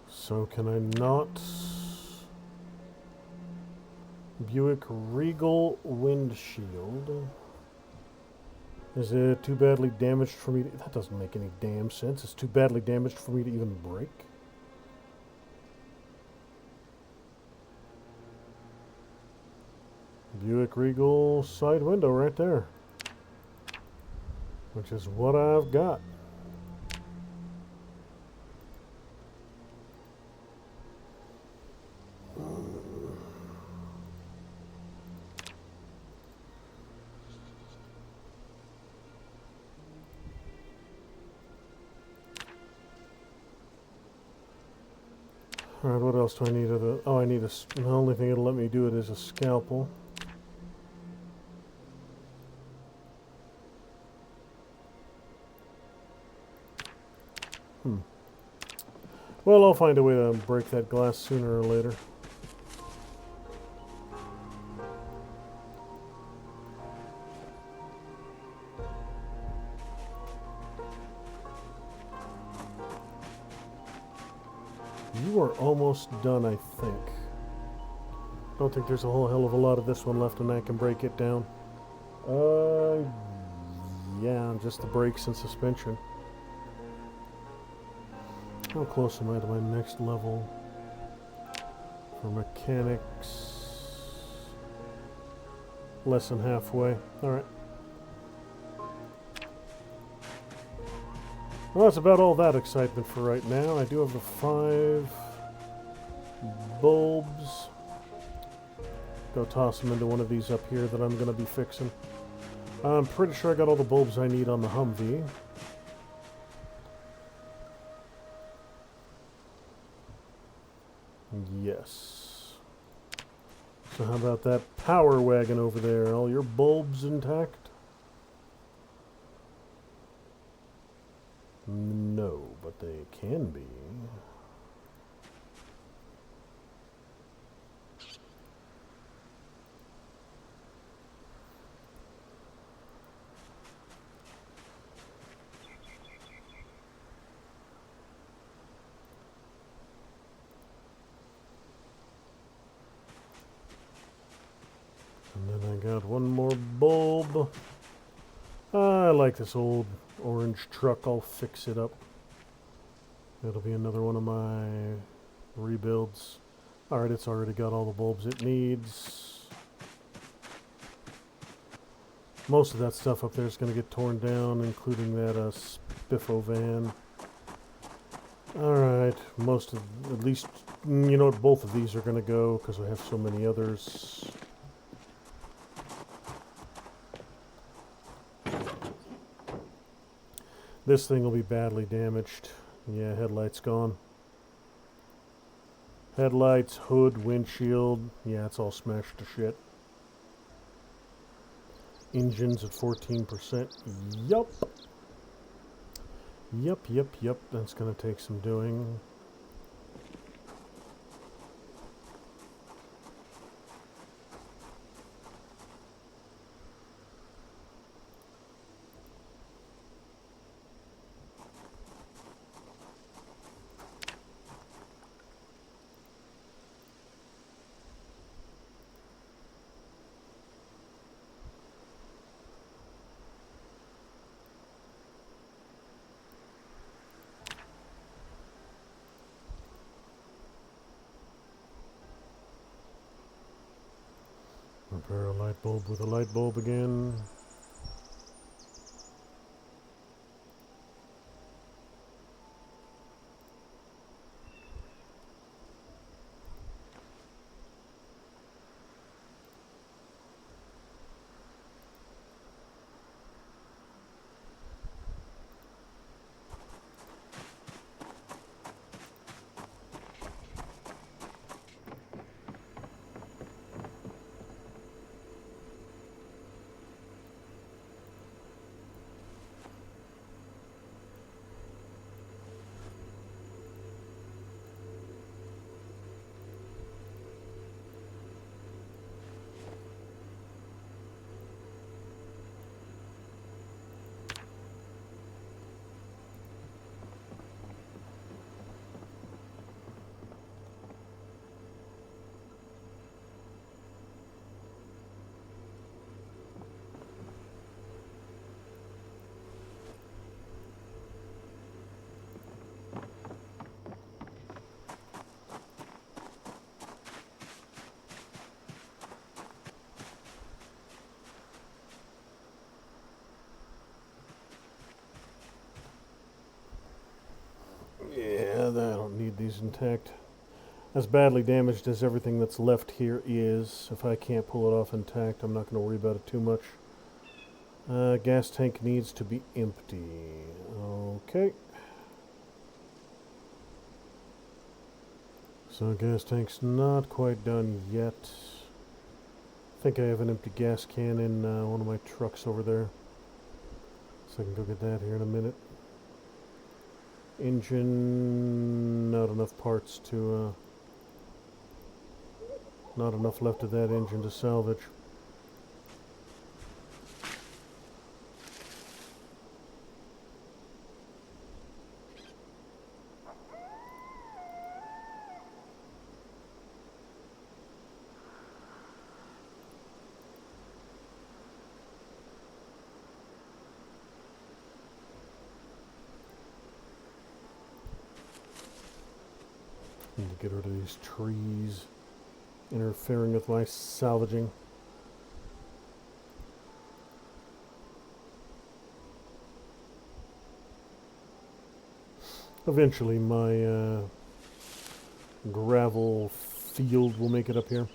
So can I not... Buick Regal windshield. Is it too badly damaged for me to... That doesn't make any damn sense. It's too badly damaged for me to even break. Buick Regal side window right there. Which is what I've got. Alright, what else do I need? Oh, I need a... The only thing that'll let me do it is a scalpel. Well, I'll find a way to break that glass sooner or later. You are almost done, I think. Don't think there's a whole hell of a lot of this one left, and I can break it down. Yeah, just the brakes and suspension. How close am I to my next level for mechanics? Less than halfway. Alright. Well, that's about all that excitement for right now. I do have the 5 bulbs. Go toss them into one of these up here that I'm going to be fixing. I'm pretty sure I got all the bulbs I need on the Humvee. Yes. So how about that power wagon over there? All your bulbs intact? No, but they can be. got one more bulb. I like this old orange truck. I'll fix it up. That'll be another one of my rebuilds. Alright, it's already got all the bulbs it needs. Most of that stuff up there is going to get torn down, including that Spiffo van. Alright, at least, you know what, both of these are going to go because I have so many others. This thing will be badly damaged. Yeah, headlights gone. Headlights, hood, windshield. Yeah, it's all smashed to shit. Engines at 14%. Yup. Yup. That's going to take some doing. Repair a light bulb with a light bulb again. Yeah, I don't need these intact. As badly damaged as everything that's left here is, if I can't pull it off intact, I'm not going to worry about it too much. Gas tank needs to be empty. Okay. So gas tank's not quite done yet. I think I have an empty gas can in one of my trucks over there. So I can go get that here in a minute. Engine, not enough parts to, not enough left of that engine to salvage. Need to get rid of these trees interfering with my salvaging. Eventually my gravel field will make it up here.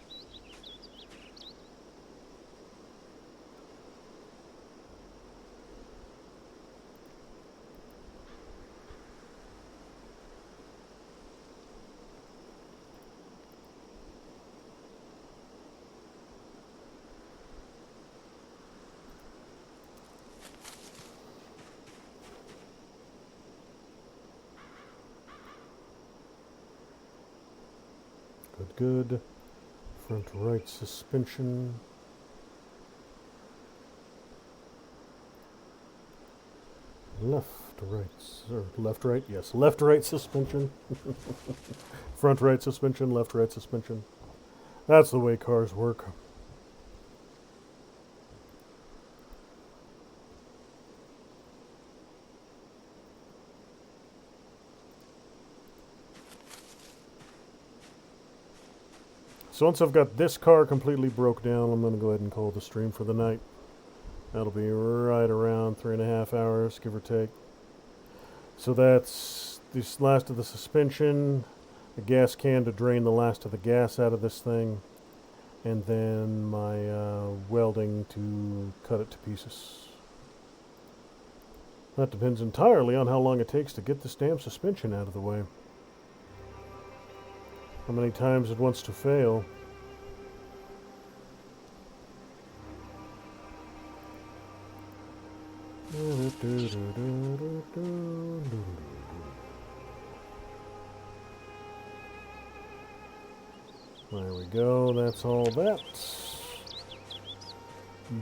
Good. Front right suspension. Left right, or left right, yes, left right suspension. Front right suspension, left right suspension. That's the way cars work. So once I've got this car completely broke down, I'm going to go ahead and call the stream for the night. That'll be right around 3.5 hours, give or take. So that's this last of the suspension, a gas can to drain the last of the gas out of this thing, and then my welding to cut it to pieces. That depends entirely on how long it takes to get this damn suspension out of the way. How many times it wants to fail. There we go, that's all that.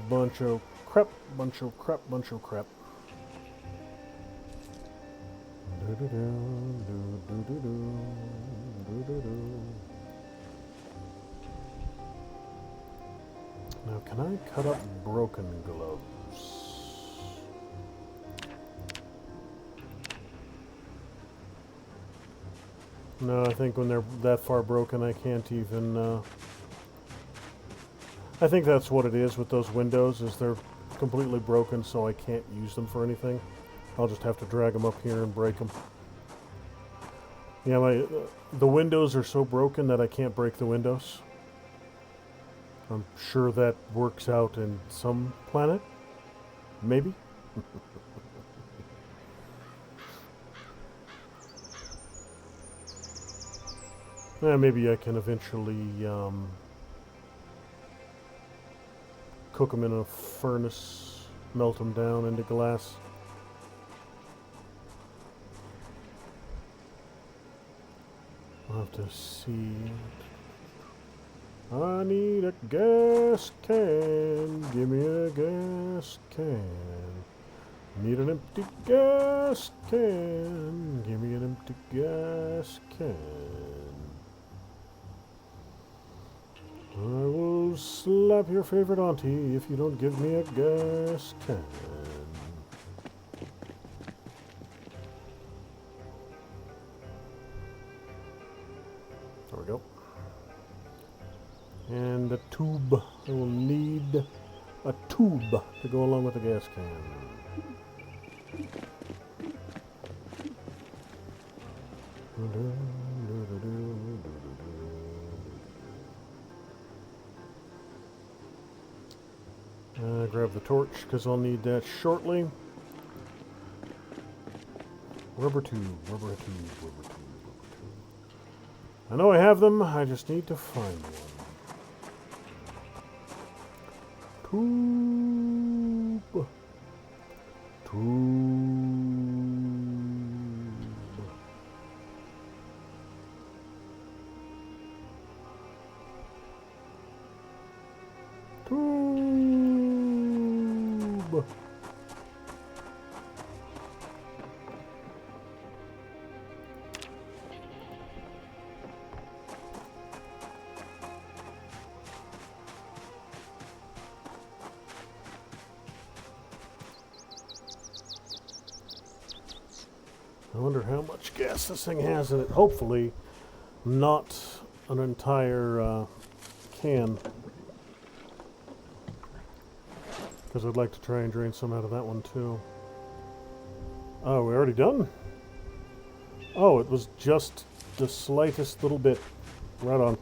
Bunch of crap, bunch of crap, bunch of crap. Now, can I cut up broken gloves? No, I think when they're that far broken, I can't even... I think that's what it is with those windows, is they're completely broken, so I can't use them for anything. I'll just have to drag them up here and break them. Yeah, the windows are so broken that I can't break the windows. I'm sure that works out in some planet. Maybe. Maybe I can eventually cook them in a furnace, melt them down into glass. I'll have to see. I need a gas can. Give me a gas can. Need an empty gas can. Give me an empty gas can. I will slap your favorite auntie if you don't give me a gas can. There we go. And a tube. I will need a tube to go along with the gas can. Grab the torch because I'll need that shortly. Rubber tube, rubber tube, rubber tube, rubber tube. I know I have them, I just need to find one. Tube. Tube. I wonder how much gas this thing has in it. Hopefully not an entire can, because I'd like to try and drain some out of that one too. Oh, we already done? Oh, it was just the slightest little bit. Right on.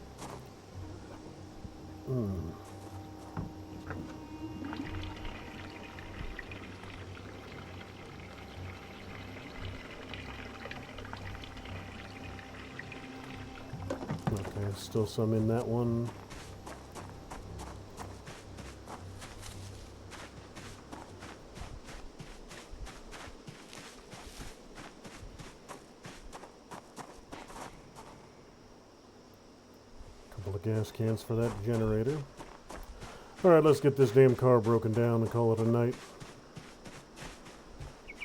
Okay, still some in that one. Couple of gas cans for that generator. Alright, let's get this damn car broken down and call it a night.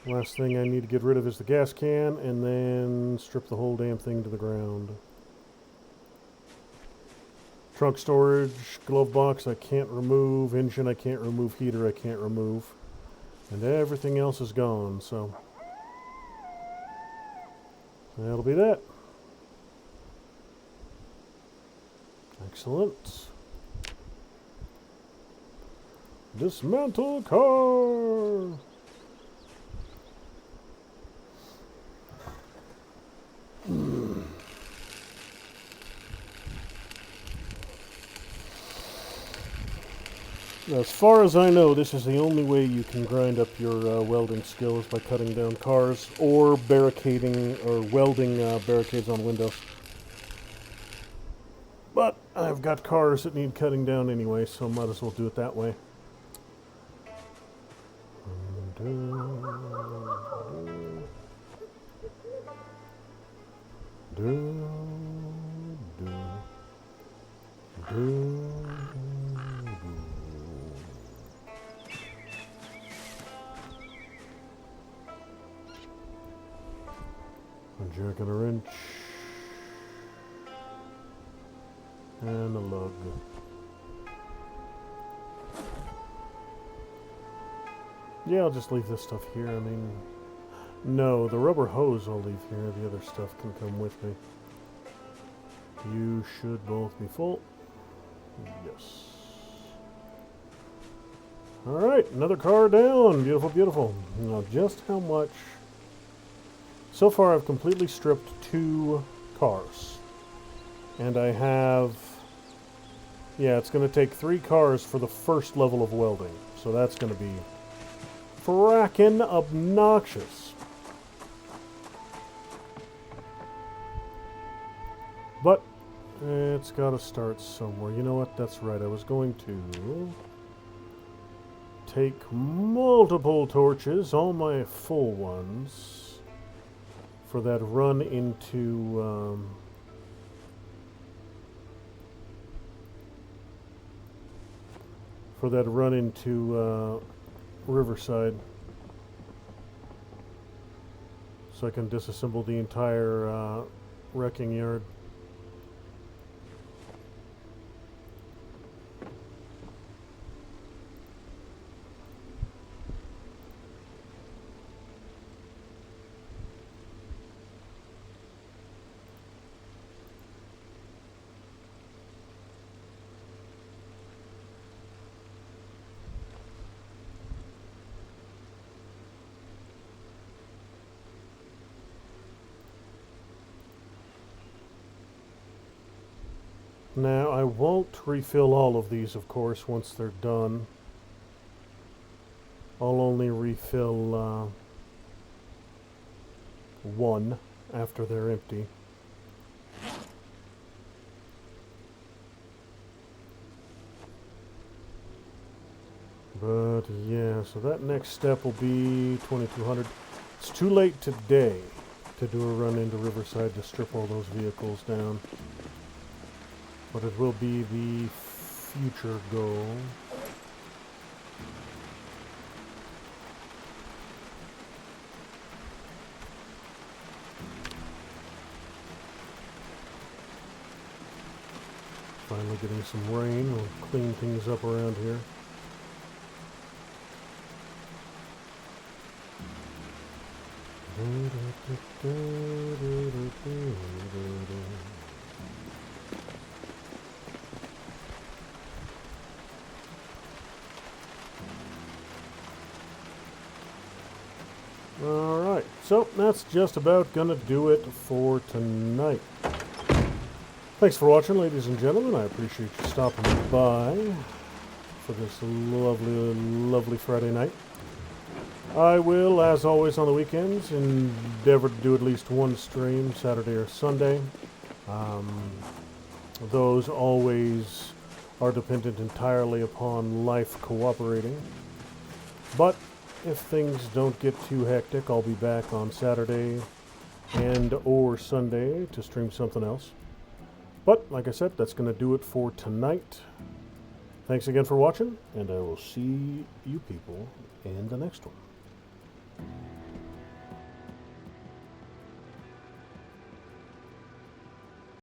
Last thing I need to get rid of is the gas can, and then strip the whole damn thing to the ground. Trunk storage, glove box I can't remove, engine I can't remove, heater I can't remove, and everything else is gone, so that'll be that. Excellent. Dismantle car! As far as I know, this is the only way you can grind up your welding skills, by cutting down cars or barricading or welding barricades on windows. But I've got cars that need cutting down anyway, so might as well do it that way. A jack and a wrench. And a lug. Yeah, I'll just leave this stuff here. I mean, no, the rubber hose I'll leave here. The other stuff can come with me. You should both be full. Yes. Alright, another car down. Beautiful, beautiful. Now, just how much... So far, I've completely stripped 2 cars. And I have... Yeah, it's going to take 3 cars for the first level of welding. So that's going to be frackin' obnoxious. But it's got to start somewhere. You know what? That's right. I was going to take multiple torches, all my full ones, for that run into... Riverside, so I can disassemble the entire wrecking yard. Now, I won't refill all of these, of course, once they're done. I'll only refill 1 after they're empty. But, yeah, so that next step will be 2200. It's too late today to do a run into Riverside to strip all those vehicles down. But it will be the future goal. Finally getting some rain will clean things up around here. Alright, so that's just about gonna do it for tonight. Thanks for watching, ladies and gentlemen. I appreciate you stopping by for this lovely, lovely Friday night. I will, as always on the weekends, endeavor to do at least one stream, Saturday or Sunday. Those always are dependent entirely upon life cooperating. But if things don't get too hectic, I'll be back on Saturday and or Sunday to stream something else. But, like I said, that's going to do it for tonight. Thanks again for watching, and I will see you people in the next one.